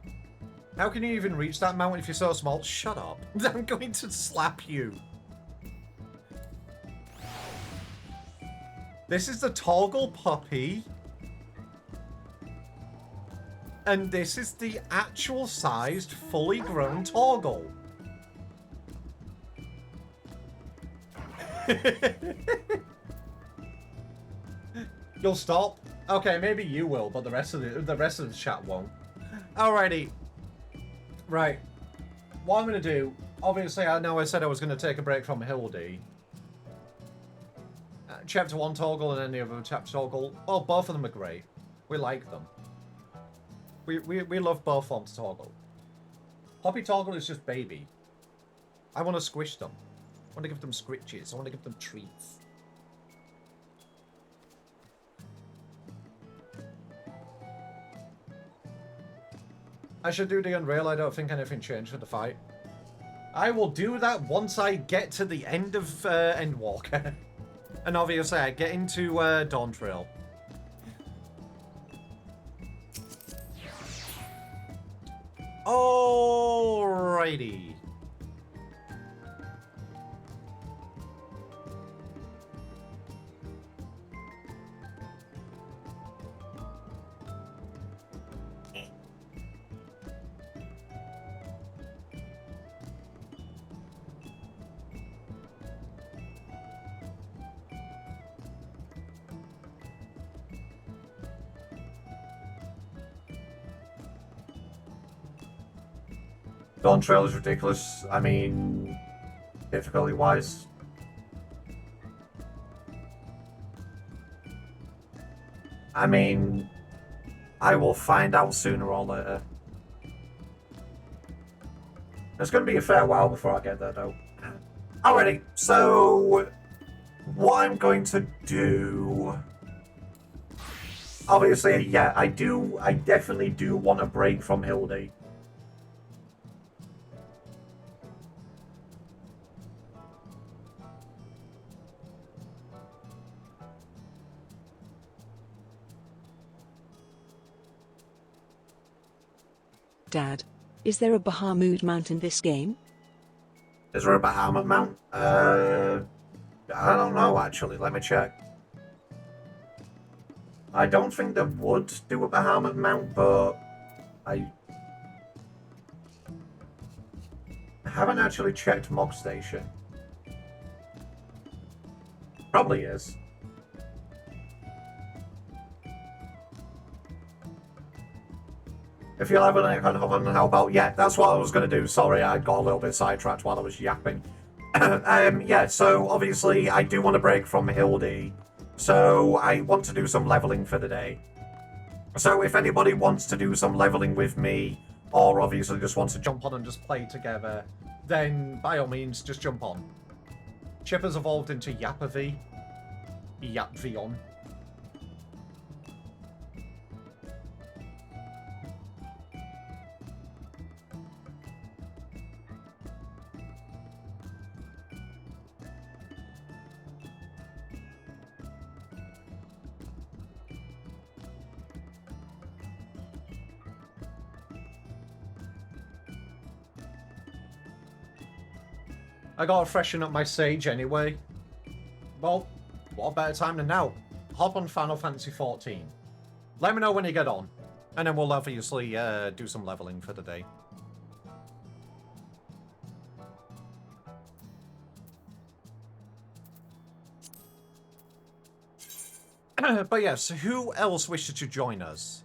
How can you even reach that mountain if you're so small? Shut up. I'm going to slap you. This is the Torgal puppy. And this is the actual sized, fully grown Torgal. You'll stop? Okay, maybe you will, but the rest of the chat won't. Alrighty. Right. What I'm gonna do, obviously I know I said I was gonna take a break from Hildi. Chapter 1 Torgal and any other chapter Torgal. Oh, both of them are great. We like them. We love both forms of Torgal. Poppy Torgal is just baby. I want to squish them. I want to give them scritches. I want to give them treats. I should do the Unreal. I don't think anything changed for the fight. I will do that once I get to the end of Endwalker. And obviously I get into Dawn Trail. Alrighty. Dawn Trail is ridiculous. I mean, difficulty-wise. I mean, I will find out sooner or later. It's going to be a fair while before I get there, though. Alrighty, so what I'm going to do... Obviously, yeah, I definitely do want a break from Hildi. Dad, is there a Bahamut Mount in this game? Is there a Bahamut Mount? I don't know, actually. Let me check. I don't think they would do a Bahamut Mount, but I haven't actually checked Mog Station. Probably is. If you'll have an icon, how about... Yeah, that's what I was going to do. Sorry, I got a little bit sidetracked while I was yapping. Yeah, so obviously I do want to break from Hildi. So I want to do some leveling for the day. So if anybody wants to do some leveling with me, or obviously just wants to jump on and just play together, then by all means, just jump on. Chipper's evolved into Yappavi. Yapvion. I gotta freshen up my sage anyway. Well, what better time than now? Hop on Final Fantasy XIV. Let me know when you get on. And then we'll obviously do some leveling for the day. But yes, who else wishes to join us?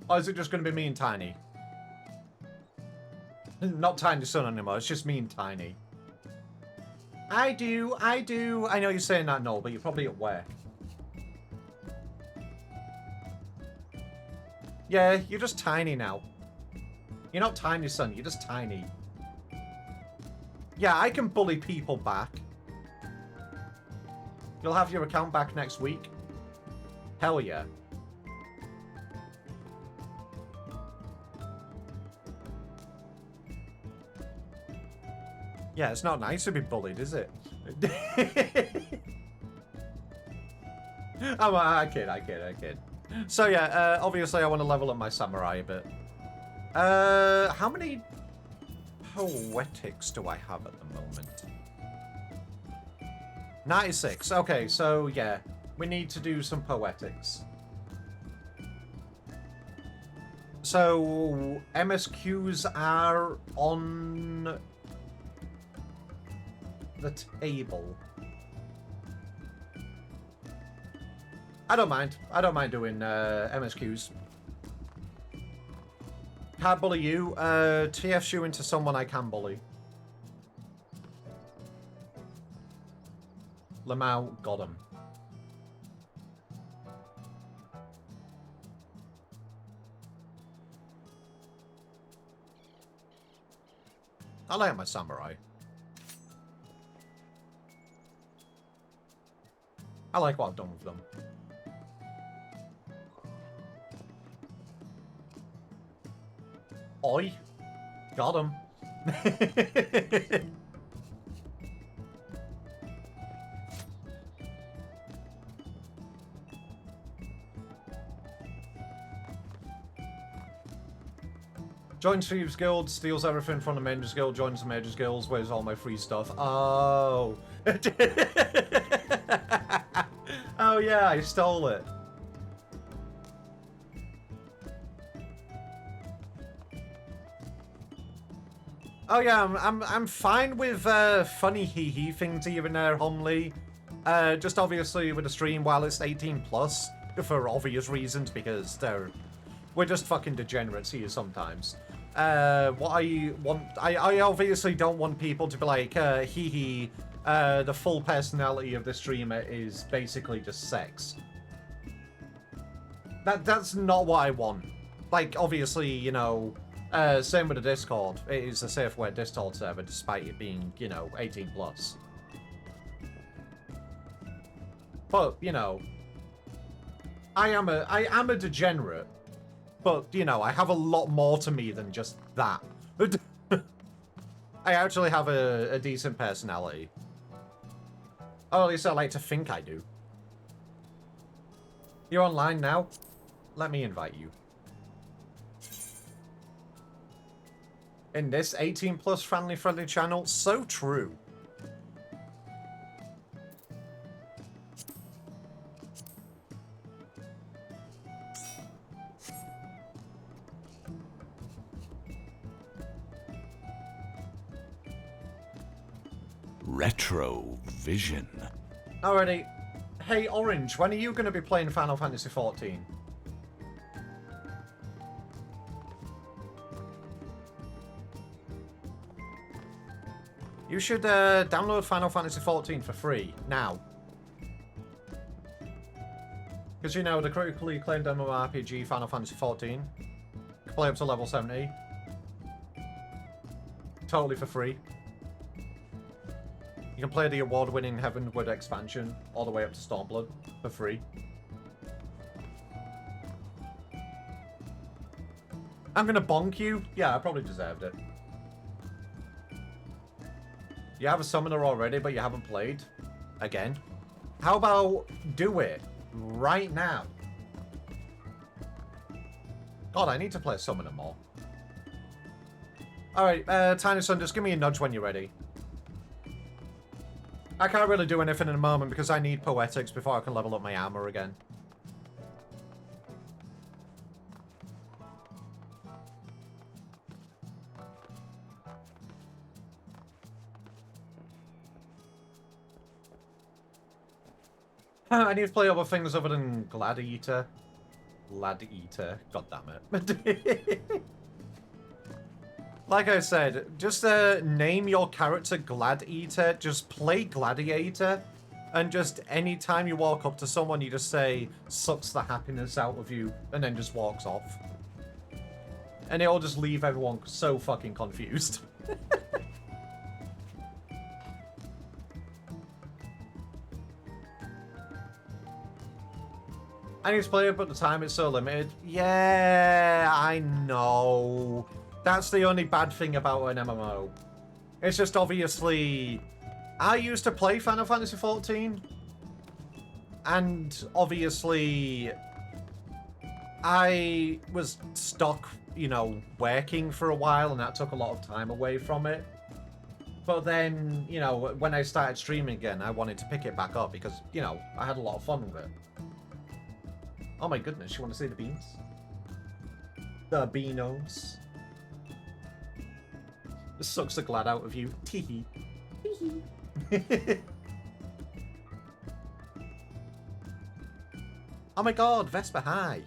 Or is it just going to be me and Tiny? Not Tiny Son anymore, it's just me and Tiny. I do. I know you're saying that, no, but you're probably at work. Yeah, you're just Tiny now. You're not Tiny Son, you're just Tiny. Yeah, I can bully people back. You'll have your account back next week. Hell yeah. Yeah, it's not nice to be bullied, is it? I kid. So yeah, obviously I want to level up my samurai a bit. How many poetics do I have at the moment? 96. Okay, so yeah, we need to do some poetics. So MSQs are on the table. I don't mind. I don't mind doing MSQs. Can't bully you. TF's you into someone I can bully. Lamau got him. I like my samurai. I like what I've done with them. Oi. Got him. Joins Thieves Guild, steals everything from the Mages Guild, joins the Mages Guild, where's all my free stuff? Oh. Oh yeah, I stole it. Oh yeah, I'm fine with funny hee things here and there, homely. Just obviously with the stream while it's 18 plus for obvious reasons because we're just fucking degenerates here sometimes. What I want, I obviously don't want people to be like, the full personality of the streamer is basically just sex. That's not what I want. Like, obviously, you know, same with the Discord. It is a safe word Discord server, despite it being, you know, 18 plus. But, you know, I am a degenerate. But, you know, I have a lot more to me than just that. I actually have a decent personality. Or at least I like to think I do. You're online now? Let me invite you. In this 18 plus family friendly channel, so true. Retro Vision. Alrighty. Hey, Orange, when are you going to be playing Final Fantasy XIV? You should download Final Fantasy XIV for free, now. Because, you know, the critically acclaimed MMORPG Final Fantasy XIV. You can play up to level 70. Totally for free. You can play the award-winning Heavenward expansion all the way up to Stormblood for free. I'm gonna bonk you? Yeah, I probably deserved it. You have a summoner already, but you haven't played? Again? How about do it right now? God, I need to play a summoner more. Alright, Tiny Son, just give me a nudge when you're ready. I can't really do anything in a moment because I need poetics before I can level up my armor again. I need to play other things other than Gladiator. Gladiator. God damn it. Like I said, just name your character Gladiator. Just play Gladiator. And just anytime you walk up to someone, you just say, sucks the happiness out of you. And then just walks off. And it'll just leave everyone so fucking confused. I need to play it, but the time is so limited. Yeah, I know. That's the only bad thing about an MMO. It's just obviously... I used to play Final Fantasy XIV. And obviously... I was stuck, you know, working for a while, and that took a lot of time away from it. But then, you know, when I started streaming again, I wanted to pick it back up because, you know, I had a lot of fun with it. Oh my goodness, you want to see the beans? The beanos. This sucks the glad out of you. Teehee. Teehee. Oh my god, Vespa, hi.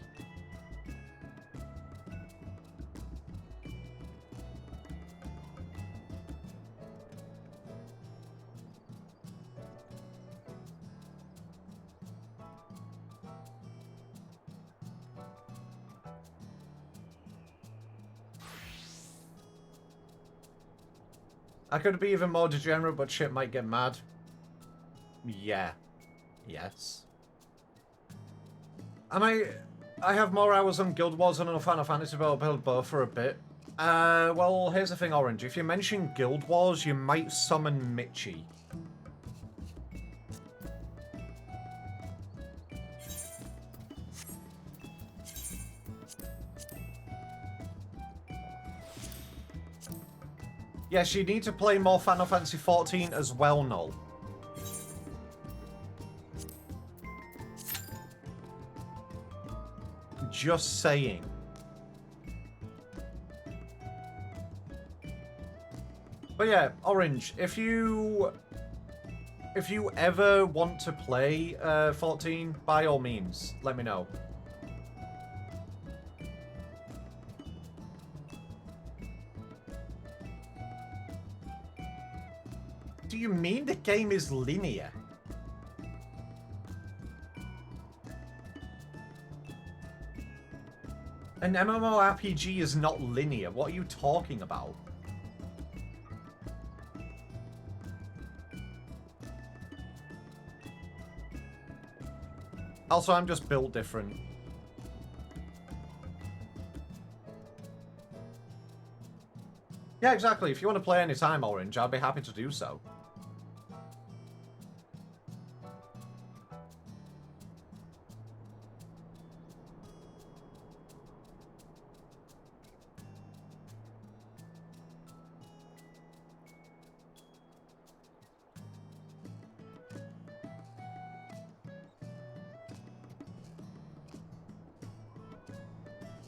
I could be even more degenerate, but shit might get mad. Yeah. Yes. I have more hours on Guild Wars than on Final Fantasy, but I'll build both for a bit. Well, here's the thing, Orange. If you mention Guild Wars, you might summon Mitchie. Yes, you need to play more Final Fantasy XIV as well, Null. Just saying. But yeah, Orange, if you ever want to play 14, by all means, let me know. Do you mean the game is linear? An MMORPG is not linear. What are you talking about? Also, I'm just built different. Yeah, exactly. If you want to play anytime, Orange, I'd be happy to do so.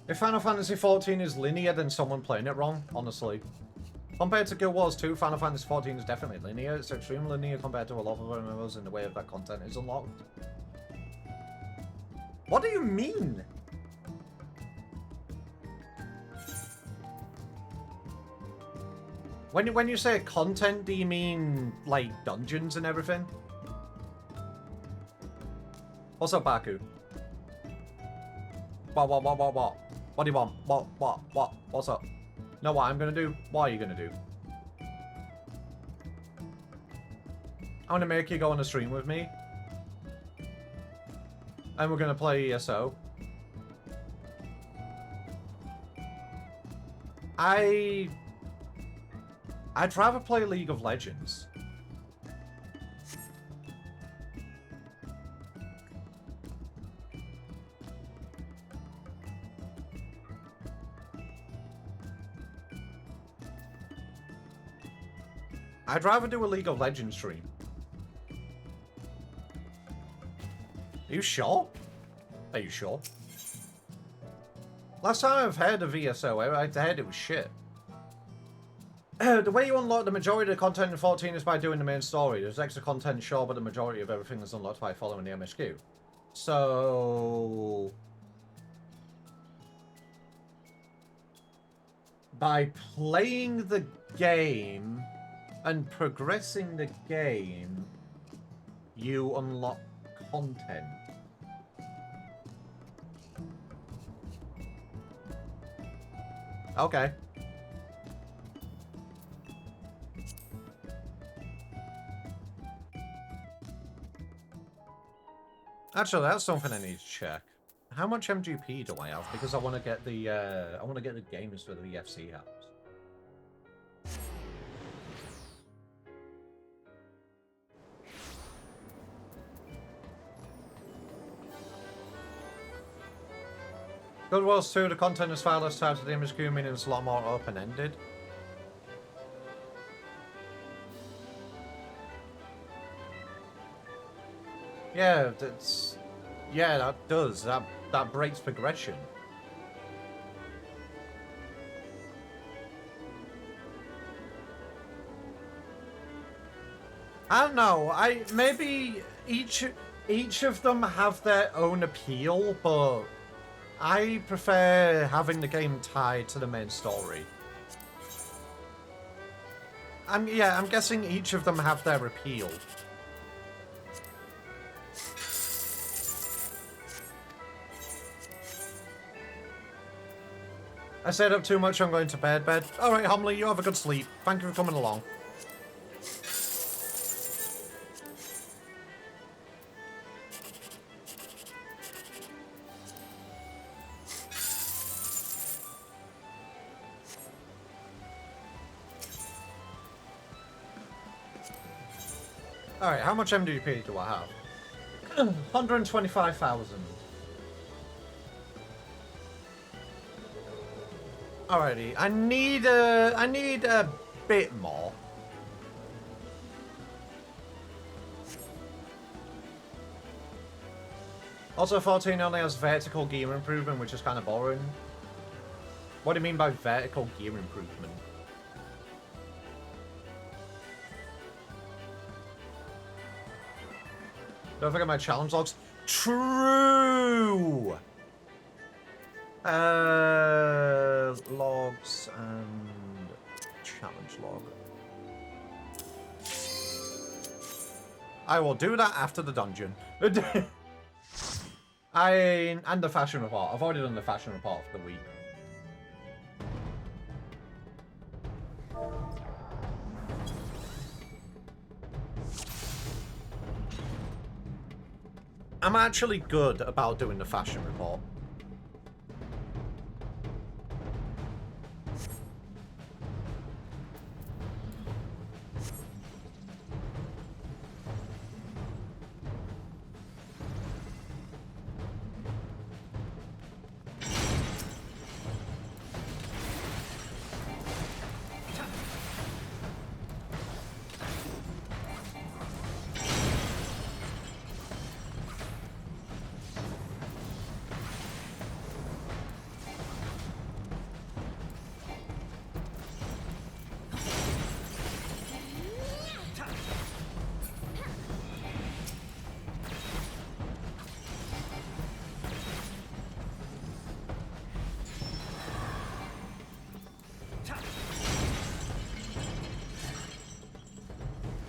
If Final Fantasy XIV is linear, then someone playing it wrong, honestly. Compared to Guild Wars 2, Final Fantasy XIV is definitely linear. It's extremely linear compared to a lot of other MMOs in the way of that content is unlocked. What do you mean? When you say content, do you mean, like, dungeons and everything? What's up, Baku? What? What do you want? What? What's up? Know what I'm gonna do? What are you gonna do? I'm gonna make you go on a stream with me. And we're gonna play ESO. I'd rather play League of Legends. I'd rather do a League of Legends stream. Are you sure? Are you sure? Last time I've heard of VSO, I heard it was shit. The way you unlock the majority of the content in 14 is by doing the main story. There's extra content, sure, but the majority of everything is unlocked by following the MSQ. So... by playing the game and progressing the game, you unlock content. Okay. Actually, that's something I need to check. How much MGP do I have? Because I want to get the games for the EFC house. Good Wars 2, the content is far less tied to the MSQ, meaning it's a lot more open-ended. Yeah, that's... yeah, that does. That breaks progression. I don't know. Maybe each of them have their own appeal, but I prefer having the game tied to the main story. I'm guessing each of them have their appeal. I stayed up too much, I'm going to bed. Alright, Homley, you have a good sleep. Thank you for coming along. Alright, how much MDP do I have? 125,000. Alrighty, I need a bit more. Also, 14 only has vertical gear improvement, which is kind of boring. What do you mean by vertical gear improvement? Don't forget my challenge logs. True! Logs and challenge log. I will do that after the dungeon. And the fashion report. I've already done the fashion report for the week. I'm actually good about doing the fashion report.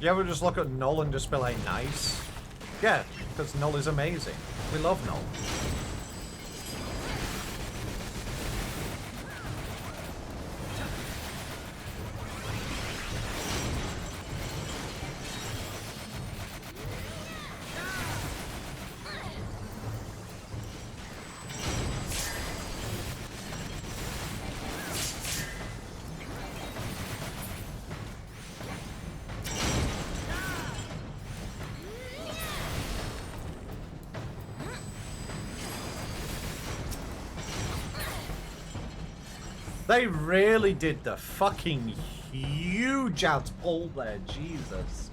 You ever just look at Null and just be like, nice? Yeah, because Null is amazing. We love Null. They really did the fucking huge ass pull there, Jesus.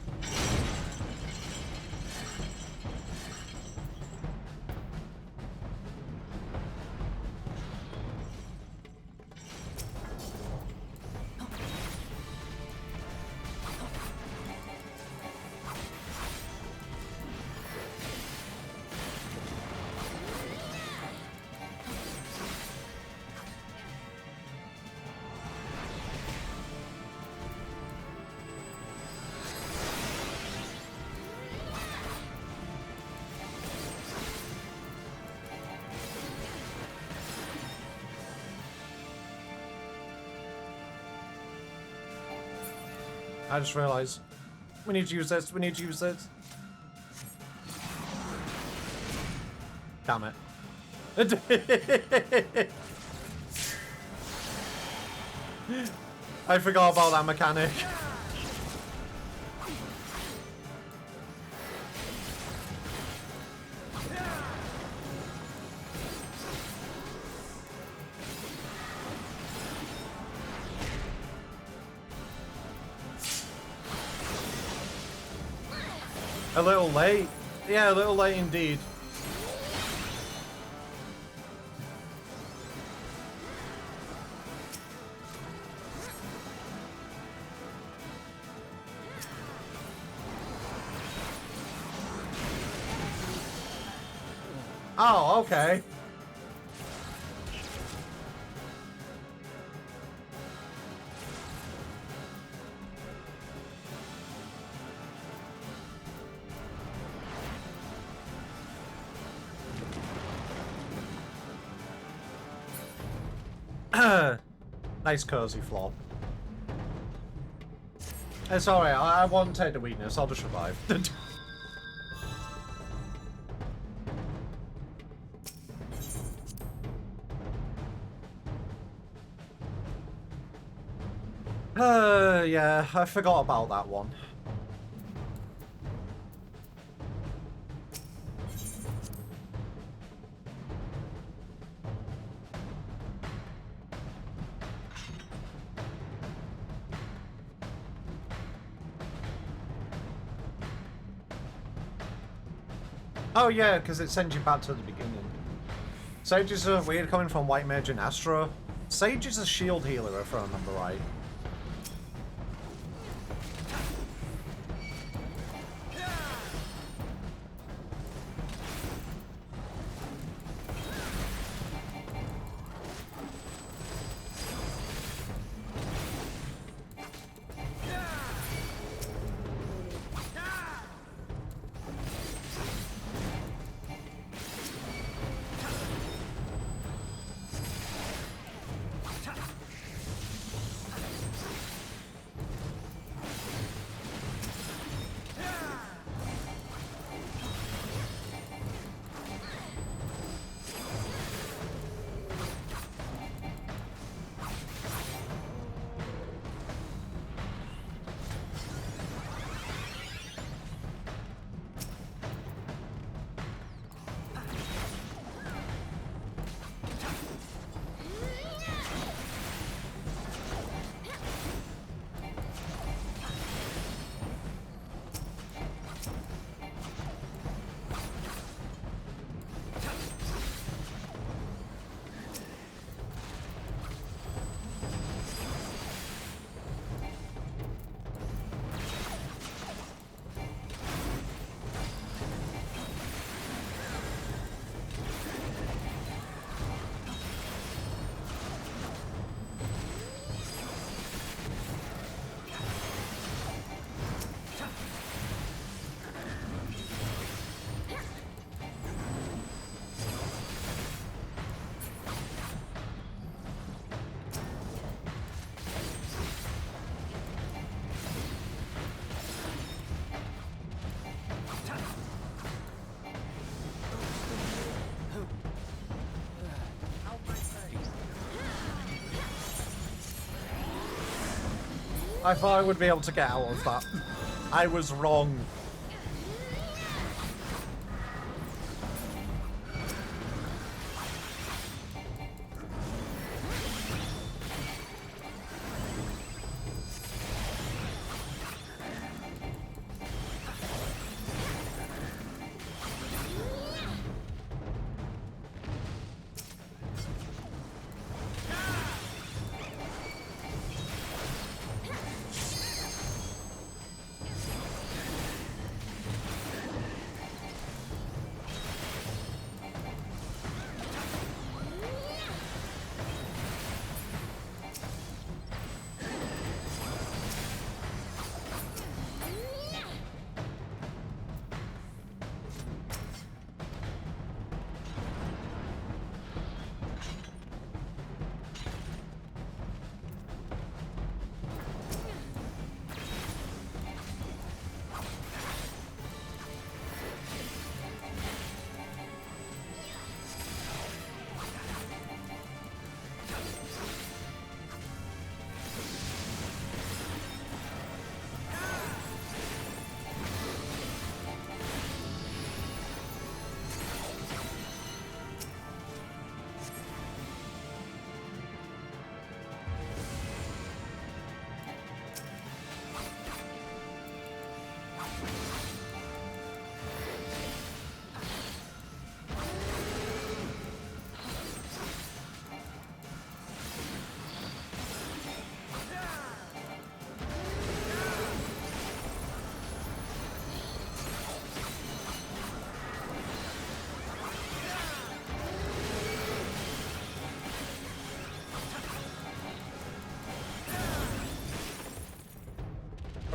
I just realised we need to use this. We need to use this. Damn it. I forgot about that mechanic. A little late. Yeah, a little late indeed. Oh, okay. Nice cozy floor. It's alright, I won't take the weakness, I'll just survive. Yeah, I forgot about that one. Oh yeah, because it sends you back to the beginning. Sages are weird coming from White Mage and Astro. Sage is a shield healer if I remember right. I thought I would be able to get out of that. I was wrong.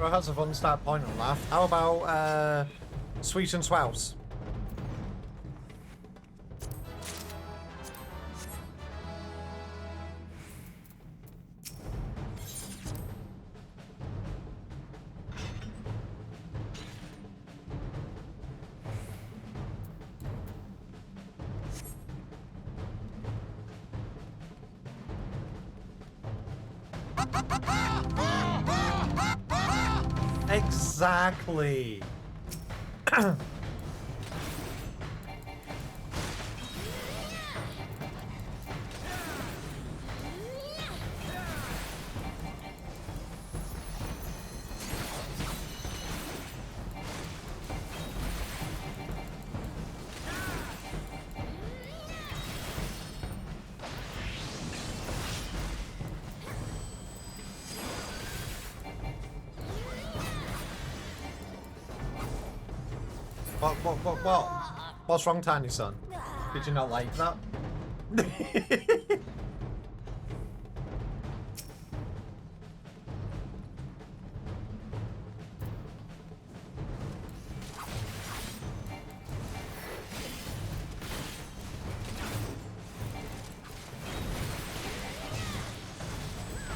Retro has a fun start point and laugh. How about Sweet and Swouse? Exactly. What? What's wrong, Tiny Son? Did you not like that?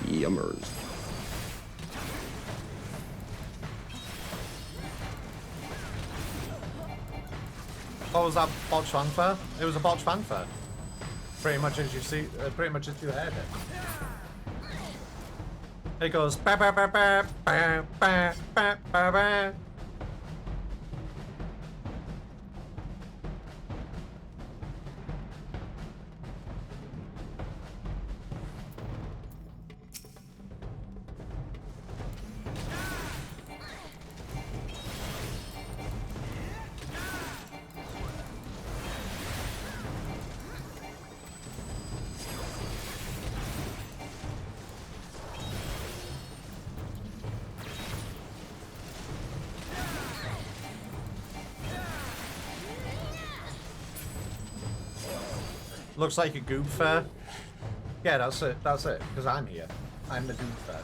Yummers. What was that botch fanfare? It was a botch fanfare. Pretty much as you see, pretty much as you heard it. It goes ba ba ba ba ba ba ba ba ba. Looks like a goob fair. Yeah, that's it. That's it. Because I'm here. I'm the goob fair.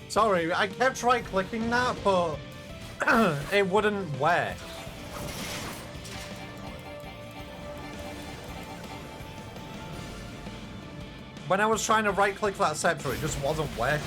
Sorry, I kept right-clicking that, but it wouldn't work. When I was trying to right-click that scepter, it just wasn't working.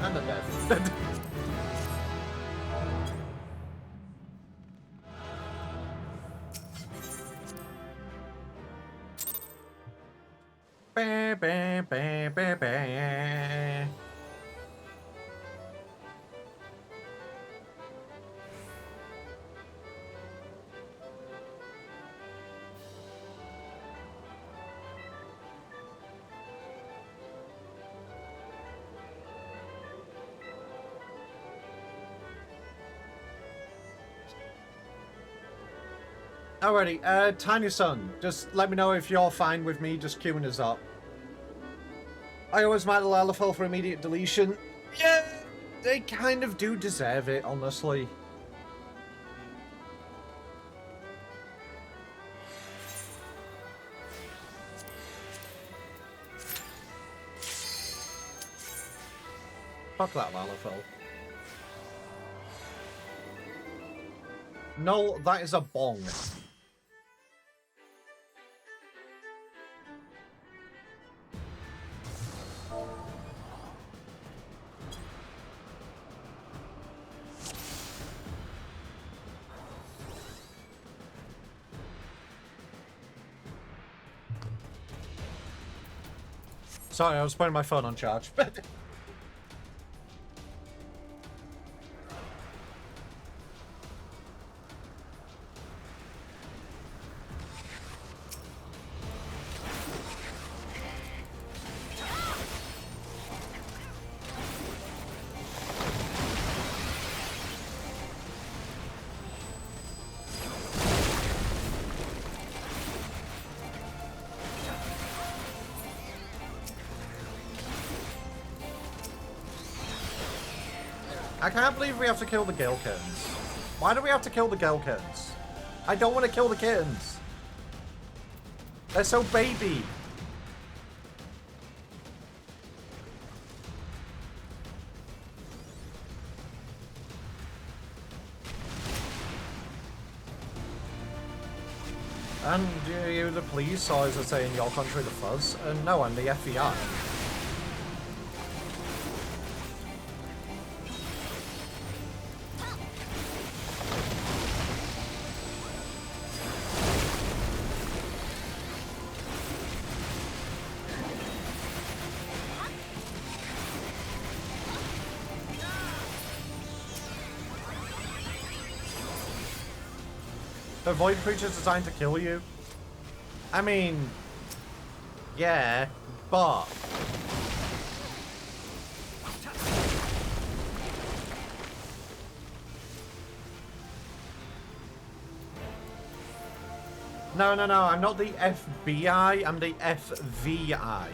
And a death. Ba, ba, ba, ba, ba. Alrighty, Tiny Son, just let me know if you're fine with me just queuing us up. I always mad at Lalafell for immediate deletion. Yeah, they kind of do deserve it, honestly. Fuck that Lalafell. No, that is a bong. Sorry, I was putting my phone on charge. I can't believe we have to kill the Gilkins. Why do we have to kill the Gilkins? I don't want to kill the kittens. They're so baby. And you the police, or as I say in your country, the fuzz? No, I'm the FBI. The void creature's designed to kill you? I mean, yeah, but... No, I'm not the FBI, I'm the FVI.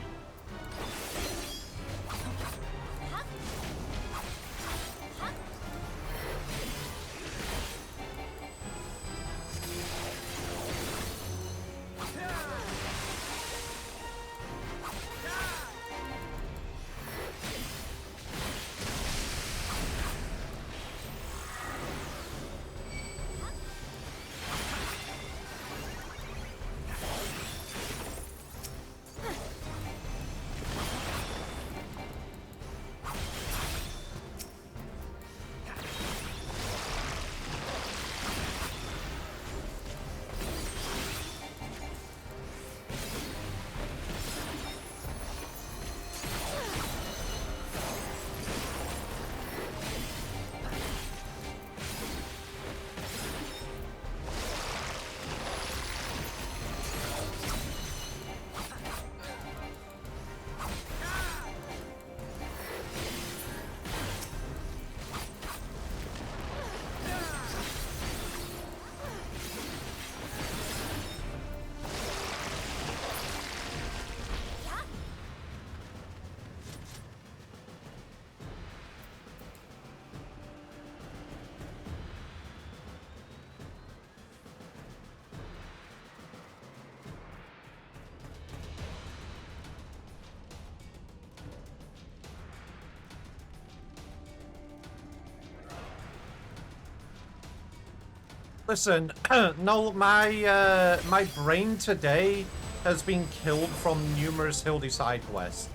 Listen, no, my brain today has been killed from numerous Hildi side quests.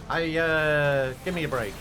Give me a break.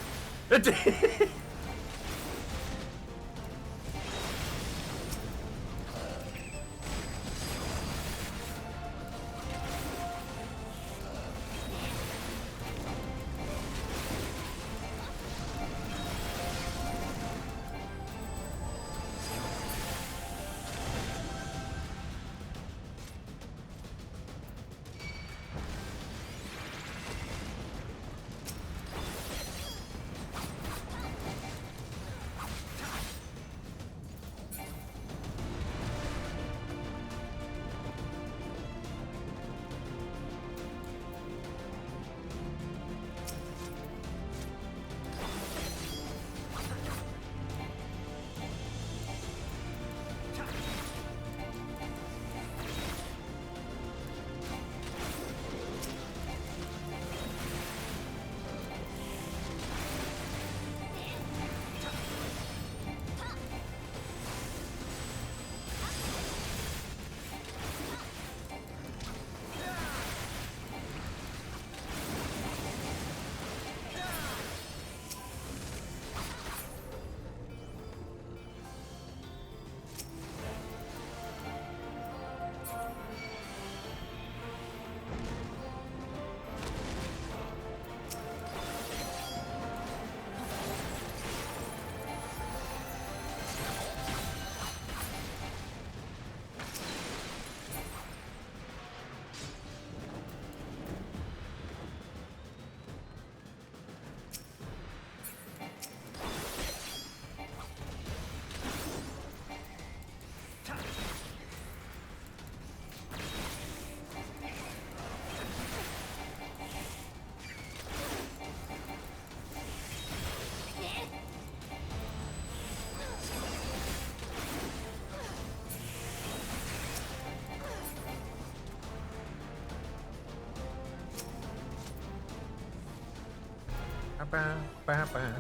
Ba, ba, ba.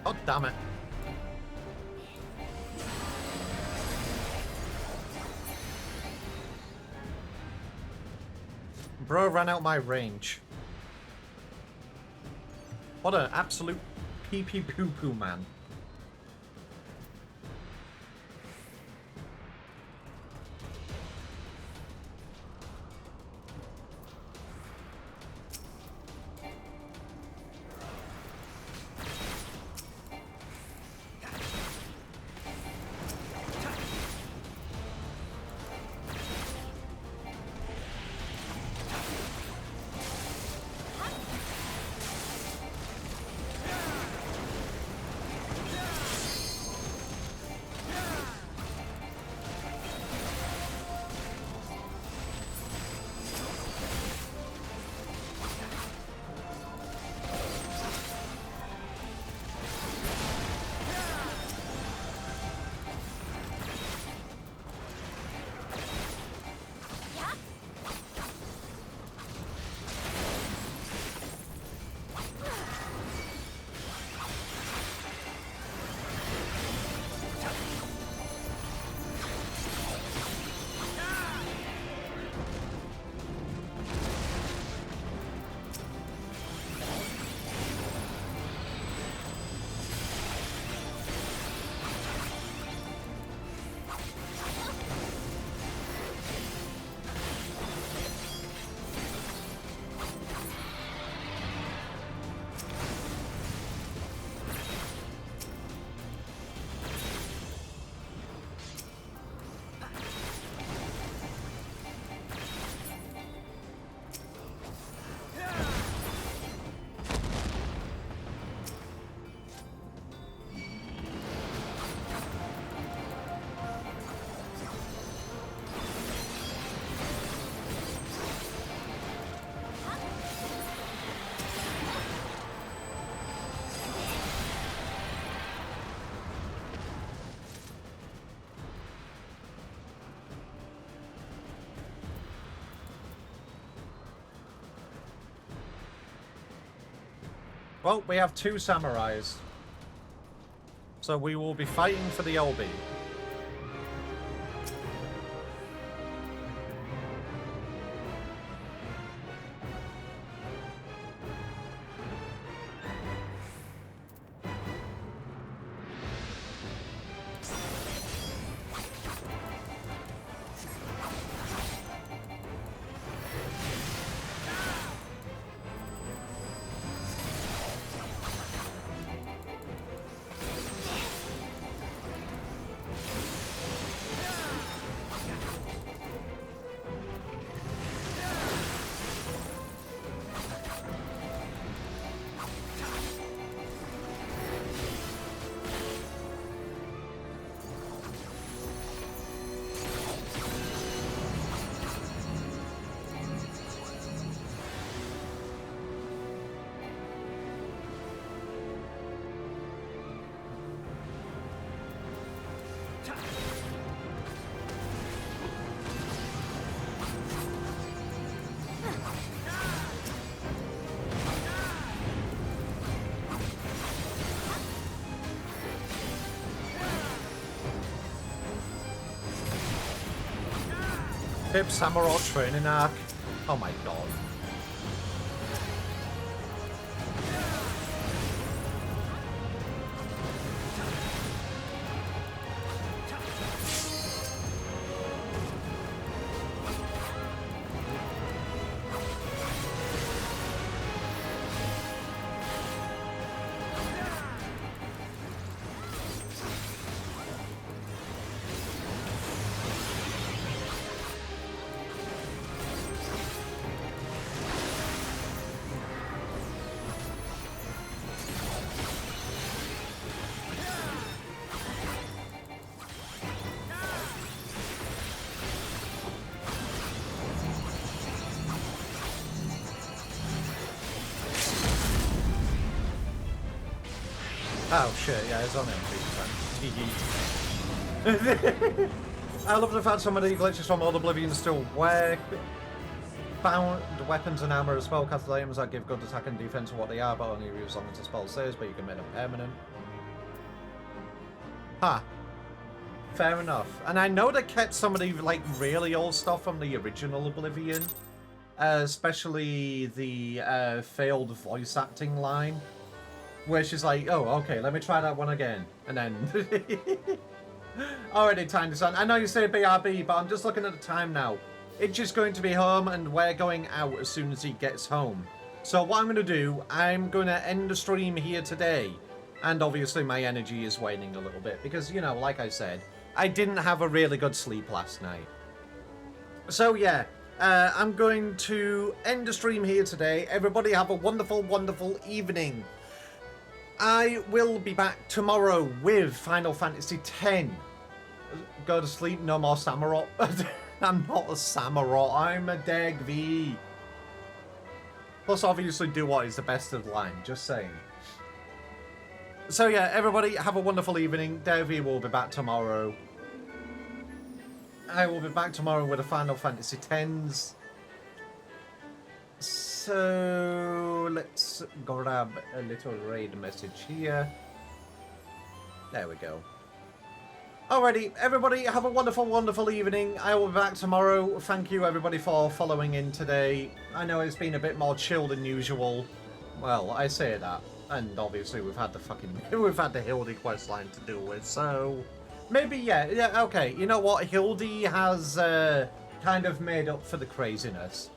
Oh, damn it. Bro ran out my range. What an absolute pee-pee poo-poo man. Well, we have 2 samurais. So we will be fighting for the LB. Tip Samurott training arc. Oh my god. Oh shit, yeah, it's on MP%. I love the fact some of the glitches from Old Oblivion still work. Bound weapons and armor as spellcasted items that give good attack and defense are what they are, but only as long as the spell says, but you can make them permanent. Huh. Fair enough. And I know they kept some of the like really old stuff from the original Oblivion. Especially the failed voice acting line. Where she's like, oh, okay, let me try that one again. And then... Already time to sun. I know you say BRB, but I'm just looking at the time now. It's just going to be home, and we're going out as soon as he gets home. So what I'm going to do, I'm going to end the stream here today. And obviously my energy is waning a little bit. Because, you know, like I said, I didn't have a really good sleep last night. So, yeah. I'm going to end the stream here today. Everybody have a wonderful, wonderful evening. I will be back tomorrow with Final Fantasy X. Go to sleep, no more Samurott. I'm not a Samurott, I'm a Deg V. Plus, obviously, do what is the best of the line, just saying. So yeah, everybody have a wonderful evening. Deg V will be back tomorrow. I will be back tomorrow with the Final Fantasy X. So let's grab a little raid message here. There we go. Alrighty, everybody have a wonderful, wonderful evening. I will be back tomorrow. Thank you everybody for following in today. I know it's been a bit more chill than usual. Well, I say that. And obviously we've had the Hildi questline to deal with, so maybe yeah, okay. You know what? Hildi has kind of made up for the craziness.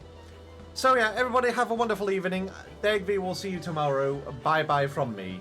So yeah, everybody have a wonderful evening. Degvi will see you tomorrow. Bye bye from me.